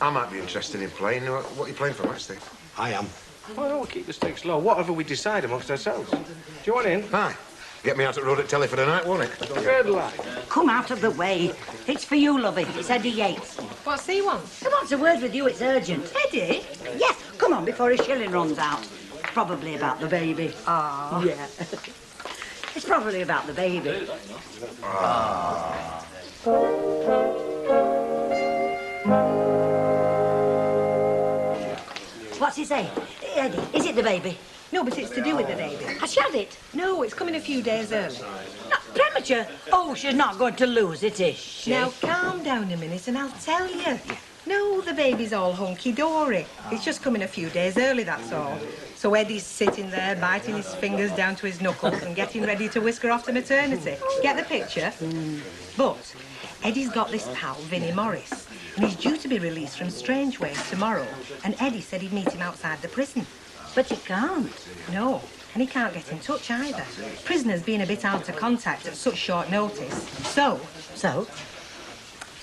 S5: I might be interested in playing. What are you playing for, match day?
S17: I am.
S20: Well, we'll keep the stakes low. Whatever we decide amongst ourselves. Do you want in?
S5: Aye. Get me out at road at telly for the night, won't it?
S20: Good lad.
S3: Come out of the way. It's for you, lovey. It's Eddie Yates.
S10: What's he want?
S3: He wants a word with you. It's urgent.
S10: Eddie?
S3: Yes, come on before his shilling runs out. Probably about the baby.
S10: Ah.
S3: Yeah. It's probably about the baby.
S14: Ah.
S3: What's he say? Eddie, is it the baby?
S10: No, but it's to do with the baby.
S3: Has she had it?
S10: No, it's coming a few days early.
S3: Not premature. Oh, she's not going to lose it, is she?
S10: Now, calm down a minute and I'll tell you. No, the baby's all hunky-dory. It's just coming a few days early, that's all. So Eddie's sitting there, biting his fingers down to his knuckles and getting ready to whisk her off to maternity. Get the picture? But Eddie's got this pal, Vinnie Morris, and he's due to be released from Strangeways tomorrow. And Eddie said he'd meet him outside the prison.
S3: But he can't.
S10: No, and he can't get in touch either. Prisoners being a bit hard to contact at such short notice. So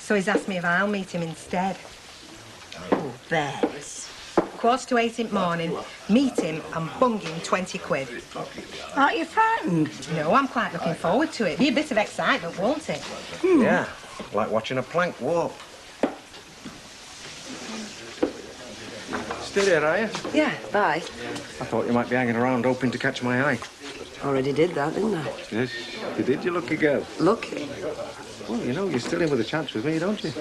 S10: he's asked me if I'll meet him instead.
S3: Oh, Bess.
S10: 7:45 in the morning, meet him and bung him 20 quid.
S3: Aren't you frightened?
S10: No, I'm quite looking forward to it. Be a bit of excitement, won't it?
S20: Yeah, like watching a plank walk. Still here, are you?
S7: Yeah, bye.
S20: I thought you might be hanging around hoping to catch my eye.
S7: Already did that, didn't I?
S20: Yes, you did, you lucky girl.
S7: Lucky?
S20: Well, you know, you're still in with a chance with me, don't you?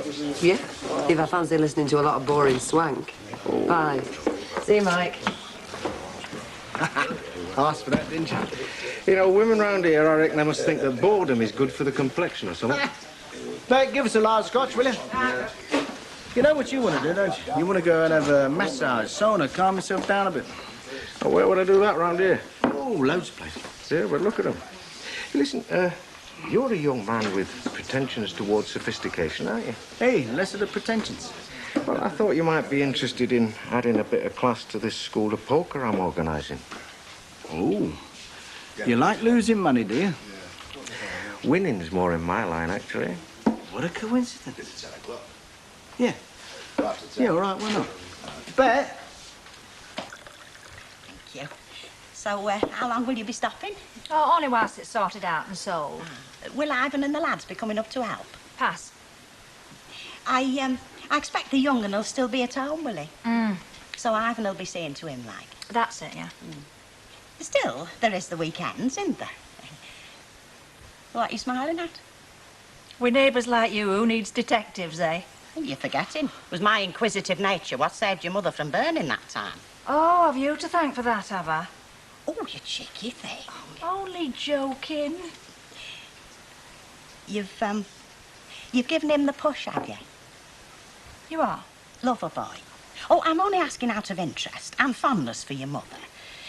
S7: Yeah, if I fancy listening to a lot of boring swank.
S20: Oh.
S7: Bye. See you, Mike.
S20: Asked for that, didn't you? You know, women round here, I reckon they must think that boredom is good for the complexion or something.
S13: Mate, give us a large scotch, will you? You know what you want to do, don't you? You want to go and have a massage, sauna, calm yourself down a bit.
S20: Oh, where would I do that round here?
S13: Oh, loads of places.
S20: Yeah, but look at them. Listen, you're a young man with pretensions towards sophistication, aren't you?
S13: Hey, less of the pretensions.
S20: Well, I thought you might be interested in adding a bit of class to this school of poker I'm organising.
S13: Oh, you like losing money, do you?
S20: Winning's more in my line, actually.
S13: What a coincidence. Yeah. Yeah, all right, why not? Bet.
S18: Thank you. So, how long will you be stopping?
S8: Oh, only whilst it's sorted out and sold.
S18: Will Ivan and the lads be coming up to help?
S8: Pass.
S18: I expect the young 'un will still be at home, will he? So Ivan will be seeing to him, like.
S8: That's it, yeah.
S18: Still, there is the weekends, isn't there? What are you smiling at?
S8: With neighbours like you, who needs detectives, eh?
S18: You're forgetting. It was my inquisitive nature what saved your mother from burning that time.
S8: Oh, have you to thank for that, have I?
S18: Oh, you cheeky thing.
S8: Only joking.
S18: You've given him the push, have you?
S8: You are?
S18: Lover boy. Oh, I'm only asking out of interest and fondness for your mother.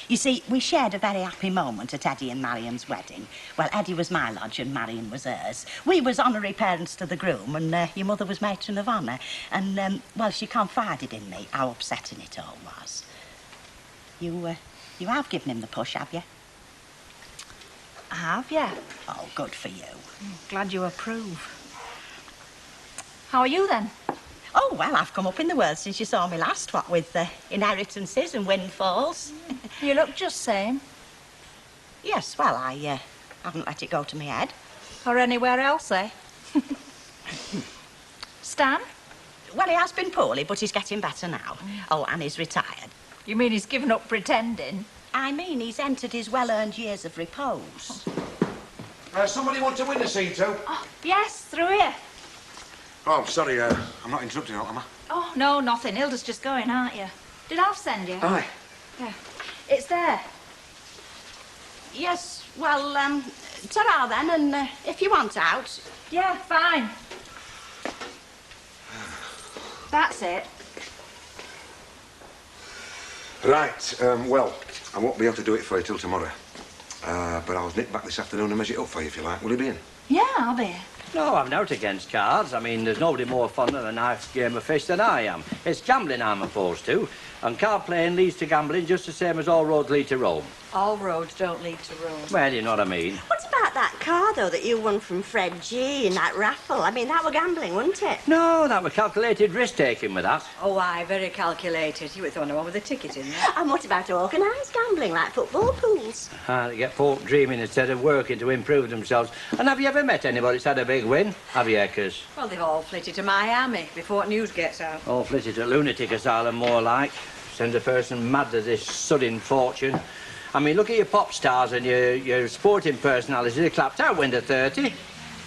S18: You see, we shared a very happy moment at Eddie and Marian's wedding. Well, Eddie was my lodge and Marian was hers. We was honorary parents to the groom and your mother was matron of honour. And, well, she confided in me how upsetting it all was. You have given him the push, have you?
S8: I have, yeah.
S18: Oh, good for you.
S8: Glad you approve. How are you, then?
S18: Oh, well, I've come up in the world since you saw me last, what with inheritances and windfalls.
S8: You look just same.
S18: Yes, well, I haven't let it go to my head.
S8: Or anywhere else, eh? Stan?
S18: Well, he has been poorly, but he's getting better now. Oh, and he's retired.
S8: You mean he's given up pretending?
S18: I mean he's entered his well-earned years of repose.
S5: Somebody want to win the scene too?
S8: Oh, yes, through here.
S5: Oh, sorry, I'm not interrupting, am I?
S8: Oh, no, nothing. Hilda's just going, aren't you? Did Alf send you?
S5: Aye.
S8: Yeah. It's there.
S18: Yes, well, ta-ra then, and if you want out...
S8: Yeah, fine. That's it.
S5: Right, well, I won't be able to do it for you till tomorrow. But I'll nip back this afternoon and measure it up for you if you like. Will you be in?
S8: Yeah, I'll be here.
S14: No, I'm not against cards. I mean, there's nobody more fond of a nice game of fish than I am. It's gambling I'm opposed to. And card playing leads to gambling just the same as all roads lead to Rome.
S15: All roads don't lead to Rome.
S14: Well, you know what I mean.
S18: What about that car, though, that you won from Fred G in that raffle? I mean, that were gambling, wasn't it?
S14: No, that was calculated risk-taking with that.
S15: Oh, aye, very calculated. You were the one with a ticket in there.
S18: And what about organised gambling, like football pools?
S14: They get folk dreaming instead of working to improve themselves. And have you ever met anybody that's had a big win? Have you, Eckers?
S15: Well, they've all flitted to Miami before news gets out.
S14: All flitted to lunatic asylum, more like. Sends a person mad to this sudden fortune. I mean, look at your pop stars and your sporting personalities. They're clapped out when they're 30.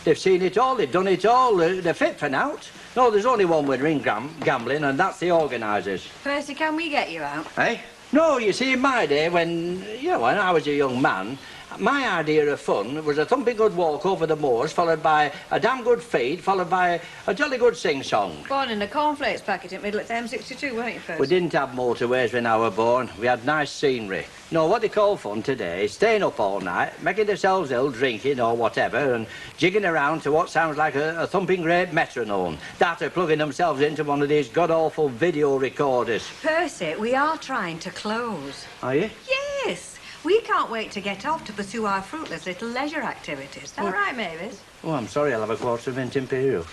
S14: They've seen it all, they've done it all, they're fit for now. No, there's only one winner in gambling, and that's the organisers.
S15: Percy, can we get you out?
S14: Eh? No, you see, in my day, when I was a young man, my idea of fun was a thumping good walk over the moors, followed by a damn good feed, followed by a jolly good sing-song.
S15: Born in a cornflakes packet in middle at M62, weren't you, Percy?
S14: We didn't have motorways when I were born. We had nice scenery. No, what they call fun today is staying up all night, making themselves ill, drinking or whatever, and jigging around to what sounds like a thumping great metronome. That or plugging themselves into one of these god-awful video recorders.
S15: Percy, we are trying to close.
S14: Are you?
S15: Yes. We can't wait to get off to pursue our fruitless little leisure activities. Is that right, Mavis?
S14: Oh, I'm sorry, I'll have a quarter of mint imperials.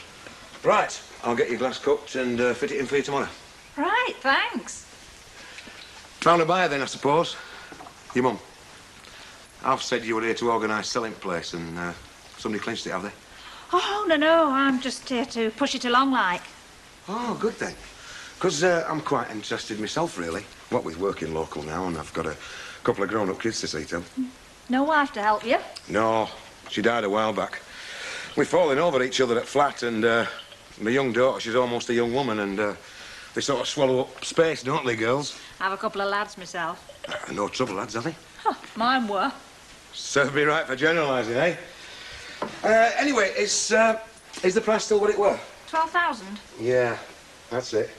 S5: Right, I'll get your glass cupped and fit it in for you tomorrow.
S8: Right, thanks.
S5: Found a buyer then, I suppose. Your mum. I've said you were here to organise selling the place and somebody clinched it, have they?
S8: Oh, no, I'm just here to push it along like.
S5: Oh, good then. Because I'm quite interested myself, really. What with working local now, and I've got a couple of grown-up kids to see to.
S8: No wife to help you?
S5: No, she died a while back. We're falling over each other at flat, and my young daughter, she's almost a young woman, and they sort of swallow up space, don't they, girls?
S8: I have a couple of lads myself.
S5: No trouble, lads, have they?
S8: Oh, mine were.
S5: Serve me right for generalising, eh? Anyway, is the price still what it were?
S8: 12,000?
S5: Yeah, that's it.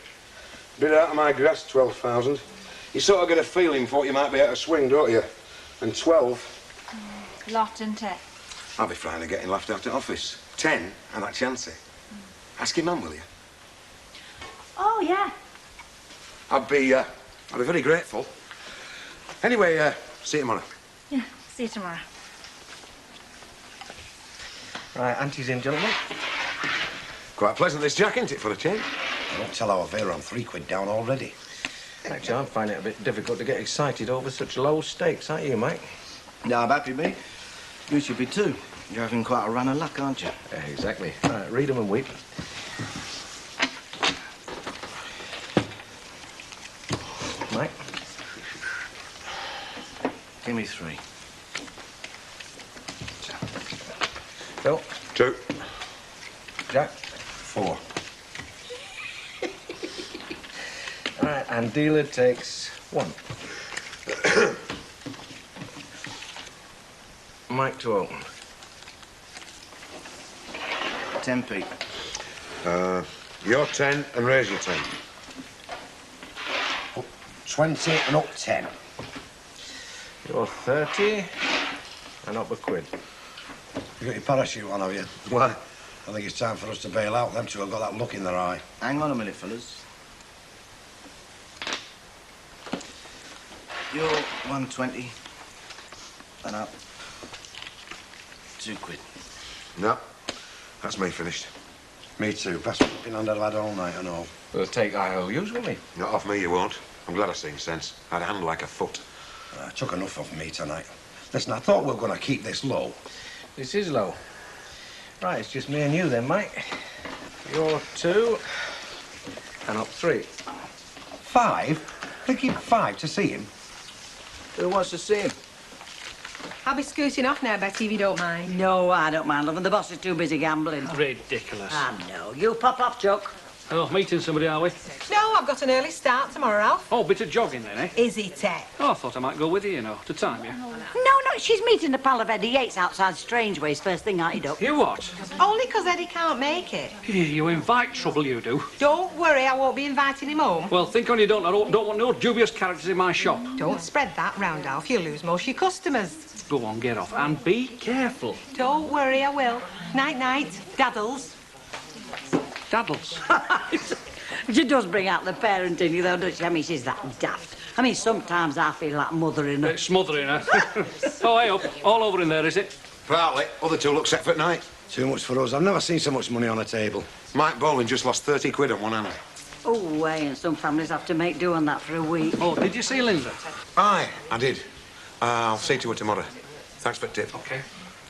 S5: Bit out of my grasp, 12,000. You sort of get a feeling for what you might be able to swing, don't you? And 12.
S8: Lot, isn't it?
S5: I'll be frightened of getting laughed at at office. 10, and that chancy. Ask your mum, will you?
S8: Oh, yeah.
S5: I'd be very grateful. Anyway, see you tomorrow.
S8: Yeah, see you tomorrow.
S20: Right, Auntie's in, gentlemen.
S5: Quite pleasant, this Jack, isn't it, for a change?
S17: I don't tell our Vera I'm £3 down already.
S20: Actually, I'm finding it a bit difficult to get excited over such low stakes, aren't you, mate?
S13: Yeah, I'm happy, mate. You should be too. You're having quite a run of luck, aren't you?
S20: Yeah, exactly. Right, read 'em and weep. Mike?
S13: Give me 3.
S20: Phil?
S5: 2.
S20: Jack?
S17: 4.
S20: All right, and dealer takes 1. Mike to open.
S13: 10p.
S5: You're 10 and raise your 10.
S17: 20 and up 10.
S20: You're 30 and up a quid.
S17: You got your parachute on, have you?
S20: Why?
S17: I think it's time for us to bail out. Them two have got that look in their eye.
S13: Hang on a minute, fellas. You're 120 and up. 2 quid.
S5: No, that's me finished.
S17: Me too. Best been under the lad all night and all.
S20: We'll take IOUs, won't we?
S5: Not off me, you won't. I'm glad I've seen sense. I'd hand like a foot.
S17: I took enough of me tonight. Listen, I thought we were going to keep this low.
S20: This is low. Right, it's just me and you then, Mike. You're 2 and up 3.
S17: 5? They keep 5 to see him.
S13: Who wants to see him?
S10: I'll be scooting off now, Betty, if you don't mind.
S18: No, I don't mind, love, and the boss is too busy gambling.
S9: Ridiculous.
S18: I know. You pop off, Chuck.
S2: Oh, meeting somebody, are we?
S10: No, I've got an early start tomorrow, Alf.
S2: Oh, bit of jogging then, eh?
S10: Is it, eh?
S2: Oh, I thought I might go with you, to time you.
S18: No, she's meeting a pal of Eddie Yates outside Strangeways first thing I up.
S2: You what?
S10: Only 'cause Eddie can't make it.
S2: You invite trouble, you do.
S10: Don't worry, I won't be inviting him home.
S2: Well, think on you don't. I don't want no dubious characters in my shop.
S10: Don't spread that round, Alf. You'll lose most of your customers.
S2: Go on, get off. And be careful.
S10: Don't worry, I will. Night-night. Daddles.
S2: Daddles.
S18: She does bring out the parent in you, though, doesn't she? I mean, she's that daft. I mean, sometimes I feel like mothering her.
S2: Smothering her. Oh, hey up. All over in there, is it?
S5: Partly. Other two look set for tonight.
S17: Too much for us. I've never seen so much money on a table.
S5: Mike Bowling just lost 30 quid on one hand.
S18: Oh, way, and some families have to make do on that for a week.
S2: Oh, did you see Linda?
S5: Aye, I did. I'll see to her tomorrow. Thanks for the tip.
S2: OK.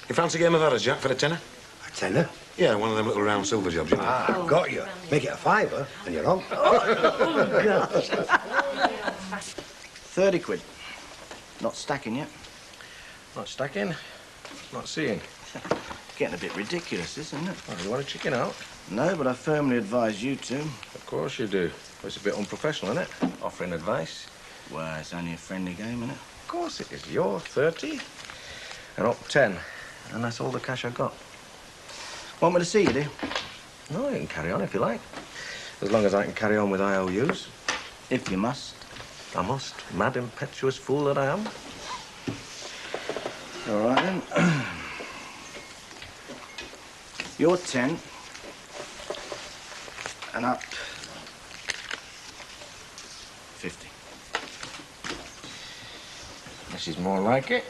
S5: You fancy a game of others, Jack, for a tenner?
S17: A tenner?
S5: Yeah, one of them little round silver jobs, you know.
S17: Ah, got you. Make it a fiver, and you're on.
S18: Oh, God.
S13: 30 quid. Not stacking yet.
S20: Not stacking, not seeing.
S13: Getting a bit ridiculous, isn't it?
S20: Oh, you want to chicken out?
S13: No, but I firmly advise you to.
S20: Of course you do. It's a bit unprofessional, isn't it? Offering advice.
S13: Well, it's only a friendly game, isn't it?
S20: Of course it is. You're 30 and up 10. And that's all the cash I got.
S13: Want me to see you, do?
S20: No, you can carry on if you like. As long as I can carry on with IOUs.
S13: If you must.
S20: I must. Mad, impetuous fool that I am.
S13: All right, then. You're 10. And up 50.
S20: This is more like it.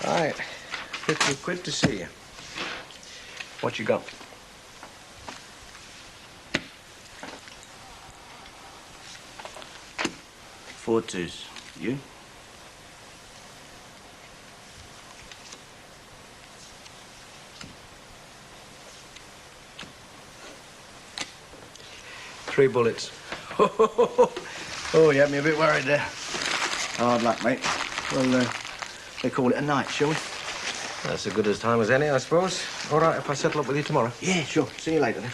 S20: Right. 50 quid to see you. What you got?
S13: Four twos. You?
S20: Three bullets.
S13: Oh, you had me a bit worried there. Hard luck, mate. Well, they call it a night, shall we?
S20: That's as good a time as any, I suppose. All right, if I settle up with you tomorrow.
S13: Yeah, sure. See you later, then.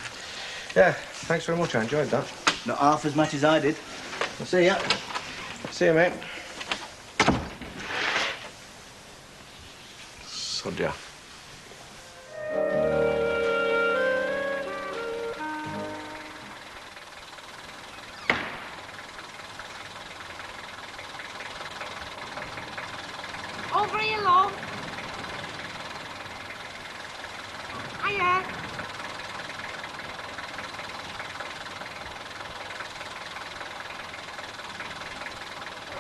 S20: Yeah, thanks very much. I enjoyed that.
S13: Not half as much as I did. I'll see ya.
S20: See you, mate. Sodja.
S10: Over here, love. Hiya.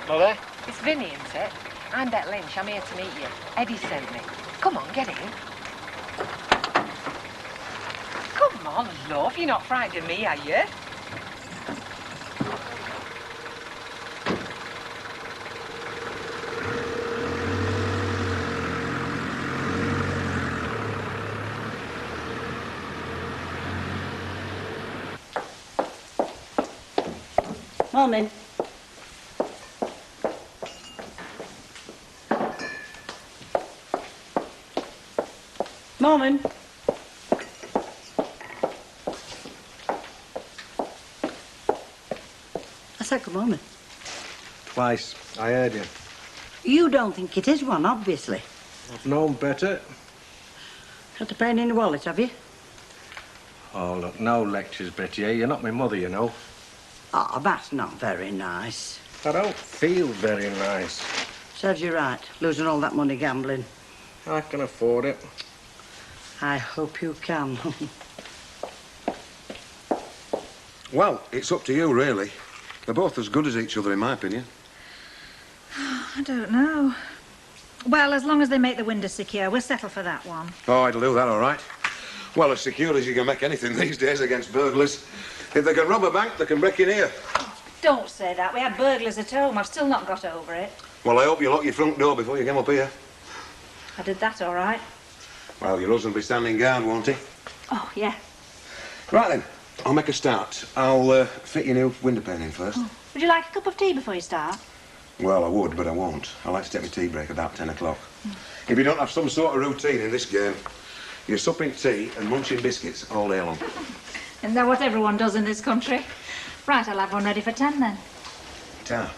S2: Mother?
S7: It's Vinny, isn't it? I'm Bet Lynch. I'm here to meet you. Eddie sent me. Come on, get in. Come on, love. You're not frightened of me, are you?
S18: Morning. Morning. I said good morning.
S20: Twice. I heard you.
S18: You don't think it is one, obviously.
S20: I've known better.
S18: Got a pain in the wallet, have you?
S20: Oh, look, no lectures, Betty. You're not my mother, you know.
S18: Oh, that's not very nice.
S20: I don't feel very nice.
S18: Serves you right, losing all that money gambling.
S20: I can afford it.
S18: I hope you can.
S5: Well, it's up to you, really. They're both as good as each other, in my opinion.
S8: I don't know. Well, as long as they make the windows secure, we'll settle for that one.
S5: Oh, it'll do that, all right. Well, as secure as you can make anything these days against burglars. If they can rob a bank, they can break in here.
S8: Don't say that. We had burglars at home. I've still not got over it.
S5: Well, I hope you lock your front door before you come up here.
S8: I did that all right.
S5: Well, your husband will be standing guard, won't he?
S8: Oh, yeah.
S5: Right, then. I'll make a start. I'll fit your new window pane in first.
S8: Oh. Would you like a cup of tea before you start?
S5: Well, I would, but I won't. I like to take my tea break about 10 o'clock. If you don't have some sort of routine in this game, You're supping tea and munching biscuits all day long.
S8: Isn't that what everyone does in this country? Right, I'll have one ready for 10 then.
S5: Ta,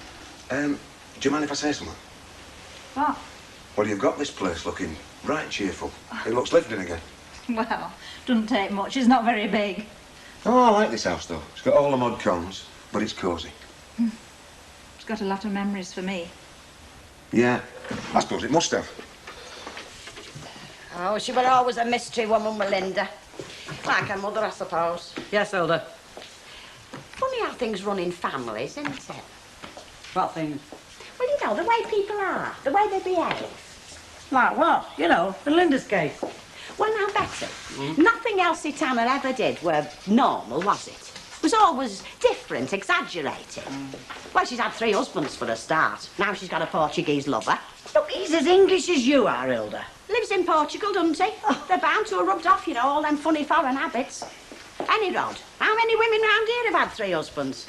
S5: do you mind if I say something?
S8: What?
S5: Well, you've got this place looking right cheerful. It looks lived in again.
S8: Well, doesn't take much. It's not very big.
S5: Oh, I like this house, though. It's got all the mud cons, but it's cosy.
S8: It's got a lot of memories for me.
S5: Yeah, I suppose it must have.
S18: Oh, she were always a mystery woman, Melinda. Like her mother, I suppose.
S3: Yes, Hilda.
S18: Funny how things run in families, isn't it?
S3: What thing?
S18: Well, you know, the way people are, the way they behave.
S3: Like what? You know, in Linda's case.
S18: Well, now, Betty, nothing Elsie Tanner ever did were normal, was it? It was always different, exaggerated. Well, she's had 3 husbands for a start. Now she's got a Portuguese lover.
S3: Look, he's as English as you are, Hilda.
S18: Lives in Portugal, doesn't he? They're bound to have rubbed off, you know, all them funny foreign habits. Any road. How many women round here have had 3 husbands?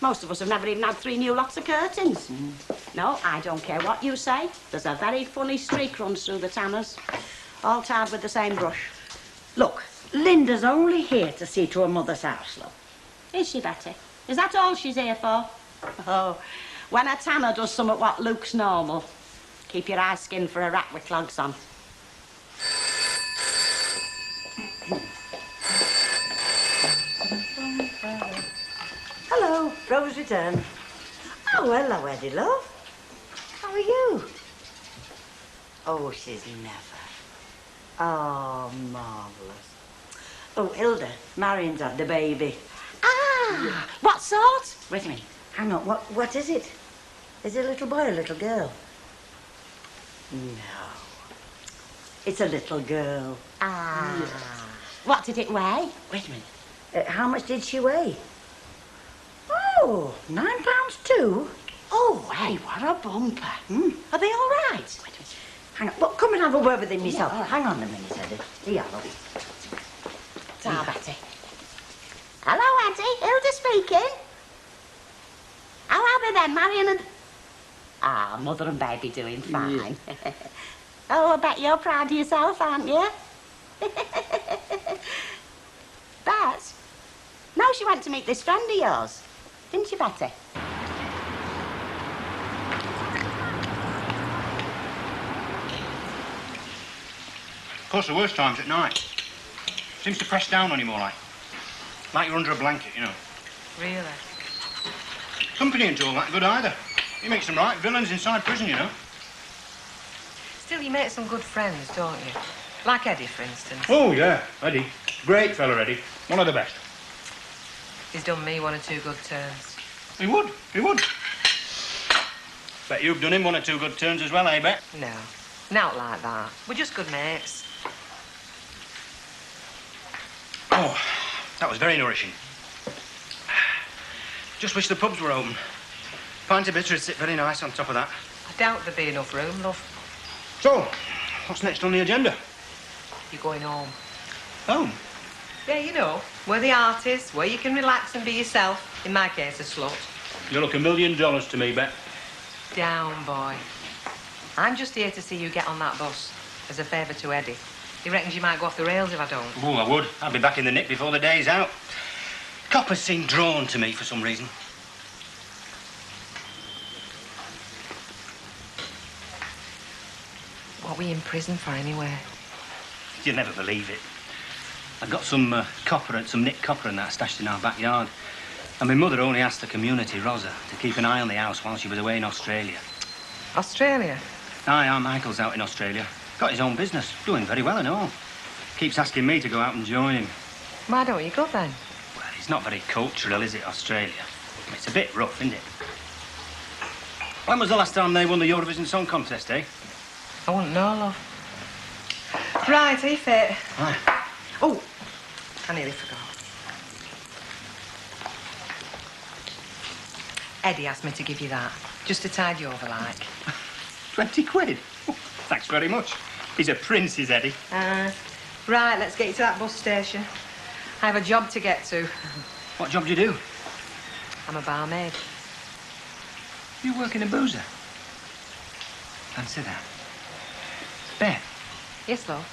S18: Most of us have never even had 3 new lots of curtains. No, I don't care what you say. There's a very funny streak runs through the Tanners. All tarred with the same brush.
S3: Look, Linda's only here to see to her mother's house, love.
S18: Is she, Betty? Is that all she's here for? Oh, when a Tanner does something what looks normal, keep your eyes skinned for a rat with clogs on.
S3: Hello, Rose returned. Oh, hello, Eddie, love. How are you? Oh, she's never. Oh, marvellous. Oh, Hilda, Marion's had the baby.
S18: Ah, what sort?
S3: Wait a minute. Hang on, what is it? Is it a little boy or a little girl? No. It's a little girl.
S18: Ah.
S3: Yes.
S18: What did it weigh?
S3: Wait a minute. How much did she weigh? Oh, £9 too.
S18: Oh, hey, what a bumper. Are they all right?
S3: Wait a minute. Hang on. Well, come and have a word with him yourself. Yeah. Hang on a minute, Eddie. Here, love.
S18: Ta, Betty. Hello, Eddie. Hilda speaking. How are they then, Marion and... Ah, mother and baby doing fine. Yeah. Oh, I bet you're proud of yourself, aren't you? Bet. No, she went to meet this friend of yours. Didn't you, Betty?
S12: Of course, the worst time's at night. Seems to press down on you more like you're under a blanket, you know.
S10: Really?
S12: Company ain't all that good either. You make some right villains inside prison, you know.
S10: Still, you make some good friends, don't you? Like Eddie, for instance.
S12: Oh, yeah, Eddie. Great fella, Eddie. One of the best.
S10: He's done me 1 or 2 good turns.
S12: He would. Bet you've done him 1 or 2 good turns as well, eh, Bet?
S10: No, not like that. We're just good mates.
S12: Oh, that was very nourishing. Just wish the pubs were open. Pint of bitter would sit very nice on top of that.
S10: I doubt there'd be enough room, love.
S12: So, what's next on the agenda?
S10: You're going home.
S12: Home?
S10: Yeah, you know, where the art is, where you can relax and be yourself. In my case, a slut.
S12: You look $1 million to me, Bet.
S10: Down, boy. I'm just here to see you get on that bus as a favour to Eddie. He reckons you might go off the rails if I don't.
S12: Oh, I would. I'd be back in the nick before the day's out. Coppers seem drawn to me for some reason.
S10: What were you in prison for, anyway?
S12: You'll never believe it. I got some nick copper and that stashed in our backyard. And my mother only asked the community, Rosa, to keep an eye on the house while she was away in Australia.
S10: Australia?
S12: Aye, our Michael's out in Australia. Got his own business, doing very well and all. Keeps asking me to go out and join him.
S10: Why don't you go then?
S12: Well, it's not very cultural, is it, Australia? It's a bit rough, isn't it? When was the last time they won the Eurovision Song Contest, eh?
S10: I wouldn't know, love. Right, are you fit?
S12: Aye.
S10: Oh, I nearly forgot. Eddie asked me to give you that, just to tide you over, like.
S12: 20 quid? Oh, thanks very much. He's a prince, is Eddie.
S10: Right, let's get you to that bus station. I have a job to get to.
S12: What job do you do?
S10: I'm a barmaid.
S12: You work in a boozer? Fancy that. Beth,
S10: Yes, love?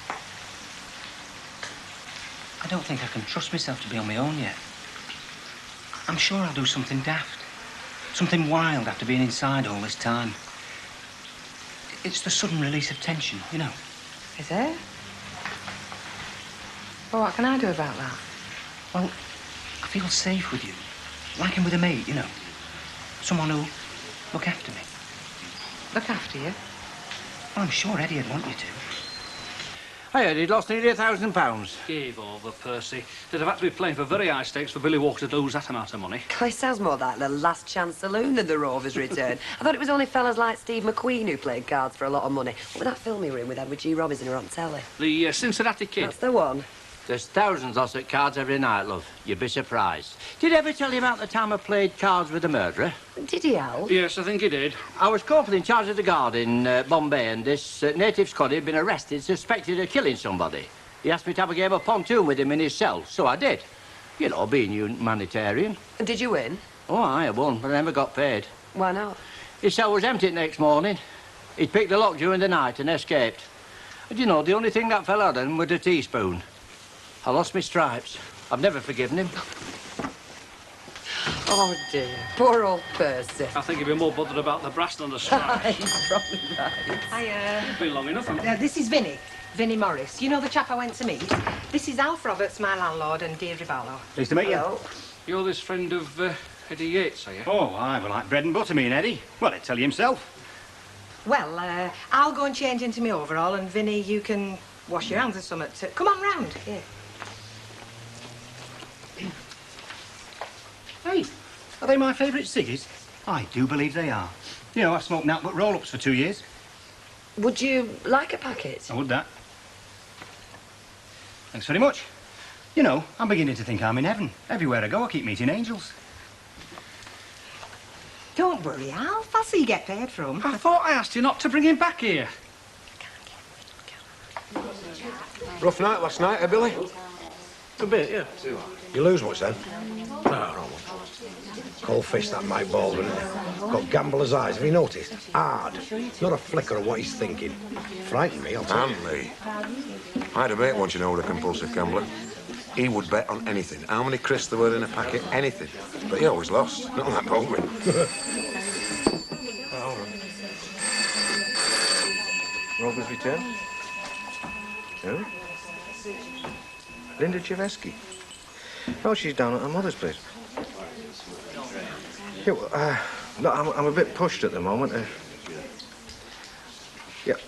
S13: I don't think I can trust myself to be on my own yet. I'm sure I'll do something daft. Something wild after being inside all this time. It's the sudden release of tension, you know.
S10: Is it? Well, what can I do about that?
S13: Well, I feel safe with you. Like I'm with a mate, you know. Someone who'll look after me.
S10: Look after you?
S13: Well, I'm sure Eddie'd want you to.
S14: I heard he'd lost nearly £1,000.
S2: Give over, Percy. They'd have had to be playing for very high stakes for Billy Walker to lose that amount of money.
S7: It sounds more like the Last Chance Saloon than the Rovers' return. I thought it was only fellas like Steve McQueen who played cards for a lot of money. What was that film you were in with Edward G. Robinson who were on telly?
S2: The Cincinnati Kid.
S7: That's the one.
S14: There's thousands us at cards every night, love. You'd be surprised. Did I ever tell you about the time I played cards with a murderer?
S7: Did he, Al?
S2: Yes, I think he did.
S14: I was corporal in charge of the guard in Bombay, and this native Scotty had been arrested, suspected of killing somebody. He asked me to have a game of pontoon with him in his cell, so I did. You know, being humanitarian.
S7: And did you win?
S14: Oh, I won, but I never got paid.
S7: Why not?
S14: His cell was empty next morning. He'd picked the lock during the night and escaped. And you know, the only thing that fell out of him was a teaspoon. I lost my stripes. I've never forgiven him.
S7: Oh, dear. Poor old Percy.
S2: I think he'd be more bothered about the brass than the stripes.
S7: He's probably right.
S2: It's been long enough, hasn't it?
S10: This is Vinnie Morris. You know the chap I went to meet? This is Alf Roberts, my landlord, and Deirdre Barlow.
S13: Pleased to meet you.
S2: You're this friend of Eddie Yates, are you?
S13: Oh, aye, we're like bread and butter, me and Eddie. Well, he'd tell you himself.
S10: Well, I'll go and change into my overall, and Vinnie, you can wash your hands or something. Come on round. Here.
S13: Hey, are they my favourite ciggies? I do believe they are. You know, I've smoked nothing but roll-ups for 2 years.
S7: Would you like a packet?
S13: I would that. Thanks very much. You know, I'm beginning to think I'm in heaven. Everywhere I go, I keep meeting angels.
S10: Don't worry, Alf. I'll see you get paid for 'em.
S2: I thought I asked you not to bring him back here.
S5: Rough night last night, eh, Billy?
S20: A bit, yeah.
S17: You lose much then? No, not much. Cold fish, that Mike Baldwin. Got gambler's eyes, have you noticed? Hard. Not a flicker of what he's thinking. Frightened me, I'll tell you.
S5: And me. I had a mate once, you know, with a compulsive gambler. He would bet on anything. How many crisps there were in a packet, anything. But he always lost. Not on that Baldwin.
S20: Rover's return? Who? Linda Chevesky. Oh, she's down at her mother's place. Yeah, well, look, I'm a bit pushed at the moment.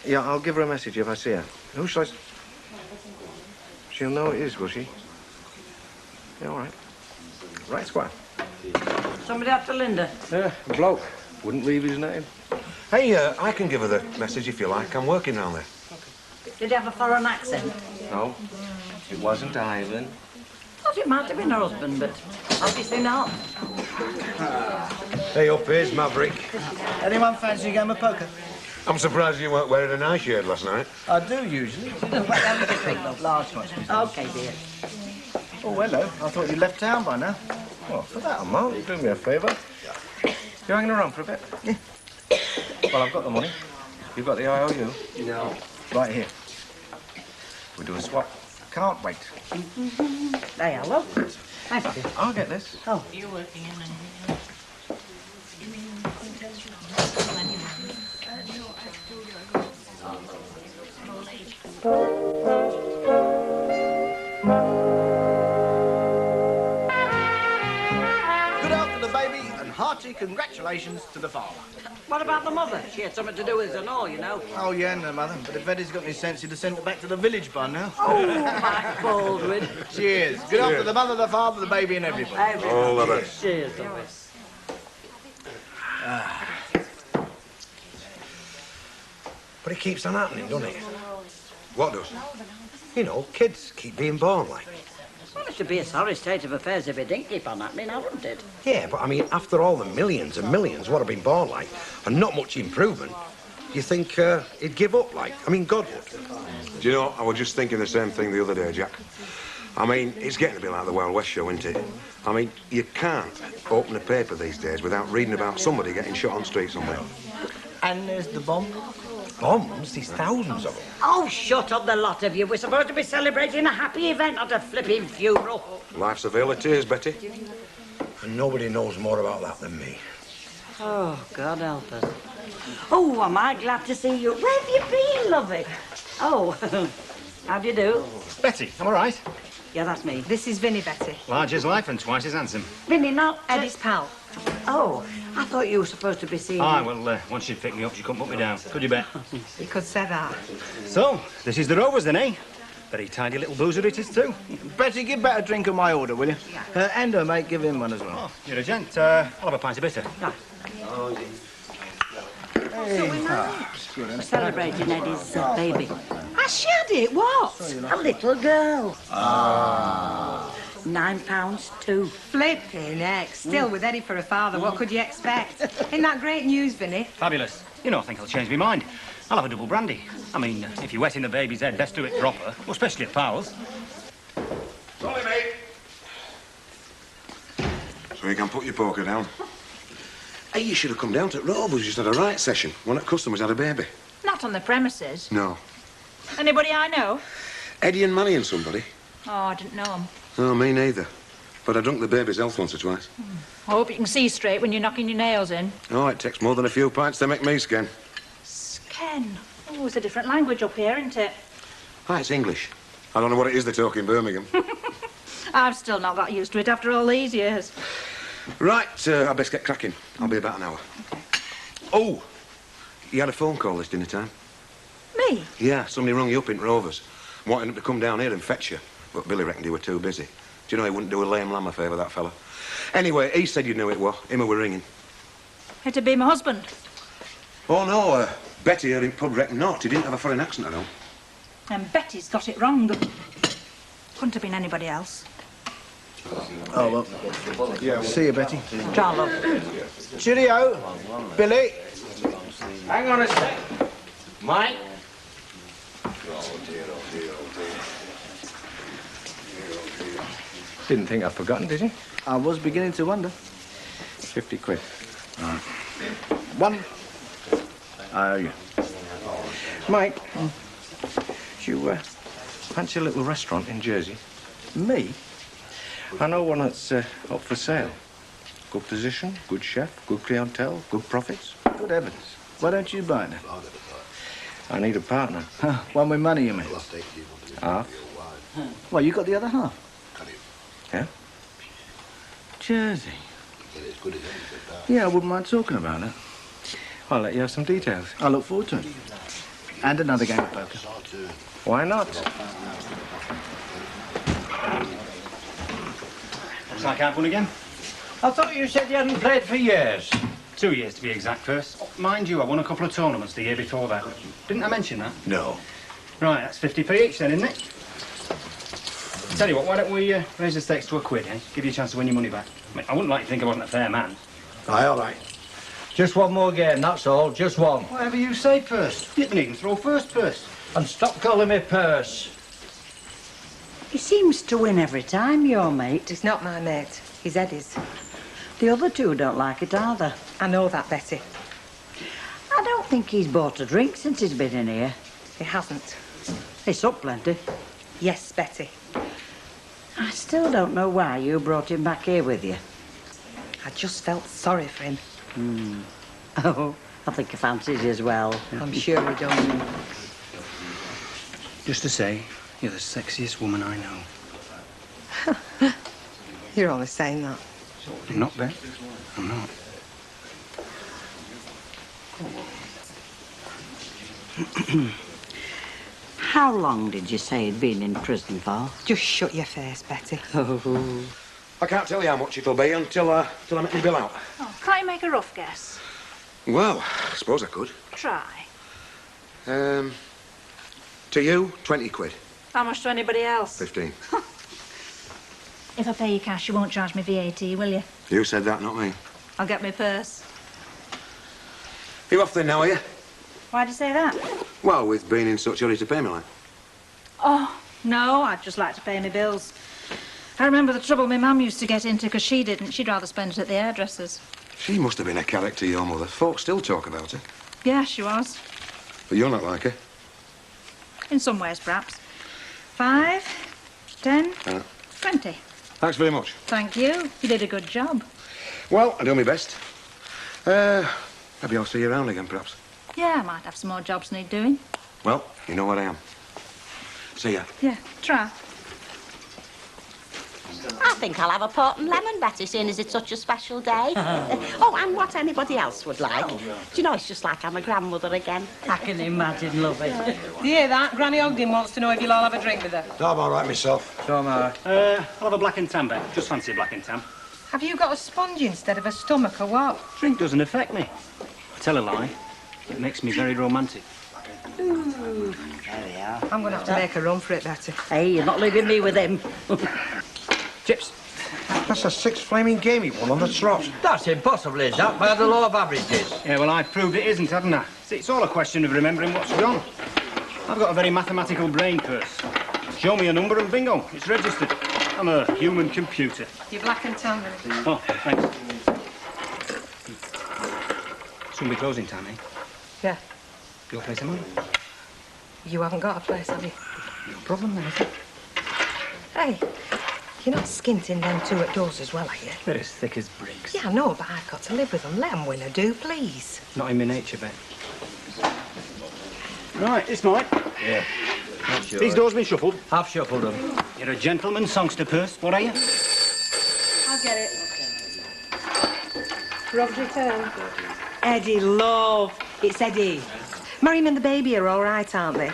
S20: Yeah, I'll give her a message if I see her. Who shall I... She'll know it is, will she? Yeah, all right. Right, Squire.
S18: Somebody after Linda?
S20: Yeah, a bloke. Wouldn't leave his name.
S5: Hey, I can give her the message if you like. I'm working down there.
S18: Did he have a foreign accent?
S20: No, it wasn't Ivan.
S18: Thought it might have been her husband, but obviously not.
S17: Hey, up here's Maverick.
S13: Anyone fancy a game of poker?
S5: I'm surprised you weren't wearing a nice shirt last night.
S13: I do, usually.
S18: Have a drink, love.
S13: Large ones.
S18: OK, dear.
S13: Oh, hello. I thought you'd left town by now.
S20: Well, for that amount, you do me a favour. You're hanging around for a bit?
S13: Yeah.
S20: Well, I've got the money. You've got the IOU?
S13: No. Right here.
S20: We do a swap.
S13: Can't wait.
S18: Hey, hello. Thank you.
S20: I'll get this.
S18: Oh.
S15: You're working in
S13: Good after the baby and hearty congratulations to the father.
S18: What about the mother? She had something to do with it and all, you know.
S13: Oh, yeah, no, mother. But if Eddie's got any sense, he'd have sent her back to the village by now.
S18: Oh, Mike Baldwin.
S13: Cheers. Good after the mother, the father, the baby, and everybody.
S5: All of it.
S18: Cheers.
S17: But it keeps on happening, doesn't it?
S5: What does?
S17: You know, kids keep being born like.
S18: Well, it should be a sorry state of affairs if it didn't keep on happening, wouldn't it?
S17: Yeah, but I mean, after all the millions and millions what have been born like, and not much improvement, you think he'd give up like? I mean, God would.
S5: Do you know, I was just thinking the same thing the other day, Jack. I mean, it's getting to be like the Wild West show, isn't it? I mean, you can't open a paper these days without reading about somebody getting shot on the street somewhere.
S13: And there's the bomb.
S17: bombs? There's thousands of them.
S18: Oh, shut up, the lot of you. We're supposed to be celebrating a happy event, not a flipping funeral.
S5: Life's a veil of tears, Betty.
S17: And nobody knows more about that than me.
S18: Oh, God help us. Oh, am I glad to see you. Where have you been, lovey? Oh, how do you do?
S9: Betty, I'm all right.
S18: Yeah, that's me.
S10: This is Vinny, Betty.
S9: Large as life and twice as handsome.
S18: Vinny, not...
S10: Eddie's pal.
S18: Oh, I thought you were supposed to be seeing...
S9: Aye, well, once she'd picked me up, she couldn't put me down. Could you bet?
S10: You could say that.
S9: So, this is the Rovers then, eh? Very tidy little boozer it is, too.
S4: Betty, give better drink of my order, will you? Endo, mate, give him one as well.
S9: Oh, you're a gent. I'll have a pint of bitter.
S18: So we married. We're celebrating Eddie's baby.
S10: Has she had it? What?
S18: A little girl. £9 too.
S10: Flipping heck. Still, with Eddie for a father, what could you expect? Isn't that great news, Vinny?
S9: Fabulous. You know, I think I'll change my mind. I'll have a double brandy. I mean, if you're wetting the baby's head, best do it proper. Well, especially at Powell's.
S5: Sorry, mate. So you can put your poker down. Hey, you should have come down to Rovers. You just had a right session. One of the customers had a baby.
S8: Not on the premises.
S5: No.
S8: Anybody I know?
S5: Eddie and Manny and somebody.
S8: Oh, I didn't know them.
S5: No, me neither. But I drunk the baby's health once or twice.
S8: I hope you can see straight when you're knocking your nails in.
S5: Oh, it takes more than a few pints to make me skin.
S8: Ken. Oh, it's a different language up here, isn't it?
S5: Ah, it's English. I don't know what it is they talk in Birmingham.
S8: I've still not got used to it after all these years.
S5: Right, I best get cracking. I'll be about an hour. Okay. Oh, you had a phone call this dinner time?
S8: Me?
S5: Yeah, somebody rung you up in Rovers, wanting him to come down here and fetch you. But Billy reckoned you were too busy. Do you know he wouldn't do a lame lamb a favour, that fella? Anyway, he said you knew it was. Him who were ringing.
S8: It'd be my husband.
S5: Oh, no, Betty heard him pub wreck not. He didn't have a foreign accent, I know.
S8: And Betty's got it wrong. Couldn't have been anybody else.
S4: Oh, well. Yeah, see you, Betty.
S18: Ciao, love.
S4: Cheerio. Billy.
S14: Hang on a sec. Mike?
S20: Didn't think I'd forgotten, did you?
S4: I was beginning to wonder.
S20: 50 quid.
S4: All right. One. Yeah.
S20: Mike, do you fancy a little restaurant in Jersey?
S4: Me?
S20: I know one that's up for sale. Good position, good chef, good clientele, good profits.
S4: Good heavens. Why don't you buy it then?
S20: I need a partner.
S4: One with money, you mean?
S20: Half.
S4: Well, you got the other half?
S20: Yeah?
S4: Jersey. Yeah, I wouldn't mind talking about it.
S20: I'll let you have some details.
S4: I look forward to it. And another game of poker.
S20: Why not?
S9: Looks like I've won again.
S14: I thought you said you hadn't played for years.
S9: 2 years, to be exact, first. Mind you, I won a couple of tournaments the year before that. Didn't I mention that?
S17: No.
S9: Right, that's 50p each then, isn't it? Tell you what, why don't we raise the stakes to £1, eh? Give you a chance to win your money back. I mean, I wouldn't like you to think I wasn't a fair man.
S17: Aye, all right.
S14: Just one more game, that's all. Just one.
S9: Whatever you say first. You didn't even throw first purse.
S14: And stop calling me purse.
S18: He seems to win every time, your mate.
S10: He's not my mate. He's Eddie's.
S18: The other two don't like it either.
S10: I know that, Betty.
S18: I don't think he's bought a drink since he's been in here.
S10: He hasn't.
S18: It's up plenty.
S10: Yes, Betty.
S18: I still don't know why you brought him back here with you.
S10: I just felt sorry for him.
S18: Oh, I think he fancies you as well.
S10: I'm sure he does.
S9: Just to say, you're the sexiest woman I know.
S10: You're only saying that.
S9: I'm not, Bet. I'm not.
S18: How long did you say he'd been in prison for?
S10: Just shut your face, Betty.
S18: Oh.
S5: I can't tell you how much it'll be until I make my bill out.
S8: Oh, can't you make a rough guess?
S5: Well, I suppose I could.
S8: Try.
S5: To you, 20 quid.
S8: How much to anybody else?
S5: 15.
S8: If I pay you cash, you won't charge me VAT, will you?
S5: You said that, not me.
S8: I'll get my purse.
S5: You off then now, are you?
S8: Why'd you say that?
S5: Well, with being in such hurry to pay me, like.
S8: Oh, no, I'd just like to pay my bills. I remember the trouble my mum used to get into because she didn't. She'd rather spend it at the hairdresser's.
S5: She must have been a character, your mother. Folks still talk about her.
S8: Yeah, she was.
S5: But you're not like her.
S8: In some ways, perhaps. 5, 10, 20.
S5: Thanks very much.
S8: Thank you. You did a good job.
S5: Well, I do my best. Maybe I'll see you around again, perhaps.
S8: Yeah, I might have some more jobs need doing.
S5: Well, you know what I am. See ya.
S8: Yeah, try.
S18: I think I'll have a port and lemon, Betty, seeing as it's such a special day. Oh, and what anybody else would like. Do you know, it's just like I'm a grandmother again.
S6: I can imagine, lovey.
S10: Do you hear that? Granny Ogden wants to know if you'll all have a drink with her.
S12: No, I'm all right myself.
S9: So am I. I'll have a black and tan, Bet. Just fancy a black and tan.
S10: Have you got a sponge instead of a stomach or what?
S9: Drink doesn't affect me. I tell a lie. It makes me very romantic.
S6: Ooh, there we are.
S10: I'm going to have to make a run for it, Betty.
S6: Hey, you're not leaving me with him.
S12: Chips. That's a 6 flaming game he won on the trot.
S14: That's impossible, is that, by the law of averages?
S9: Yeah, well, I've proved it isn't, haven't I? See, it's all a question of remembering what's gone. I've got a very mathematical brain purse. Show me a number and bingo, it's registered. I'm a human computer.
S10: You're black and tan, really.
S9: Oh, thanks. Soon be closing time, eh?
S10: Yeah.
S9: Your place of money?
S10: You haven't got a place, have you?
S9: No problem, then, is it?
S10: Hey, you're not skinting them two at doors as well, are you?
S9: They're as thick as bricks.
S10: Yeah, I know, but I've got to live with them. Let them win a do, please.
S9: Not in my nature, Bet. Right, it's mine.
S14: Yeah. That's yours.
S9: These doors been shuffled?
S14: I've shuffled them.
S9: You're a gentleman, songster purse. What are you?
S10: I'll get it. Rob's return. Eddie, love. It's Eddie. Mariam and the baby are all right, aren't they?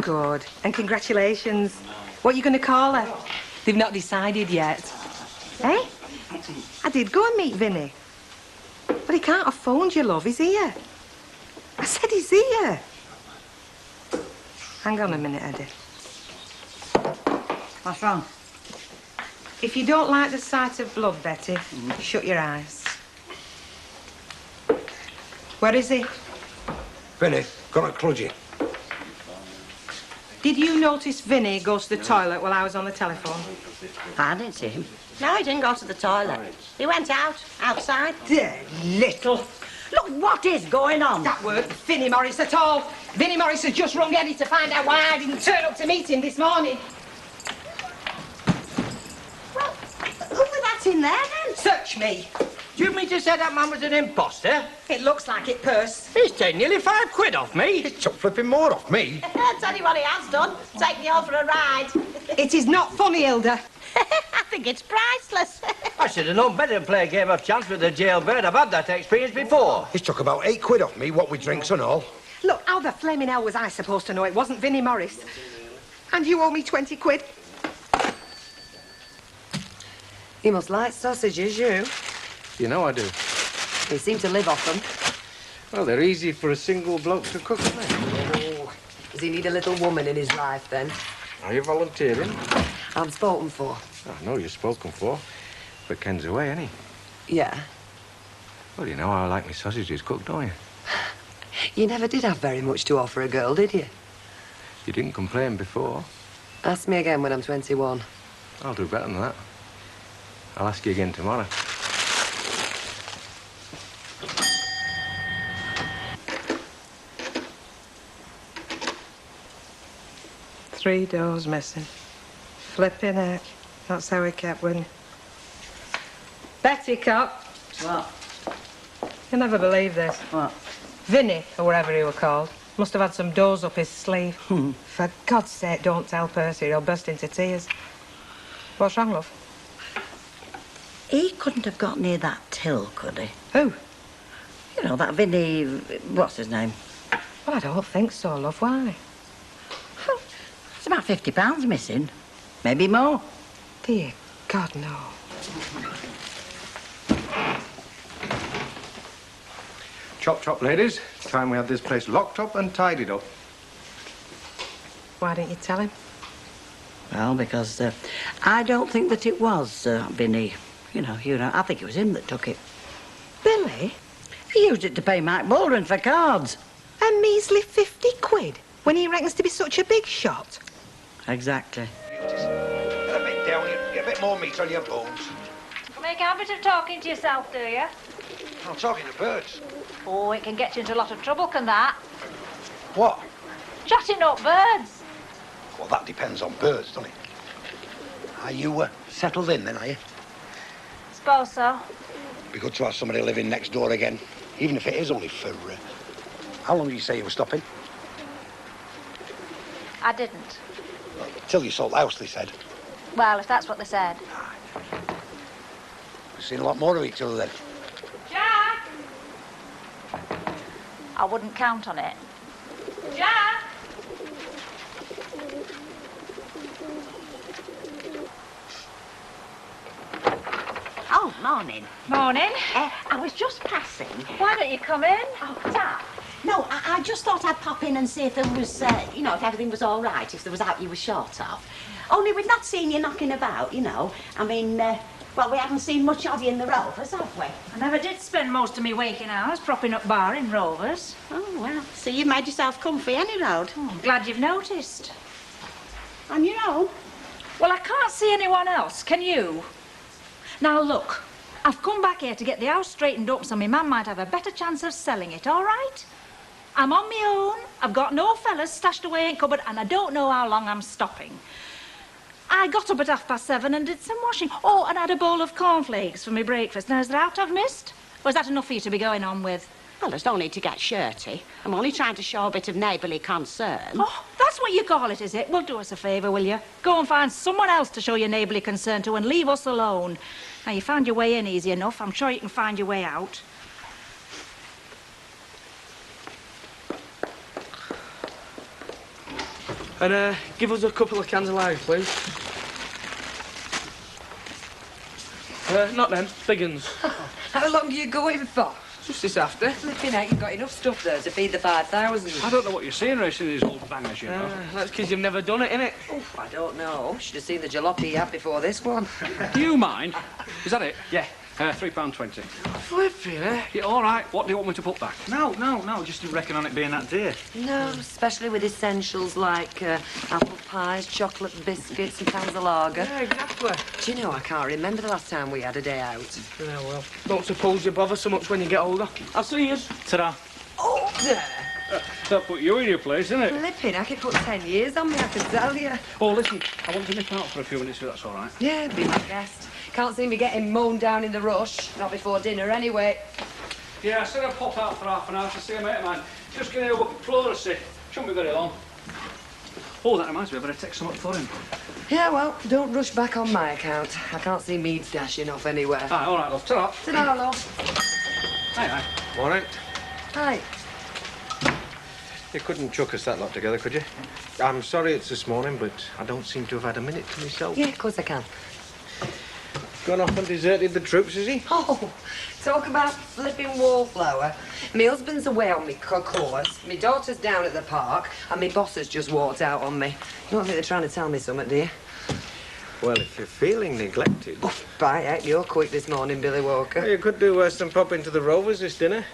S10: Good. And congratulations. What are you going to call her? They've not decided yet. Eh? I did go and meet Vinny. But he can't have phoned you, love. He's here. I said he's here. Hang on a minute, Eddie.
S6: What's wrong?
S10: If you don't like the sight of blood, Betty, shut your eyes. Where is he?
S12: Vinny, gone at Cludgy.
S10: Did you notice Vinny goes to the toilet while I was on the telephone?
S6: I didn't see him.
S18: No, he didn't go to the toilet. He went outside.
S10: Dear little.
S6: Look, what is going on?
S10: That weren't Vinnie Morris at all. Vinnie Morris has just rung Eddie to find out why I didn't turn up to meet him this morning.
S18: Well, who was that in there, then?
S10: Search me.
S14: Do you mean to say that man was an imposter?
S10: It looks like it, Purse.
S14: He's taken nearly £5 off me.
S12: He took flipping more off me.
S18: I'll tell you what he has done. Take me all for a ride.
S10: It is not funny, Hilda.
S18: I think it's priceless.
S14: I should have known better than play a game of chance with the jailbird. I've had that experience before.
S12: He's took about £8 off me, what with drinks and all.
S10: Look, how the flaming hell was I supposed to know it wasn't Vinnie Morris? And you owe me 20 quid.
S7: You must like sausages, you.
S20: You know I do.
S7: You seem to live off them.
S20: Well, they're easy for a single bloke to cook, aren't they?
S7: Oh, does he need a little woman in his life, then?
S20: Are you volunteering?
S7: I'm spoken for.
S20: I know you're spoken for, but Ken's away, ain't he?
S7: Yeah.
S20: Well, you know how I like my sausages cooked, don't you?
S7: You never did have very much to offer a girl, did you?
S20: You didn't complain before.
S7: Ask me again when I'm 21.
S20: I'll do better than that. I'll ask you again tomorrow.
S10: Three doors missing. Flipping heck. That's how he kept winning. Betty Cop.
S6: What?
S10: You'll never believe this.
S6: What?
S10: Vinny, or whatever he were called, must have had some doors up his sleeve. For God's sake, don't tell Percy, he'll burst into tears. What's wrong, love?
S6: He couldn't have got near that till, could he?
S10: Who?
S6: You know, that Vinny... what's his name?
S10: Well, I don't think so, love. Why?
S6: It's about £50 missing. Maybe more.
S10: Dear God, no.
S20: Chop, chop, ladies. Time we had this place locked up and tidied up.
S10: Why didn't you tell him?
S6: Well, because I don't think that it was Vinny. You know, I think it was him that took it.
S10: Billy?
S6: He used it to pay Mike Baldwin for cards.
S10: A measly 50 quid, when he reckons to be such a big shot.
S6: Exactly.
S12: Get a bit down, get a bit more meat on your bones.
S8: You make a habit of talking to yourself, do you?
S12: I'm talking to birds.
S8: Oh, it can get you into a lot of trouble, can that?
S17: What?
S8: Chatting up birds.
S17: Well, that depends on birds, doesn't it? Are you settled in then, are you?
S8: Suppose so.
S17: Be good to have somebody living next door again, even if it is only for... how long did you say you were stopping?
S8: I didn't.
S17: Till you sold the house, they said.
S8: Well, if that's what they said.
S17: We've seen a lot more of each other then.
S8: Jack! I wouldn't count on it. Jack!
S18: Oh, morning.
S8: Morning.
S18: I was just passing.
S8: Why don't you come in?
S18: Oh, Dad. No, I just thought I'd pop in and see if there was, you know, if everything was all right, if there was out you were short of. Only we've not seen you knocking about, you know. I mean, well, we haven't seen much of you in the Rovers, have we?
S8: I never did spend most of my waking hours propping up bar in Rovers.
S18: Oh, well, so you've made yourself comfy any road.
S8: Oh, I'm glad you've noticed.
S18: On your own?
S8: Well, I can't see anyone else, can you? Now, look, I've come back here to get the house straightened up so my man might have a better chance of selling it, all right? I'm on my own, I've got no fellas stashed away in cupboard, and I don't know how long I'm stopping. I got up at 7:30 and did some washing. Oh, and had a bowl of cornflakes for my breakfast. Now, is there out I've missed? Or is that enough for you to be going on with?
S18: Well, there's no need to get shirty. I'm only trying to show a bit of neighbourly concern.
S8: Oh, that's what you call it, is it? Well, do us a favour, will you? Go and find someone else to show your neighbourly concern to and leave us alone. Now, you found your way in easy enough. I'm sure you can find your way out.
S23: And give us a couple of cans of live, please. Not them, big uns.
S10: How long are you going for?
S23: Just this after.
S10: Flipping out, you've got enough stuff there to feed the 5,000.
S2: I don't know what you're seeing racing these old bangers, you know.
S23: That's because you've never done it, innit?
S10: Oh, I don't know. Should have seen the jalopy you had before this one.
S2: Do you mind? Is that it?
S23: Yeah.
S2: £3.20.
S23: Flipping, eh?
S2: Yeah, all right. What do you want me to put back?
S4: No, just didn't reckon on it being that dear.
S10: No, especially with essentials like apple pies, chocolate biscuits and cans of lager.
S23: Yeah, exactly.
S10: Do you know, I can't remember the last time we had a day out.
S23: Yeah, well, don't suppose you bother so much when you get older. I'll see you.
S4: Ta-da.
S10: Oh, there.
S2: That put you in your place, isn't it?
S10: Flipping, I could put 10 years on me, I can tell you.
S2: Oh, listen, I want to nip out for a few minutes if that's all right.
S10: Yeah, be my guest. Can't see me getting mown down in the rush. Not before dinner, anyway.
S2: Yeah, I said I'd pop out for half an hour to see a mate of mine. Just getting a bucket of pleurisy. Shouldn't be very long. Oh, that reminds me, I better take some up for him.
S10: Yeah, well, don't rush back on my account. I can't see Meads dashing off anywhere.
S2: Aye, all right, love. Ta-ra.
S10: Ta-ra, love.
S2: Aye, aye.
S20: Morning.
S10: Hi.
S20: You couldn't chuck us that lot together, could you? I'm sorry it's this morning, but I don't seem to have had a minute to myself.
S10: Yeah, of course I can.
S20: Gone off and deserted the troops, is he?
S10: Oh, talk about flipping wallflower. My husband's away on me course, my daughter's down at the park, and my boss has just walked out on me. You don't think they're trying to tell me something, do you?
S20: Well, if you're feeling neglected...
S10: Oh, by heck, you're quick this morning, Billy Walker.
S20: Well, you could do worse than pop into the Rovers this dinner.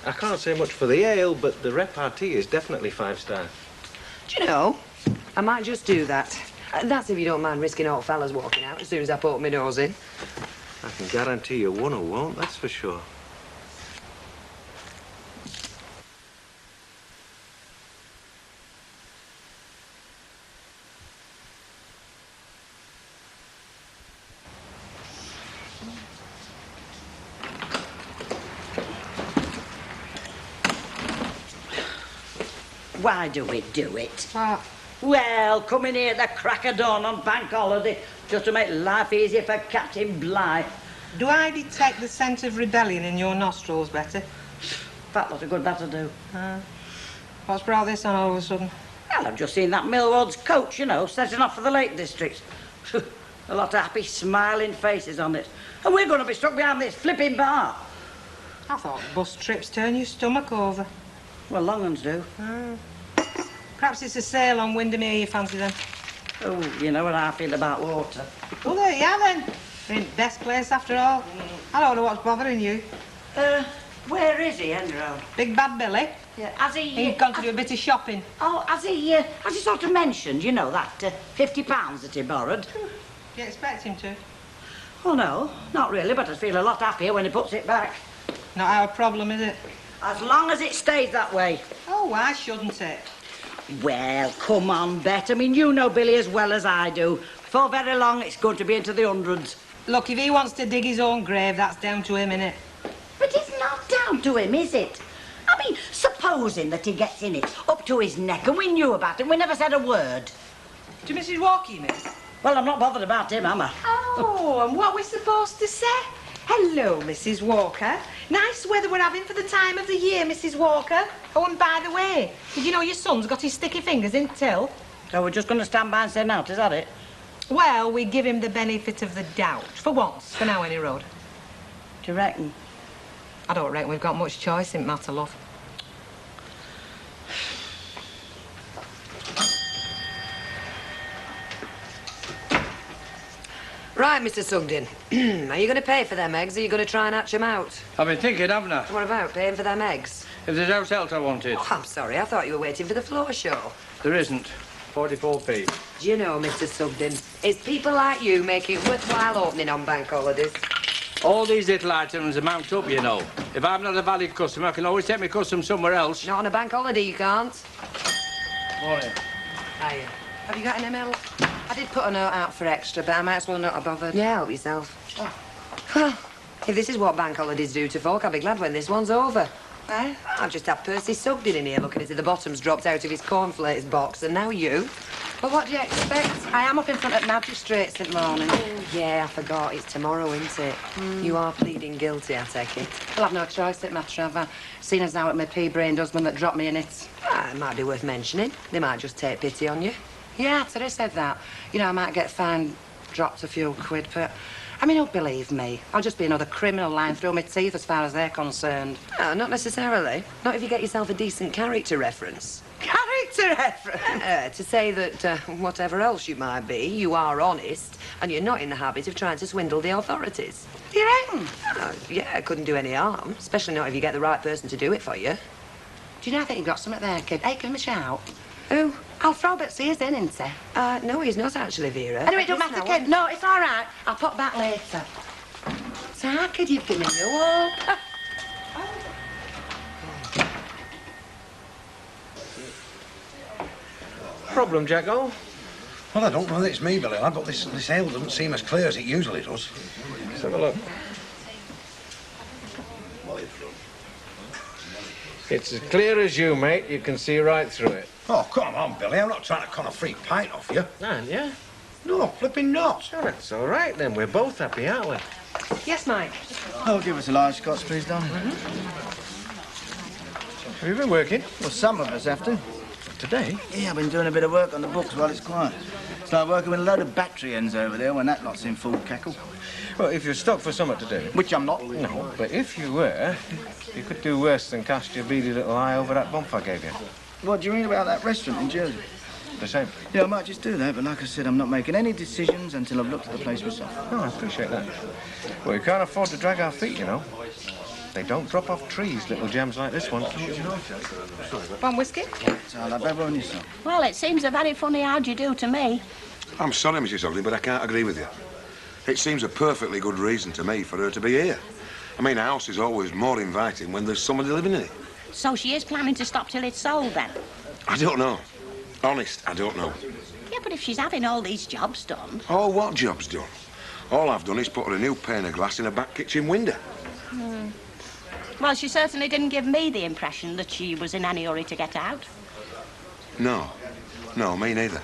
S20: I can't say much for the ale, but the repartee is definitely 5-star.
S10: Do you know, I might just do that. That's if you don't mind risking old fellas walking out as soon as I put my nose in.
S20: I can guarantee you one who won't, that's for sure.
S6: Why do we do it? Well, coming here at the crack of dawn on bank holiday just to make life easier for Captain Bligh.
S10: Do I detect the scent of rebellion in your nostrils, Betty?
S6: Fat lot of good that'll do.
S10: What's brought this on all of a sudden?
S6: Well, I've just seen that Millward's coach, you know, setting off for the Lake District. A lot of happy, smiling faces on it. And we're going to be stuck behind this flipping bar.
S10: I thought bus trips turn your stomach over.
S6: Well, long uns do.
S10: Perhaps it's a sale on Windermere you fancy then.
S6: Oh, you know what I feel about water.
S10: Oh, there you are then. We're in the best place after all. I don't know what's bothering you.
S6: Where is he, Henry?
S10: Big Bad Billy?
S6: Yeah, has he...
S10: He's gone to do a bit of shopping.
S6: Oh, has he sort of mentioned, you know, that £50 that he borrowed?
S10: Do you expect him to?
S6: Well, no, not really, but I'd feel a lot happier when he puts it back.
S10: Not our problem, is it?
S6: As long as it stays that way.
S10: Oh, Oh, why shouldn't it?
S6: Well, come on, Bet. I mean, you know Billy as well as I do. Before very long, it's going to be into the hundreds.
S10: Look, if he wants to dig his own grave, that's down to him, innit?
S6: But it's not down to him, is it? I mean, supposing that he gets in it up to his neck and we knew about it, we never said a word.
S10: To Mrs. Walker, you mean?
S6: Well, I'm not bothered about him, am I?
S10: Oh, and what we're supposed to say? Hello, Mrs. Walker. Nice weather we're having for the time of the year, Mrs. Walker. Oh, and by the way, did you know your son's got his sticky fingers in till?
S6: So we're just going to stand by and say no, is that it?
S10: Well, we give him the benefit of the doubt. For once. For now, any road.
S6: Do you reckon?
S10: I don't reckon we've got much choice in matter, love.
S7: Right, Mr. Sugden. Are you going to pay for them eggs, or are you going to try and hatch them out?
S14: I've been thinking, haven't I?
S7: What about paying for them eggs?
S14: If there's house else I wanted.
S7: Oh, I'm sorry. I thought you were waiting for the floor show.
S14: There isn't. 44p.
S7: Do you know, Mr. Sugden, it's people like you make it worthwhile opening on bank holidays.
S14: All these little items amount up, you know. If I'm not a valid customer, I can always take my custom somewhere else.
S7: Not on a bank holiday, you can't.
S14: Morning.
S7: Hiya. Have you got an ML? I did put a note out for extra, but I might as well not have bothered. Yeah, help yourself. Oh. Well, if this is what bank holidays do to folk, I'll be glad when this one's over. Eh? I've just had Percy Sugden in here looking as if the bottom's dropped out of his cornflakes box, and now you. Well, what do you expect?
S6: I am up in front of magistrates at the morning.
S7: Oh, yeah, I forgot. It's tomorrow, isn't it? You are pleading guilty, I take it.
S6: I'll have no choice at matter, have I? Seeing as now at my pea-brained husband that dropped me in it.
S7: It might be worth mentioning. They might just take pity on you.
S6: Yeah, so they said that. You know, I might get fined, dropped a few quid, but... I mean, don't believe me. I'll just be another criminal lying through my teeth as far as they're concerned.
S7: Oh, not necessarily. Not if you get yourself a decent character reference.
S6: Character reference?
S7: To say that whatever else you might be, you are honest and you're not in the habit of trying to swindle the authorities.
S6: You reckon?
S7: Yeah, it couldn't do any harm, especially not if you get the right person to do it for you.
S6: Do you know, I think you've got something there, kid. Hey, give him a shout.
S7: Who?
S6: Alf Roberts, he is in, isn't he?
S7: No, he's not actually, Vera.
S6: Anyway, it don't matter, kid. No, it's all right. I'll pop back later. So how could you give me no hope?
S20: Problem, Jacko?
S17: Well, I don't know that it's me, Billy, lad, but this ale doesn't seem as clear as it usually does.
S20: Let's have a look. It's as clear as you, mate. You can see right through it.
S17: Oh, come on, Billy. I'm not trying to con a free pint off you.
S20: Aren't you?
S17: No, flipping not.
S20: Oh, that's all right, then. We're both happy, aren't we?
S10: Yes, Mike.
S11: Oh, give us a large Scotch, please, Don.
S20: Have you been working?
S11: Well, some of us have to.
S20: Today?
S11: Yeah, I've been doing a bit of work on the books while it's quiet. It's like working with a load of battery ends over there when that lot's in full cackle.
S20: Well, if you're stuck for something to do...
S11: Which I'm not.
S20: No, but if you were, you could do worse than cast your beady little eye over that bump I gave you.
S11: What do you mean about that restaurant in Jersey?
S20: The same.
S11: Yeah, I might just do that, but like I said, I'm not making any decisions until I've looked at the place myself.
S20: Oh, I appreciate that. Well, we can't afford to drag our feet, you know. They don't drop off trees, little gems like this one.
S10: One whiskey?
S11: I'll have everyone yourself.
S18: Well, it seems a very funny how'd you do to me.
S5: I'm sorry, Mrs. Ugly, but I can't agree with you. It seems a perfectly good reason to me for her to be here. I mean, a house is always more inviting when there's somebody living in it.
S18: So she is planning to stop till it's sold, then?
S5: I don't know. Honest, I don't know.
S18: Yeah, but if she's having all these jobs done...
S5: Oh, what job's done? All I've done is put her a new pane of glass in a back kitchen window.
S18: Well, she certainly didn't give me the impression that she was in any hurry to get out.
S5: No. No, me neither.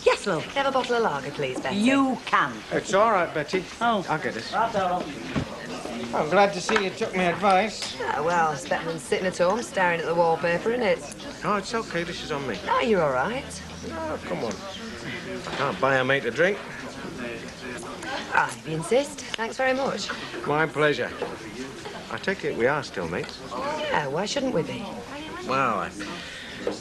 S7: Yes, love. Can I have a bottle of lager, please, Betty?
S6: You can.
S20: It's all right, Betty.
S6: Oh.
S20: I'll get this.
S6: Right-o.
S20: I'm glad to see you took my advice.
S7: Yeah, well, it's better than sitting at home staring at the wallpaper, isn't it?
S20: Oh, it's okay. This is on me.
S7: No, you're all right.
S20: Oh, come on. Can't buy a mate a drink.
S7: Ah, if you insist. Thanks very much.
S20: My pleasure. I take it we are still mates.
S7: Yeah, why shouldn't we be?
S20: Well, I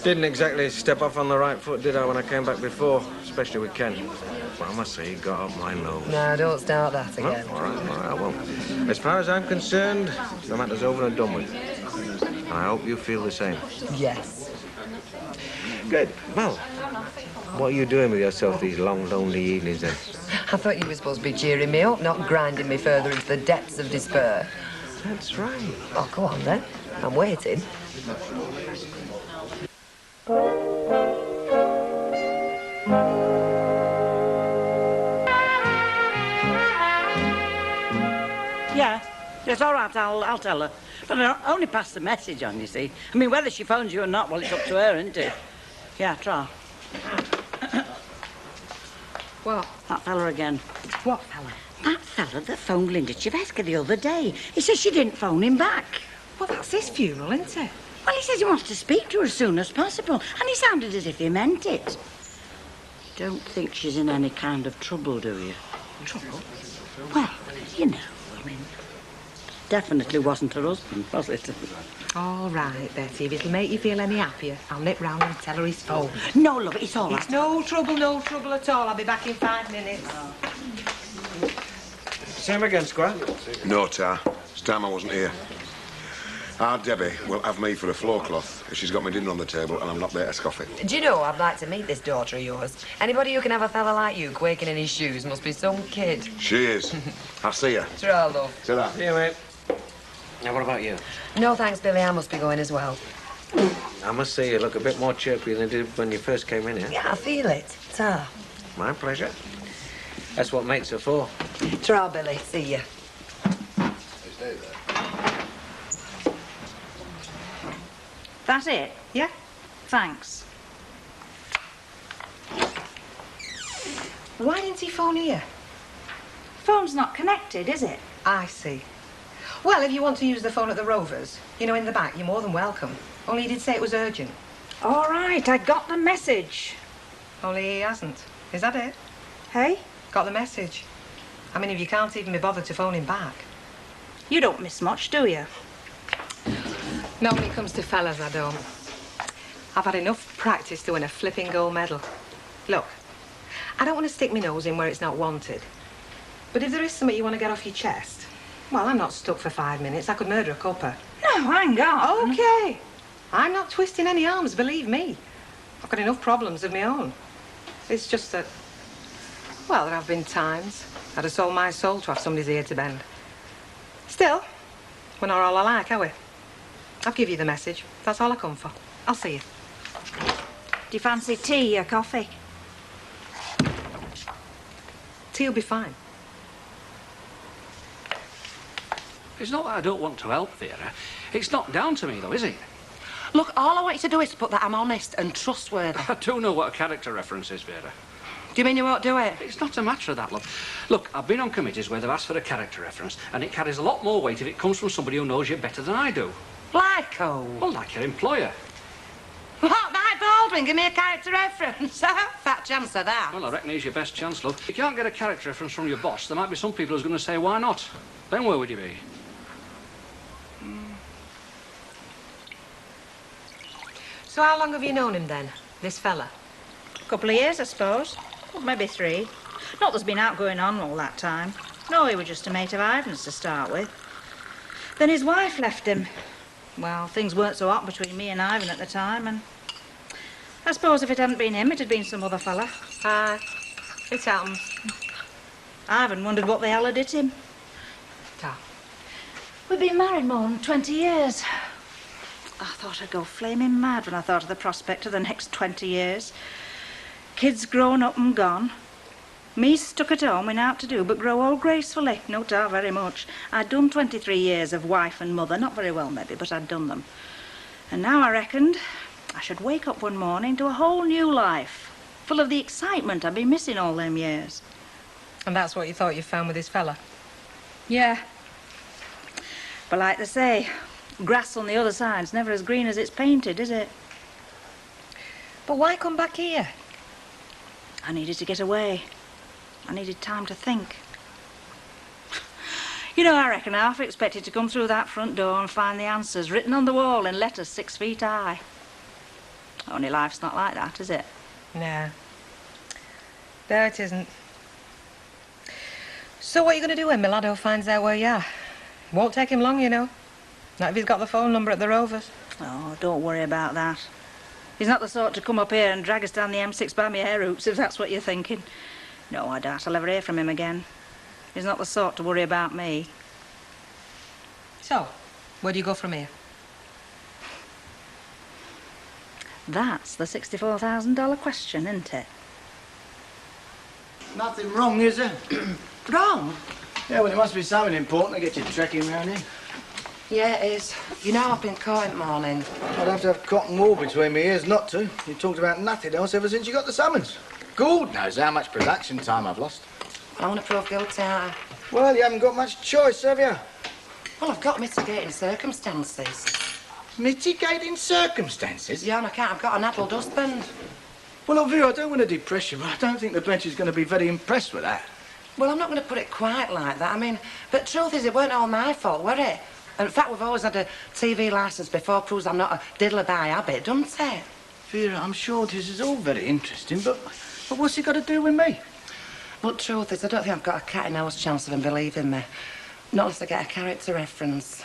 S20: didn't exactly step off on the right foot, did I, when I came back before? Especially with Ken. Well, I must say, he got up my nose.
S7: No, don't start that again.
S20: All right, I won't. As far as I'm concerned, the matter's over and done with. And I hope you feel the same.
S7: Yes.
S20: Good. Well, what are you doing with yourself these long, lonely evenings, then?
S7: I thought you were supposed to be cheering me up, not grinding me further into the depths of despair.
S20: That's right.
S7: Oh, go on, then. I'm waiting.
S6: Yeah, it's all right, I'll tell her. But I'll only pass the message on, you see. I mean, whether she phones you or not, well, it's up to her, isn't it? Yeah, try.
S10: What?
S6: That fella again.
S10: What fella?
S6: That fella that phoned Linda Chivesca the other day. He says she didn't phone him back.
S10: Well, that's his funeral, isn't it?
S6: Well, he says he wants to speak to her as soon as possible, and he sounded as if he meant it. Don't think she's in any kind of trouble, do you?
S10: Trouble?
S6: Well, you know, I mean, definitely wasn't her husband, was it?
S10: All right, Betty, if it'll make you feel any happier, I'll nip round and tell her his phone.
S6: No, love, it's all right.
S10: It's no trouble at all. I'll be back in 5 minutes.
S20: Same again, Squire?
S5: No, Tar. It's time I wasn't here. Our Debbie will have me for a floor cloth if she's got my dinner on the table and I'm not there to scoff it.
S7: Do you know, I'd like to meet this daughter of yours. Anybody who can have a fella like you quaking in his shoes must be some kid.
S5: She is. I'll see her.
S7: Ta-ra, love.
S5: Ta-ra.
S20: See you, mate. Now, what about you?
S7: No thanks, Billy. I must be going as well.
S20: I must say you look a bit more chirpy than you did when you first came in here.
S7: Yeah, I feel it. Ta.
S20: My pleasure. That's what mates are for.
S7: Ta-ra, Billy. See ya.
S8: That it?
S10: Yeah.
S8: Thanks.
S10: Why didn't he phone here?
S8: Phone's not connected, is it?
S10: I see. Well, if you want to use the phone at the Rovers, you know, in the back, you're more than welcome. Only he did say it was urgent.
S8: All right, I got the message.
S10: Only he hasn't. Is that it?
S8: Hey?
S10: Got the message. I mean, if you can't even be bothered to phone him back.
S8: You don't miss much, do you?
S10: Not when it comes to fellas, I don't. I've had enough practice to win a flipping gold medal. Look, I don't want to stick my nose in where it's not wanted. But if there is something you want to get off your chest, well, I'm not stuck for 5 minutes. I could murder a cuppa.
S8: No, hang on.
S10: OK. I'm not twisting any arms, believe me. I've got enough problems of my own. It's just that, well, there have been times I'd have sold my soul to have somebody's ear to bend. Still, we're not all alike, are we? I'll give you the message. That's all I come for. I'll see you.
S8: Do you fancy tea or coffee?
S10: Tea will be fine.
S2: It's not that I don't want to help, Vera. It's not down to me, though, is it?
S18: Look, all I want you to do is to put that I'm honest and trustworthy.
S2: I do know what a character reference is, Vera.
S18: Do you mean you won't do it?
S2: It's not a matter of that, love. Look, I've been on committees where they've asked for a character reference, and it carries a lot more weight if it comes from somebody who knows you better than I do.
S18: Like who?
S2: Well, like your employer.
S18: What, Mike Baldwin? Give me a character reference. Fat chance of that.
S2: Well, I reckon he's your best chance, love. If you can't get a character reference from your boss, there might be some people who's going to say, why not? Then where would you be?
S10: So how long have you known him then, this fella?
S8: A couple of years, I suppose. Well, maybe 3. Not there's been out going on all that time. No, he was just a mate of Ivan's to start with. Then his wife left him. Well, things weren't so hot between me and Ivan at the time, and I suppose if it hadn't been him, it had been some other fella.
S10: It happens.
S8: Ivan wondered what the hell had hit him.
S10: Ta.
S8: We've been married more than 20 years. I thought I'd go flaming mad when I thought of the prospect of the next 20 years. Kids grown up and gone. Me stuck at home with naught to do but grow old gracefully. No doubt very much. I'd done 23 years of wife and mother. Not very well, maybe, but I'd done them. And now I reckoned I should wake up one morning to a whole new life, full of the excitement I'd been missing all them years.
S10: And that's what you thought you found with this fella?
S8: Yeah. But like they say, grass on the other side's never as green as it's painted, is it?
S10: But why come back here?
S8: I needed to get away. I needed time to think. You know, I reckon I half expected to come through that front door and find the answers written on the wall in letters 6 feet high. Only life's not like that, is it?
S10: No. No, it isn't. So what are you going to do when Milado finds out where you are? Won't take him long, you know. Not if he's got the phone number at the Rovers.
S8: Oh, don't worry about that. He's not the sort to come up here and drag us down the M6 by my hair roots, if that's what you're thinking. No, I doubt I'll ever hear from him again. He's not the sort to worry about me.
S10: So, where do you go from here?
S8: That's the $64,000 question, isn't it?
S11: Nothing wrong, is there?
S15: Wrong?
S11: Yeah, well, it must be something important to get you trekking round here.
S10: Yeah, it is. You know I've been caught in the morning.
S11: I'd have to have cotton wool between my ears not to. You talked about nothing else ever since you got the summons. God knows how much production time I've lost.
S10: I want to prove guilty, aren't I?
S11: Well, you haven't got much choice, have you?
S10: Well, I've got mitigating circumstances.
S11: Mitigating circumstances?
S10: Yeah, and I can't. I've got an addled husband.
S11: Well, look, Vera, I don't want to depress you, but I don't think the bench is going to be very impressed with that.
S10: Well, I'm not going to put it quite like that. I mean, but truth is, it weren't all my fault, were it? And in fact, we've always had a TV licence before, proves I'm not a diddler by habit, doesn't it?
S11: Vera, I'm sure this is all very interesting, but what's it got to do with me?
S10: But truth is, I don't think I've got a cat in hell's chance of him believing me. Not unless I get a character reference.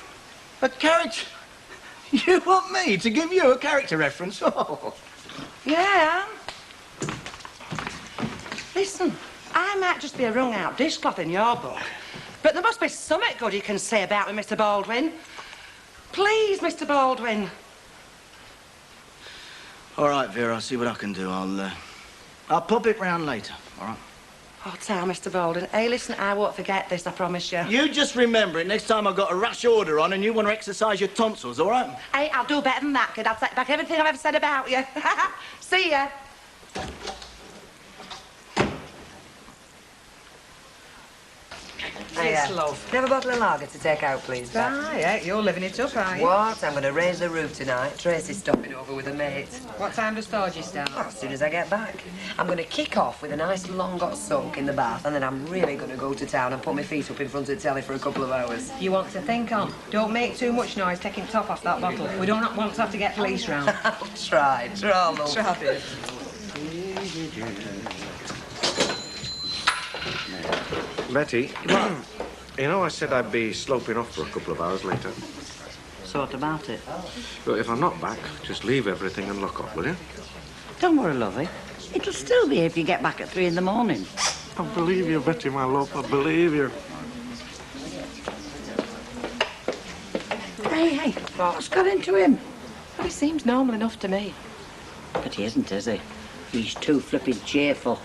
S11: A character? You want me to give you a character reference? Oh.
S10: Yeah. Listen, I might just be a wrung-out dishcloth in your book, but there must be something good you can say about me, Mr. Baldwin. Please, Mr. Baldwin.
S11: All right, Vera, I'll see what I can do. I'll pop it round later, all right?
S10: Oh, tell Mr. Baldwin. Hey, listen, I won't forget this, I promise you.
S11: You just remember it next time I've got a rush order on and you want to exercise your tonsils, all right?
S10: Hey, I'll do better than that, kid. I'll take back everything I've ever said about you. See ya.
S7: Yes, love. Can I have a bottle of lager to take out, please, Beth?
S10: Ah, yeah, you're living it up, are you?
S7: What? I'm going to raise the roof tonight. Tracy's stopping over with a mate.
S10: What time does Thorgy start?
S7: Oh, as soon as I get back. I'm going to kick off with a nice long hot soak in the bath, and then I'm really going to go to town and put my feet up in front of the telly for a couple of hours.
S10: You want to think on. Don't make too much noise taking top off that bottle. We don't want to have to get police round.
S7: I'll try, love.
S10: Try it.
S20: Betty, you know I said I'd be sloping off for a couple of hours later.
S6: So what about it?
S20: But if I'm not back, just leave everything and lock off, will you?
S6: Don't worry, lovey. It'll still be if you get back at 3 in the morning.
S20: I believe you, Betty, my love. I believe you.
S6: Hey, what's got into him?
S10: Well, he seems normal enough to me.
S6: But he isn't, is he? He's too flippin' cheerful.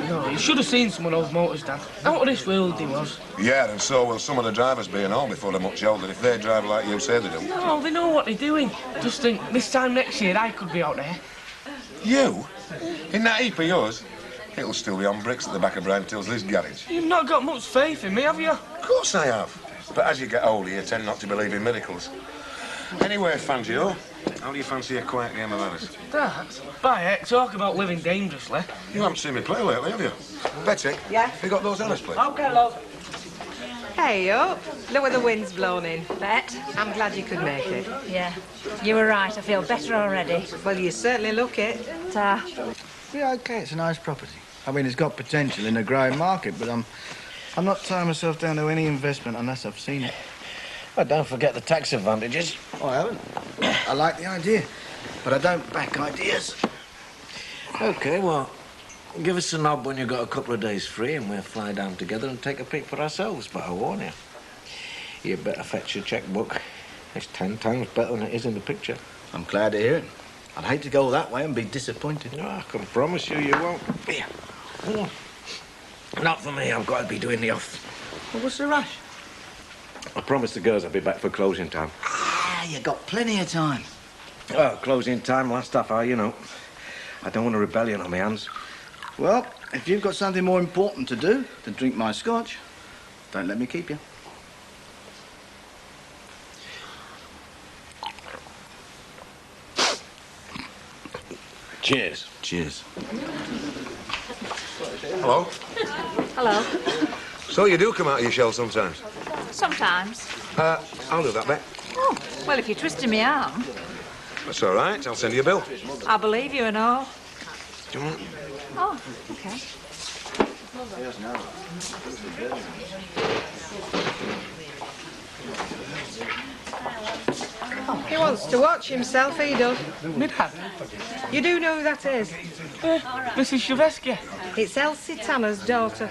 S16: No, you should have seen some of those motors, Dad. Out of this world he was.
S5: Yeah, and so will some of the drivers being home before they're much older if they drive like you say they do.
S16: No, they know what they're doing. Just think, this time next year I could be out there.
S5: You? In that heap of yours? It'll still be on bricks at the back of Brian Tilsley's garage.
S16: You've not got much faith in me, have you?
S5: Of course I have. But as you get older, you tend not to believe in miracles. Anyway, Fangio, how do you fancy a quiet game of ours?
S16: Dad, by heck, talk about living dangerously.
S5: You haven't seen me play lately, have you? Betty?
S10: Yeah?
S5: Have you got those Ellis, please?
S10: OK, love. Hey, up. Look where the wind's blown in. Bet. I'm glad you could make it.
S8: Yeah, you were right. I feel better already.
S10: Well, you certainly look it.
S8: Ta.
S11: Yeah, OK, it's a nice property. I mean, it's got potential in a growing market, but I'm not tying myself down to any investment unless I've seen it.
S20: Well, don't forget the tax advantages.
S11: Oh, I haven't. I like the idea, but I don't back ideas.
S20: OK, well, give us a nod when you've got a couple of days free and we'll fly down together and take a peek for ourselves, but I warn you, you better fetch your checkbook. It's 10 times better than it is in the picture.
S11: I'm glad to hear it. I'd hate to go that way and be disappointed.
S20: No, I can promise you, you won't. Here. Not for me, I've got to be doing the off.
S11: Well, what's the rush?
S20: I promised the girls I'd be back for closing time.
S11: Ah, you got plenty of time.
S20: Oh, closing time, last half hour, you know. I don't want a rebellion on my hands.
S11: Well, if you've got something more important to do than drink my scotch, don't let me keep you.
S20: Cheers.
S11: Cheers.
S5: Hello.
S8: Hello.
S5: So you do come out of your shell sometimes?
S8: Sometimes.
S5: I'll do that bet.
S8: Oh, well, if you're twisting my arm,
S5: That's all right. I'll send you a bill.
S8: I believe you and all.
S5: Do you want?
S8: Oh, OK.
S10: He wants to watch himself, he does.
S16: Me Dad?
S10: You do know who that is?
S16: Mrs. Shavesky.
S10: It's Elsie Tanner's daughter.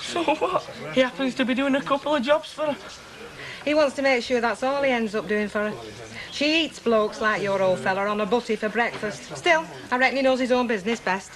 S16: So what? He happens to be doing a couple of jobs for her.
S10: He wants to make sure that's all he ends up doing for her. She eats blokes like your old fella on a butty for breakfast. Still, I reckon he knows his own business best.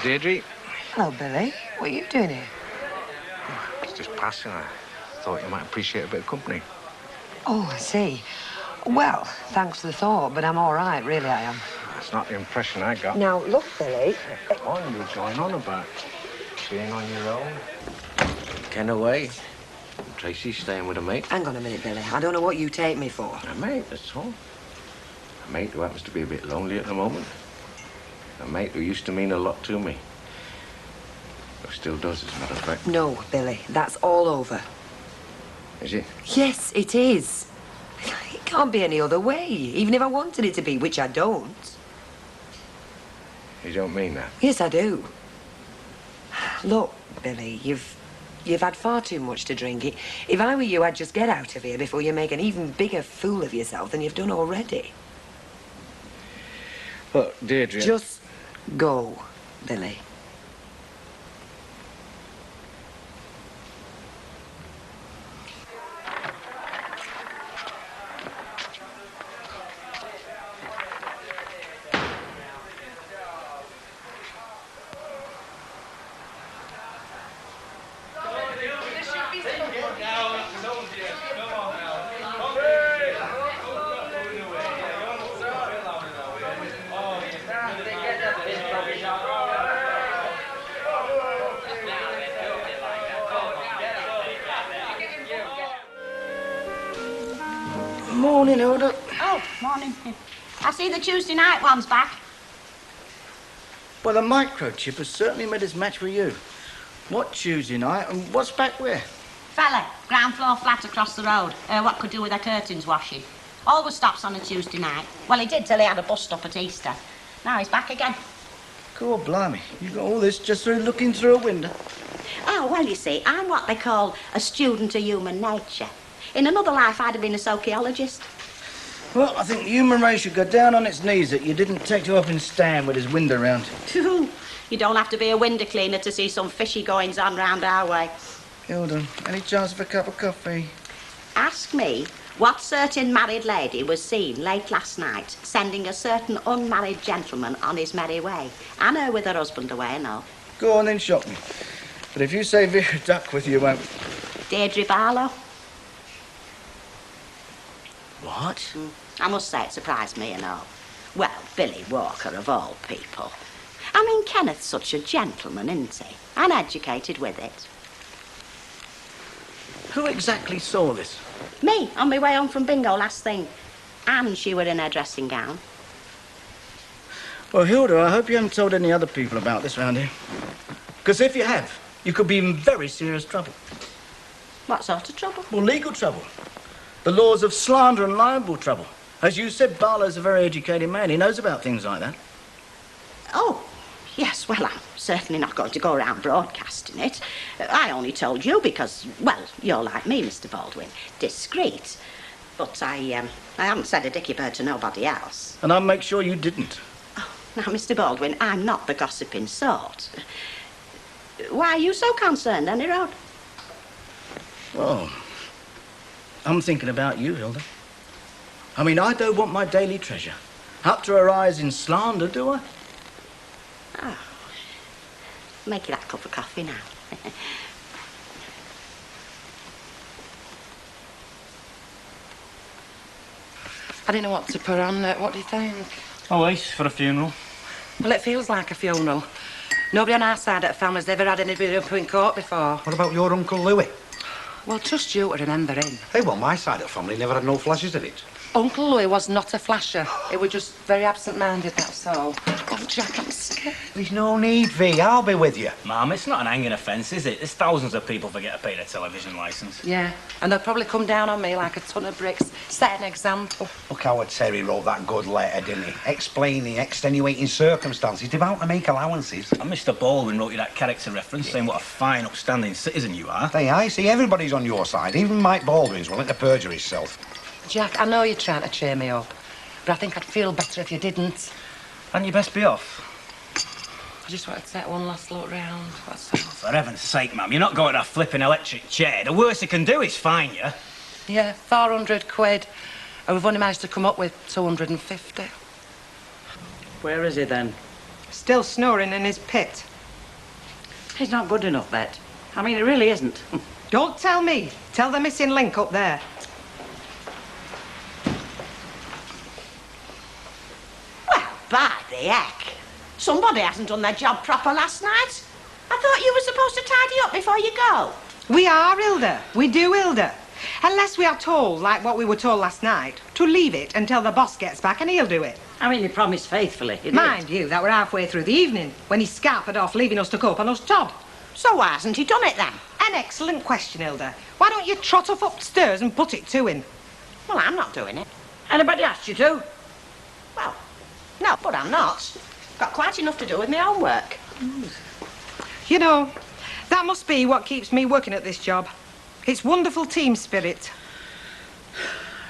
S20: Deirdre?
S7: Hello, Billy. What are you doing here?
S20: It's just passing. I thought you might appreciate a bit of company.
S7: Oh, I see. Well, thanks for the thought, but I'm all right, really I am.
S20: That's not the impression I got.
S7: Now, look, Billy.
S20: What are you going on about? Being on your own? Ken away. Tracy's staying with a mate.
S7: Hang on a minute, Billy. I don't know what you take me for.
S20: A mate, that's all. A mate who happens to be a bit lonely at the moment. A mate who used to mean a lot to me. Who still does, as a matter of fact.
S7: No, Billy. That's all over.
S20: Is it?
S7: Yes, it is. It can't be any other way, even if I wanted it to be, which I don't.
S20: You don't mean that?
S7: Yes, I do. Look, Billy, you've had far too much to drink. If I were you, I'd just get out of here before you make an even bigger fool of yourself than you've done already.
S20: Look, Deirdre...
S7: Just go, Billy.
S18: Morning, Hilda. Oh, morning. I see the Tuesday night one's back.
S11: Well, the microchip has certainly made its match for you. What Tuesday night and what's back where?
S18: Fella, ground floor flat across the road. What could do with their curtains washing. Always stops on a Tuesday night. Well, he did till he had a bus stop at Easter. Now he's back again.
S11: God blimey, you got all this just through looking through a window?
S18: Oh, well, you see, I'm what they call a student of human nature. In another life, I'd have been a sociologist.
S11: Well, I think the human race should go down on its knees that you didn't take to up and stand with his window round.
S18: You don't have to be a window cleaner to see some fishy goings-on round our way.
S11: Hilda, any chance of a cup of coffee?
S18: Ask me what certain married lady was seen late last night sending a certain unmarried gentleman on his merry way. And her with her husband away and all.
S11: Go on then, shock me. But if you say Vera Duckworth, you won't.
S18: Deirdre Barlow.
S11: What?
S18: I must say it surprised me and all. Well, Billy Walker of all people. I mean, Kenneth's such a gentleman, isn't he? Uneducated with it.
S11: Who exactly saw this?
S18: Me, on my way home from bingo last thing. And she were in her dressing gown.
S11: Well, Hilda, I hope you haven't told any other people about this round here. Because if you have, you could be in very serious trouble.
S18: What sort of trouble?
S11: Well, legal trouble. The laws of slander and libel trouble. As you said, Barlow's a very educated man. He knows about things like that.
S18: Oh, yes, well, I'm certainly not going to go around broadcasting it. I only told you because, well, you're like me, Mr. Baldwin, discreet. But I haven't said a dicky bird to nobody else.
S11: And I'll make sure you didn't.
S18: Oh, now, Mr. Baldwin, I'm not the gossiping sort. Why are you so concerned, any road?
S11: Well, I'm thinking about you, Hilda. I mean, I don't want my daily treasure up to her eyes in slander, do I?
S18: Oh, make you that cup of coffee now.
S10: I don't know what to put on. What do you think?
S9: Oh, ace for a funeral.
S10: Well, it feels like a funeral. Nobody on our side of the family's ever had anybody up in court before.
S17: What about your Uncle Louis?
S10: Well, trust you to remember him.
S17: Hey, well, my side of the family never had no flashes in it.
S10: Uncle Louis was not a flasher. He was just very absent-minded, that's all. Oh, Jack, I'm scared.
S11: There's no need, V. I'll be with you.
S4: Mum, it's not an hanging offence, is it? There's thousands of people forget to pay their television licence.
S10: Yeah, and they'll probably come down on me like a ton of bricks, set an example.
S17: Look how Terry wrote that good letter, didn't he? Explaining extenuating circumstances, devout to make allowances.
S4: And Mr. Baldwin wrote you that character reference saying what a fine, upstanding citizen you are.
S17: Hey, I see everybody's on your side. Even Mike Baldwin's willing to perjure himself.
S10: Jack, I know you're trying to cheer me up, but I think I'd feel better if you didn't.
S4: And you best be off.
S10: I just wanted to take one last look round, that's all.
S4: For heaven's sake, ma'am, you're not going to a flipping electric chair. The worst he can do is fine you.
S10: Yeah, 400 quid. And we've only managed to come up with 250.
S6: Where is he then?
S10: Still snoring in his pit.
S6: He's not good enough, Bet. I mean, he really isn't.
S10: Don't tell me. Tell the missing link up there.
S18: By the heck. Somebody hasn't done their job proper last night. I thought you were supposed to tidy up before you go.
S10: We are, Hilda. We do, Hilda. Unless we are told, like what we were told last night, to leave it until the boss gets back and he'll do it.
S6: I mean, he promised faithfully. He did.
S10: Mind you, that were halfway through the evening when he scampered off, leaving us to cope on us Todd.
S18: So why hasn't he done it then?
S10: An excellent question, Hilda. Why don't you trot off upstairs and put it to him?
S18: Well, I'm not doing it.
S6: Anybody asked you to?
S18: Well, no, but I'm not. Got quite enough to do with my own work.
S10: You know, that must be what keeps me working at this job. It's wonderful team spirit.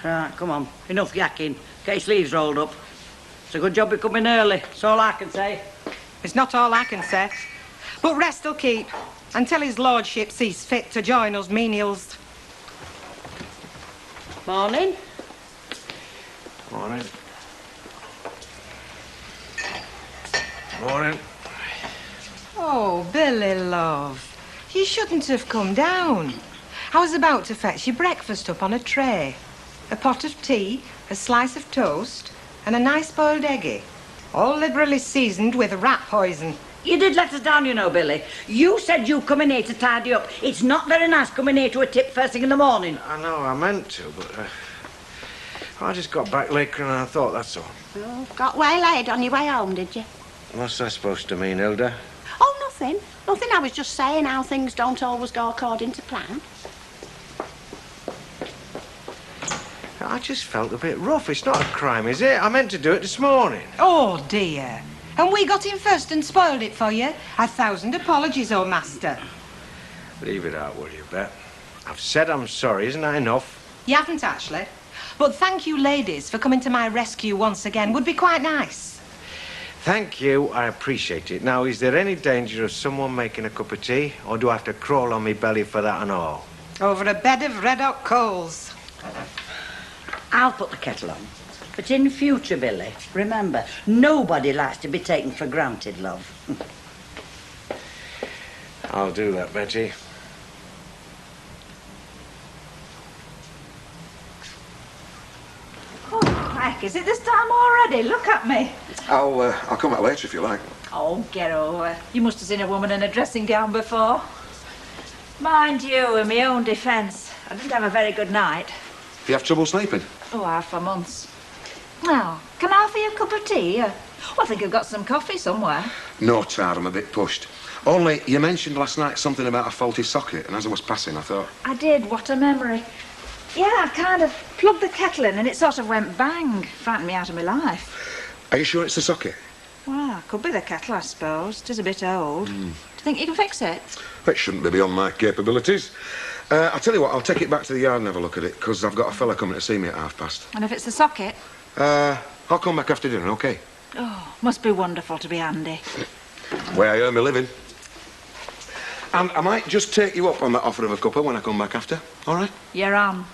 S6: Right, come on. Enough yakking. Get your sleeves rolled up. It's a good job we come in early. That's all I can say.
S10: It's not all I can say. But rest will keep until his lordship sees fit to join us menials.
S6: Morning.
S20: Morning. Morning.
S10: Oh, Billy, love. You shouldn't have come down. I was about to fetch your breakfast up on a tray. A pot of tea, a slice of toast, and a nice boiled eggy. All liberally seasoned with rat poison.
S6: You did let us down, you know, Billy. You said you come in here to tidy up. It's not very nice coming here to a tip first thing in the morning.
S20: I know, I meant to, but I just got back later than I thought, that's all.
S18: Oh, got waylaid on your way home, did you?
S20: What's that supposed to mean, Hilda?
S18: Oh, nothing. Nothing. I was just saying how things don't always go according to plan.
S20: I just felt a bit rough. It's not a crime, is it? I meant to do it this morning.
S10: Oh, dear. And we got in first and spoiled it for you. 1,000 apologies, oh, master.
S20: Leave it out, will you, Bet? I've said I'm sorry. Isn't that enough?
S10: You haven't, actually. But thank you, ladies, for coming to my rescue once again. Would be quite nice.
S20: Thank you. I appreciate it. Now, is there any danger of someone making a cup of tea? Or do I have to crawl on my belly for that and all?
S10: Over a bed of red-hot coals.
S6: I'll put the kettle on. But in future, Billy, remember, nobody likes to be taken for granted, love.
S20: I'll do that, Betty.
S8: Oh, heck, is it this time already? Look at me.
S5: I'll come back later if you like.
S8: Oh, get over. You must have seen a woman in a dressing gown before. Mind you, in my own defence, I didn't have a very good night.
S5: You have trouble sleeping?
S8: Oh, I have for months. Now, can I offer you a cup of tea? Well, I think I've got some coffee somewhere.
S5: No, Tad, I'm a bit pushed. Only, you mentioned last night something about a faulty socket, and as I was passing, I thought...
S8: I did, what a memory. Yeah, I kind of plugged the kettle in and it sort of went bang. Frightened me out of my life.
S5: Are you sure it's the socket?
S8: Well, could be the kettle, I suppose. It is a bit old. Do you think you can fix it?
S5: It shouldn't be beyond my capabilities. I'll tell you what, I'll take it back to the yard and have a look at it, because I've got a fella coming to see me at past.
S8: And if it's the socket?
S5: I'll come back after dinner, OK?
S8: Oh, must be wonderful to be handy.
S5: Way I earn my living. And I might just take you up on that offer of a cuppa when I come back after, all right?
S8: You're on.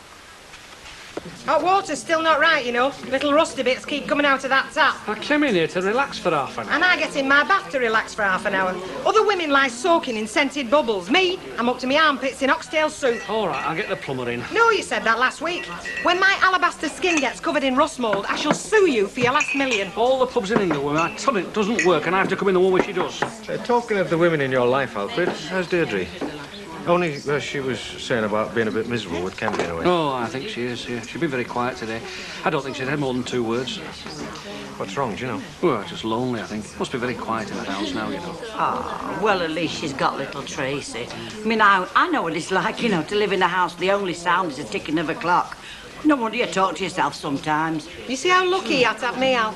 S10: Hot water's still not right, you know. Little rusty bits keep coming out of that tap.
S2: I came in here to relax for half an hour.
S10: And I get in my bath to relax for half an hour. Other women lie soaking in scented bubbles. Me, I'm up to my armpits in oxtail soup.
S2: All right, I'll get the plumber in.
S10: No, you said that last week. When my alabaster skin gets covered in rust mould, I shall sue you for your last million.
S2: All the pubs in England where my tonic doesn't work and I have to come in the one where she does.
S20: Talking of the women in your life, Alfred, how's Deirdre?
S12: Only she was saying about being a bit miserable with Ken being away.
S1: Oh, I think she is, yeah. She's been very quiet today. I don't think she's had more than 2 words.
S12: What's wrong, do you know?
S1: Well, just lonely, I think. Must be very quiet in the house now, you know.
S6: Oh, well, at least she's got little Tracy. I mean, I know what it's like, you know, to live in a house. The only sound is the ticking of a clock. No wonder you talk to yourself sometimes.
S10: You see how lucky you are to have me, Al?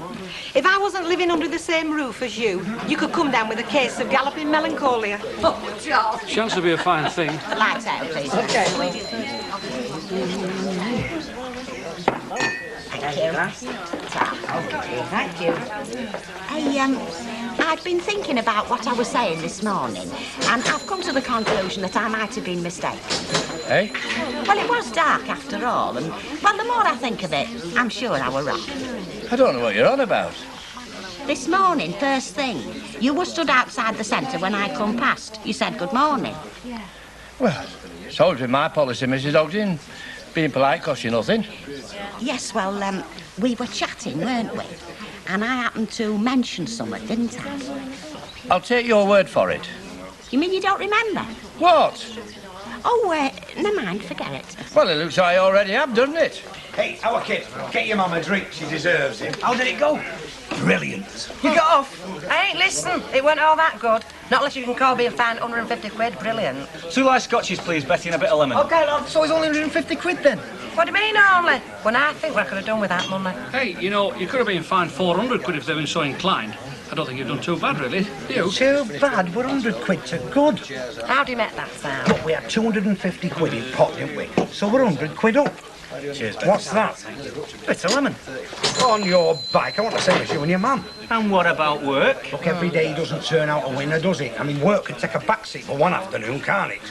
S10: If I wasn't living under the same roof as you, you could come down with a case of galloping melancholia.
S6: Oh, Charles.
S1: Chance will be a fine thing.
S18: Lights out, please.
S6: Okay.
S18: Thank you. I've been thinking about what I was saying this morning, and I've come to the conclusion that I might have been mistaken.
S14: Eh?
S18: Well, it was dark after all, and, well, the more I think of it, I'm sure I were wrong.
S14: I don't know what you're on about.
S18: This morning, first thing, you were stood outside the centre when I come past. You said good morning.
S14: Well, it's always been my policy, Mrs. Ogden. Being polite costs you nothing.
S18: Yes, well, we were chatting, weren't we? And I happened to mention something, didn't I?
S14: I'll take your word for it.
S18: You mean you don't remember?
S14: What?
S18: Oh, never mind, forget it.
S14: Well, it looks like I already have, doesn't it?
S17: Hey, our kid, get your mum a drink. She deserves it. How did it go? Brilliant.
S15: You got off. I ain't listen. It weren't all that good. Not unless you can call being fined 150 quid brilliant.
S4: 2 light scotches, please, Betty, and a bit of lemon.
S15: OK, love.
S4: So it's only 150 quid then?
S15: What do you mean only? When I think what I could have done with that money.
S1: Hey, you know, you could have been fined 400 quid if they'd been so inclined. I don't think you've done too bad, really. You?
S17: Too bad? We're 100 quid to good.
S15: How do you make that sound?
S17: Look, we had 250 quid in pot, didn't we? So we're 100 quid up.
S4: Cheers,
S17: What's that?
S4: It's a lemon.
S17: On your bike. I want the same as you and your mum.
S4: And what about work?
S17: Look, every day doesn't turn out a winner, does it? I mean, work could take a backseat for one afternoon, can't it?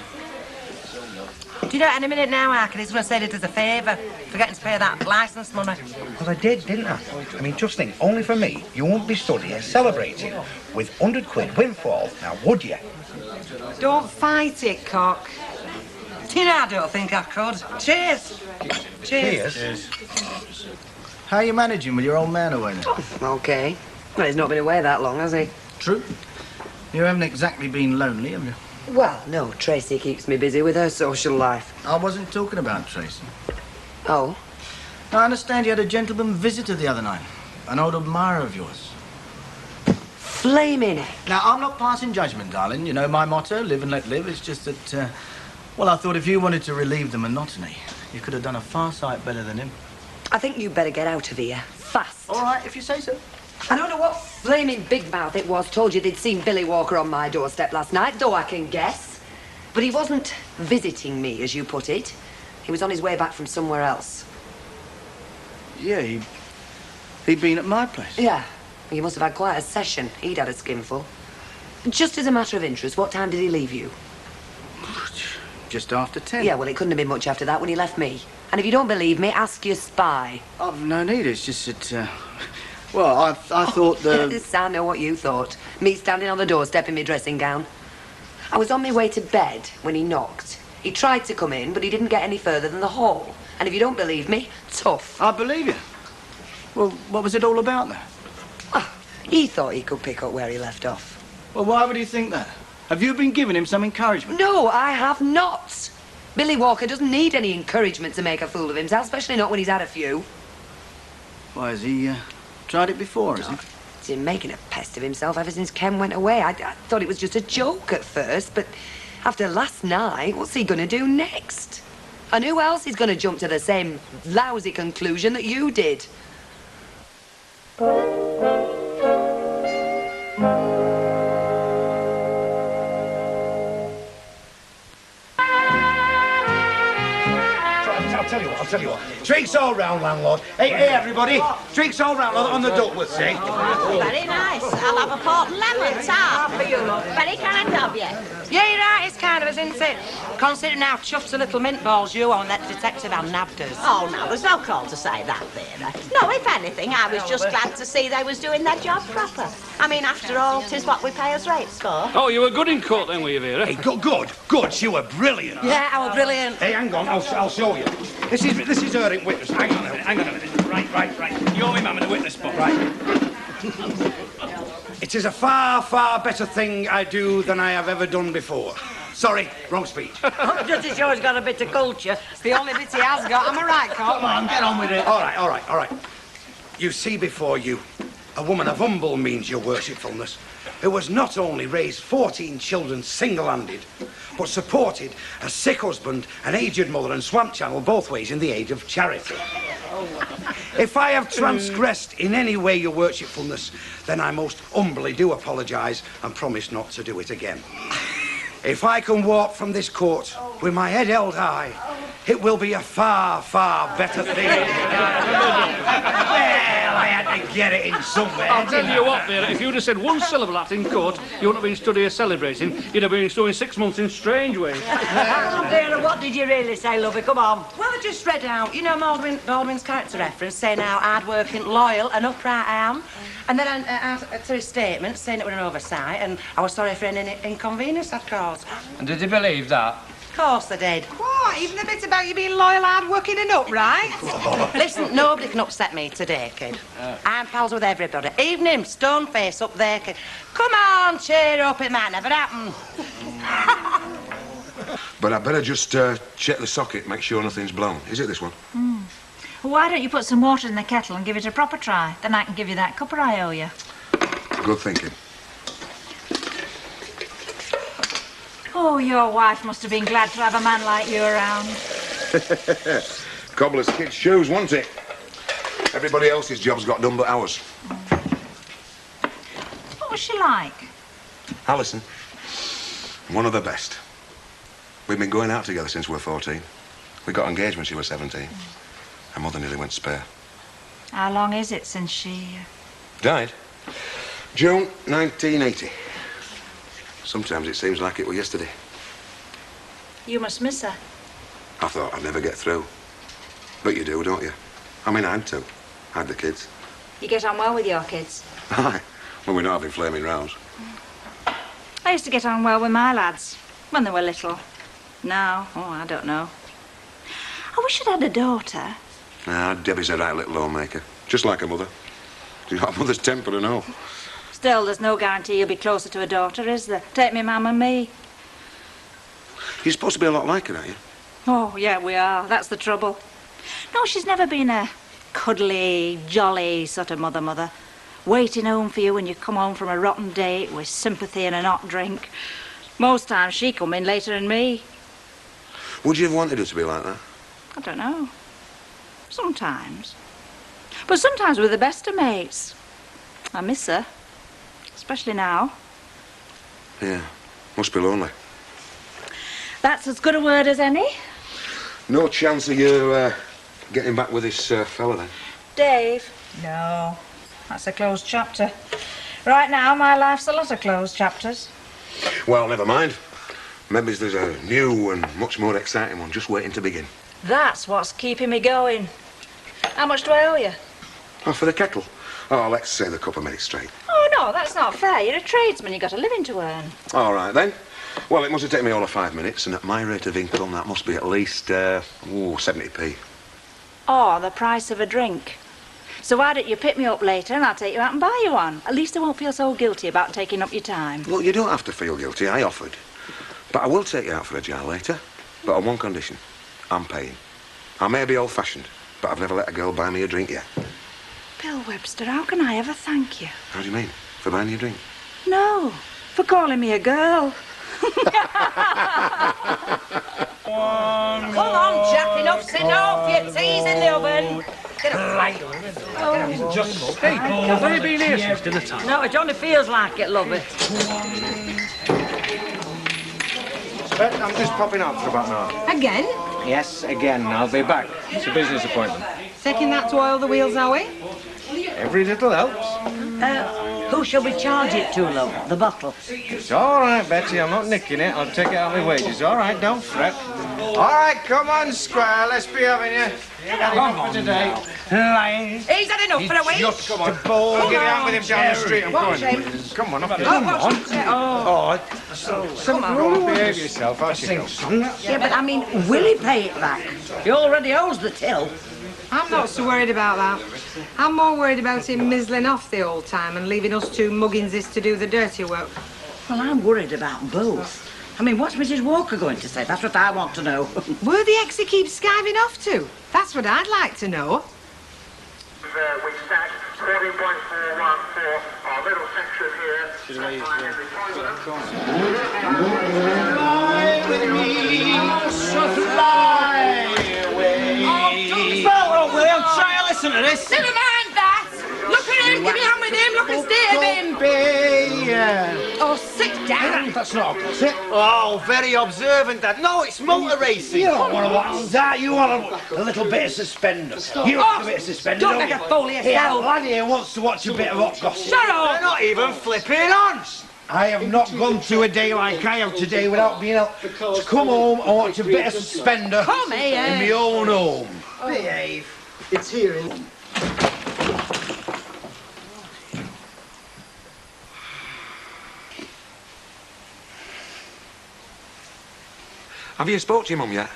S15: Do you know, any minute now, Arkin, he's going to say it as a favour, forgetting to pay that licence money.
S17: Well, I did, didn't I? I mean, just think, only for me, you won't be stood here celebrating with 100 quid windfall, now would you?
S10: Don't fight it, cock.
S15: You know, I don't think I could. Cheers. Cheers.
S11: How are you managing with your old man away now?
S7: OK. Well, he's not been away that long, has he?
S11: True. You haven't exactly been lonely, have you?
S7: Well, no, Tracy keeps me busy with her social life.
S11: I wasn't talking about Tracy.
S7: Oh?
S11: I understand you had a gentleman visitor the other night. An old admirer of yours.
S7: Flaming it.
S11: Now, I'm not passing judgment, darling. You know my motto, live and let live. It's just that, well, I thought if you wanted to relieve the monotony, you could have done a far sight better than him.
S7: I think you'd better get out of here. Fast.
S11: All right, if you say so.
S7: I don't know what flaming big mouth it was told you they'd seen Billy Walker on my doorstep last night, though I can guess. But he wasn't visiting me, as you put it. He was on his way back from somewhere else.
S11: Yeah, he'd been at my place.
S7: Yeah. You must have had quite a session. He'd had a skinful. Just as a matter of interest, what time did he leave you?
S11: Just after 10.
S7: Yeah, well, it couldn't have been much after that when he left me. And if you don't believe me, ask your spy.
S11: Oh, no need. It's just that, well, I thought the...
S7: Yes, I know what you thought. Me standing on the doorstep in my dressing gown. I was on my way to bed when he knocked. He tried to come in, but he didn't get any further than the hall. And if you don't believe me, tough.
S11: I believe you. Well, what was it all about, then?
S7: Oh, he thought he could pick up where he left off.
S11: Well, why would he think that? Have you been giving him some encouragement?
S7: No, I have not. Billy Walker doesn't need any encouragement to make a fool of himself, especially not when he's had a few.
S11: Why, has he tried it before, has he?
S7: He's been making a pest of himself ever since Ken went away. I thought it was just a joke at first, but after last night, what's he going to do next? And who else is going to jump to the same lousy conclusion that you did?
S17: I'll tell you what. Drinks all round, landlord. Hey, everybody. Drinks all round on the Duckworth, see?
S18: Very nice. I'll have a port and lemon tart. For you, love. Very kind of you.
S15: Yeah, you're right, it's kind of us, isn't it? Considering how chuffed the little mint balls you are and that detective had nabbed us.
S18: Oh, no, there's no call to say that, Vera. No, if anything, I was just glad to see they was doing their job proper. I mean, after all, 'tis what we pay us rates for.
S1: Oh, you were good in court then, were you, Vera?
S17: Hey, good. She were brilliant.
S15: Yeah, I was brilliant.
S17: Hey, hang on, I'll show you. This is her in witness. Hang on a minute. Right. You're my man in the witness box. Right. It is a far, far better thing I do than I have ever done before.
S11: Sorry, wrong speech.
S6: Just to show he's got a bit of culture.
S10: It's the only bit he has got. Am I right, Cop?
S11: Come on, get on with it. All right. You see before you a woman of humble means, your worshipfulness, who has not only raised 14 children single-handed, but supported a sick husband, an aged mother and swamp channel both ways in the aid of charity. If I have transgressed in any way, your worshipfulness, then I most humbly do apologise and promise not to do it again. If I can walk from this court with my head held high, it will be a far, far better thing. Well, I had to get it in somewhere.
S2: I'll tell you what, Vera, if you'd have said one syllable at in court, you wouldn't have been stood here celebrating. You'd have been doing 6 months in strange ways.
S6: Vera, what did you really say, lovey? Come on.
S15: Well, I just read out, you know, Baldwin's character reference, saying how hard-working, loyal and upright I am. And then I through his statement, saying it was an oversight, and I was sorry for any inconvenience I'd caused.
S2: And did you believe that?
S15: Of course I did.
S10: What? Even the bit about you being loyal, hard-working and upright?
S15: Listen, nobody can upset me today, kid. I'm pals with everybody. Even him, stone face up there, kid. Come on, cheer up, it might never happen.
S5: But I better just check the socket, make sure nothing's blown. Is it this one?
S8: Well, why don't you put some water in the kettle and give it a proper try? Then I can give you that cuppa I owe you.
S5: Good thinking.
S8: Oh, your wife must have been glad to have a man like you around.
S5: Cobbler's kid's shoes, wasn't it? Everybody else's job's got done but ours.
S8: What was she like?
S5: Alison, one of the best. We've been going out together since we were 14. We got engaged when she was 17. Her mother nearly went spare.
S8: How long is it since she...
S5: Died? June 1980. Sometimes it seems like it was yesterday.
S8: You must miss her.
S5: I thought I'd never get through. But you do, don't you? I mean, I had to. I had the kids.
S8: You get on well with your kids?
S5: Aye. Well, we're not having flaming rows.
S8: I used to get on well with my lads when they were little. Now, oh, I don't know. I wish I'd had a daughter.
S5: Ah, Debbie's a right little homemaker. Just like her mother. She's got a mother's temper and all.
S8: Still, there's no guarantee you'll be closer to a daughter, is there? Take me mum and me.
S5: You're supposed to be a lot like her, aren't you?
S8: Oh, yeah, we are. That's the trouble. No, she's never been a cuddly, jolly sort of mother. Waiting home for you when you come home from a rotten date with sympathy and a hot drink. Most times she come in later than me.
S5: Would you have wanted her to be like that?
S8: I don't know. Sometimes. But sometimes we're the best of mates. I miss her. Especially now.
S5: Yeah. Must be lonely.
S8: That's as good a word as any.
S5: No chance of you getting back with this fella, then?
S8: Dave? No. That's a closed chapter. Right now, my life's a lot of closed chapters.
S5: Well, never mind. Maybe there's a new and much more exciting one just waiting to begin.
S8: That's what's keeping me going. How much do I owe you?
S5: Oh, for the kettle? Oh, let's say the couple of minutes straight.
S8: Oh, no, that's not fair. You're a tradesman. You've got a living to earn.
S5: All right, then. Well, it must have taken me all of 5 minutes, and at my rate of income, that must be at least, 70p.
S8: Oh, the price of a drink. So why don't you pick me up later and I'll take you out and buy you one? At least I won't feel so guilty about taking up your time.
S5: Look, you don't have to feel guilty. I offered. But I will take you out for a jar later. But on one condition. I'm paying. I may be old-fashioned, but I've never let a girl buy me a drink yet.
S8: Bill Webster, how can I ever thank you?
S5: How do you mean? For buying you a drink?
S8: No, for calling me a girl.
S6: Come on, Jack, enough sitting off. Your tea's in the oven. Get a light.
S2: Hey, have they been here since dinner time?
S6: No, it only feels like it, lovey.
S12: Bet I'm just popping out for about an hour.
S10: Again?
S9: Yes, again. I'll be back. It's a business appointment.
S10: Taking that to oil the wheels, are we?
S9: Every little helps.
S6: Who shall we charge it to, love? The bottle?
S9: It's all right, Betty. I'm not nicking it. I'll take it out of my wages. All right, don't fret. All right, come on, Squire. Let's be having you. Come on for today.
S6: He's had enough for a week.
S9: Just come on. We'll get out with him down the street and
S6: Watch him.
S9: Come on, up
S6: Come on.
S9: Come on, behave yourself. I'll sing.
S6: Yeah, but I mean, will he pay it back? He already owes the till.
S10: I'm not so worried about that. I'm more worried about him mizzling off the old time and leaving us two mugginses to do the dirty work.
S6: Well, I'm worried about both. I mean, what's Mrs. Walker going to say? That's what I want to know.
S10: Where the heck's he keep skiving off to? That's what I'd like to know.
S19: We stack 14.414, our middle section here.
S11: Fly with me, so fly away.
S6: Oh, William, try to listen to this.
S15: Never mind that. Look at him, give me on with him, look and stay of him.
S10: Oh, sit down.
S11: That's not a sit.
S14: Oh, very observant, Dad. No, it's motor racing.
S11: You don't want to watch that. You want a little bit of suspender. You want a bit of suspender,
S15: Don't
S11: don't
S15: make
S11: you?
S15: a fool of
S11: Here,
S15: yourself.
S11: lad here wants to watch a bit of hot gossip.
S15: Shut up.
S14: They're not even flipping on.
S11: I have not gone through a day like I have today without being able to come home and watch a bit of suspender
S15: Come here.
S11: in my own home.
S10: Behave.
S11: It's here in...
S5: Have you spoke to your mum yet?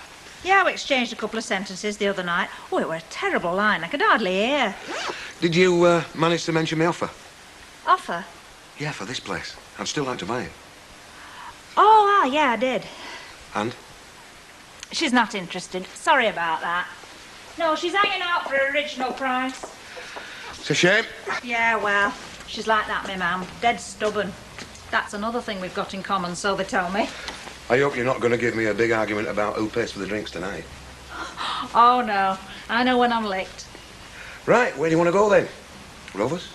S8: Yeah, we exchanged a couple of sentences the other night. Oh, it were a terrible line. I could hardly hear.
S5: Did you manage to mention my offer?
S8: Offer?
S5: Yeah, for this place. I'd still like to buy it.
S8: Oh, yeah, I did.
S5: And?
S8: She's not interested. Sorry about that. No, she's hanging out for her original price.
S5: It's a shame.
S8: Yeah, well, she's like that, me ma'am. Dead stubborn. That's another thing we've got in common, so they tell me.
S5: I hope you're not going to give me a big argument about who pays for the drinks tonight.
S8: Oh, no. I know when I'm licked.
S5: Right, where do you want to go then? Rovers?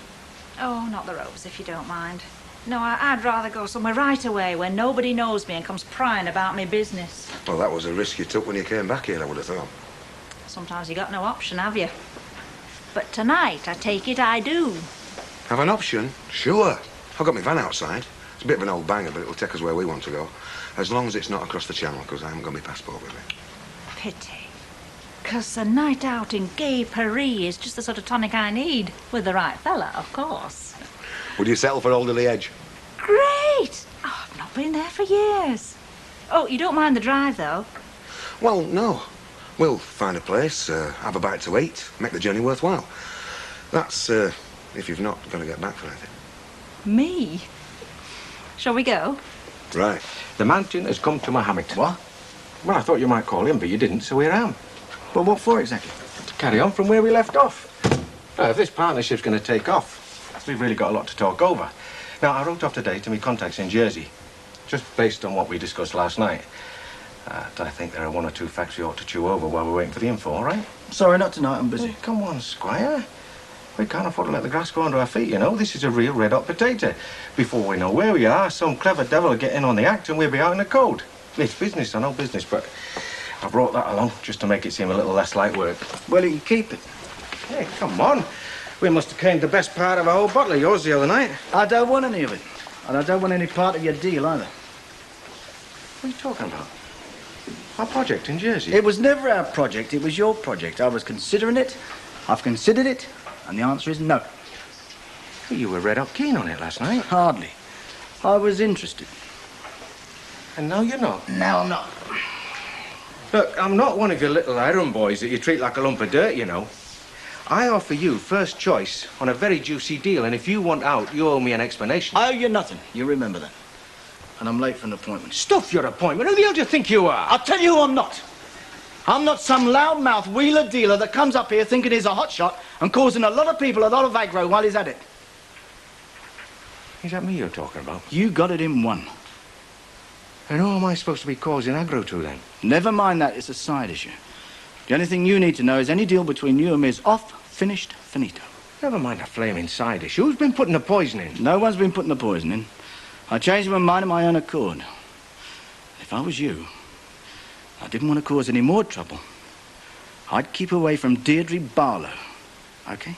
S8: Oh, not the Rovers, if you don't mind. No, I'd rather go somewhere right away where nobody knows me and comes prying about me business.
S5: Well, that was a risk you took when you came back here, I would have thought.
S8: Sometimes you got no option, have you? But tonight, I take it I do.
S5: Have an option? Sure. I've got my van outside. It's a bit of an old banger, but it'll take us where we want to go. As long as it's not across the channel, because I haven't got my passport with me.
S8: Pity. 'Cause a night out in gay Paris is just the sort of tonic I need. With the right fella, of course.
S5: Would you settle for Alderley Edge?
S8: Great! Oh, I've not been there for years. Oh, you don't mind the drive, though?
S5: Well, no. We'll find a place, have a bite to eat, make the journey worthwhile. That's, if you've not got to get back for anything.
S8: Me? Shall we go?
S12: Right. The mountain has come to my hammock. What? Well, I thought you might call in, but you didn't, so here I am.
S21: Well, what for exactly?
S12: To carry on from where we left off. Now, if this partnership's going to take off, we've really got a lot to talk over. Now, I wrote off today to my contacts in Jersey, just based on what we discussed last night. I think there are one or two facts we ought to chew over while we're waiting for the info, all right?
S21: Sorry, not tonight. I'm busy.
S12: Oh, come on, Squire. We can't afford to let the grass grow under our feet, you know. This is a real red-hot potato. Before we know where we are, some clever devil will get in on the act and we'll be out in the cold. It's business, I know business, but I brought that along just to make it seem a little less like work.
S21: Well, you can keep it.
S12: Hey, come on. We must have claimed the best part of a whole bottle of yours the other night.
S21: I don't want any of it. And I don't want any part of your deal either.
S12: What are you talking about? Our project in Jersey?
S21: It was never our project, it was your project. I was considering it, I've considered it, and the answer is no.
S12: Well, you were red-hot keen on it last night.
S21: Hardly. I was interested.
S12: And now you're not?
S21: Now I'm not.
S12: Look, I'm not one of your little errand boys that you treat like a lump of dirt, you know. I offer you first choice on a very juicy deal, and if you want out, you owe me an explanation.
S21: I owe you nothing. You remember that. And I'm late for an appointment.
S12: Stuff your appointment. Who the hell do you think you are?
S21: I'll tell you who I'm not. I'm not some loudmouth wheeler-dealer that comes up here thinking he's a hotshot and causing a lot of people a lot of aggro while he's at it.
S12: Is that me you're talking about?
S21: You got it in one.
S12: And who am I supposed to be causing aggro to, then?
S21: Never mind that. It's a side issue. The only thing you need to know is any deal between you and me is off, finished, finito.
S12: Never mind a flaming side issue. Who's been putting the poison in?
S21: No one's been putting the poison in. I changed my mind of my own accord. If I was you, I didn't want to cause any more trouble. I'd keep away from Deirdre Barlow, okay?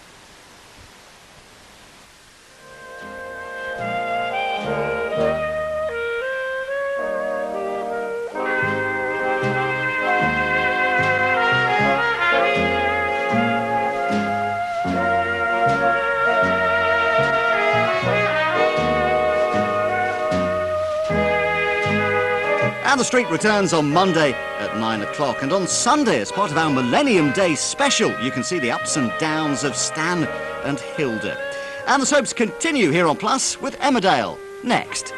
S22: And the Street returns on Monday at 9 o'clock. And on Sunday, as part of our Millennium Day special, you can see the ups and downs of Stan and Hilda. And the soaps continue here on Plus with Emmerdale next.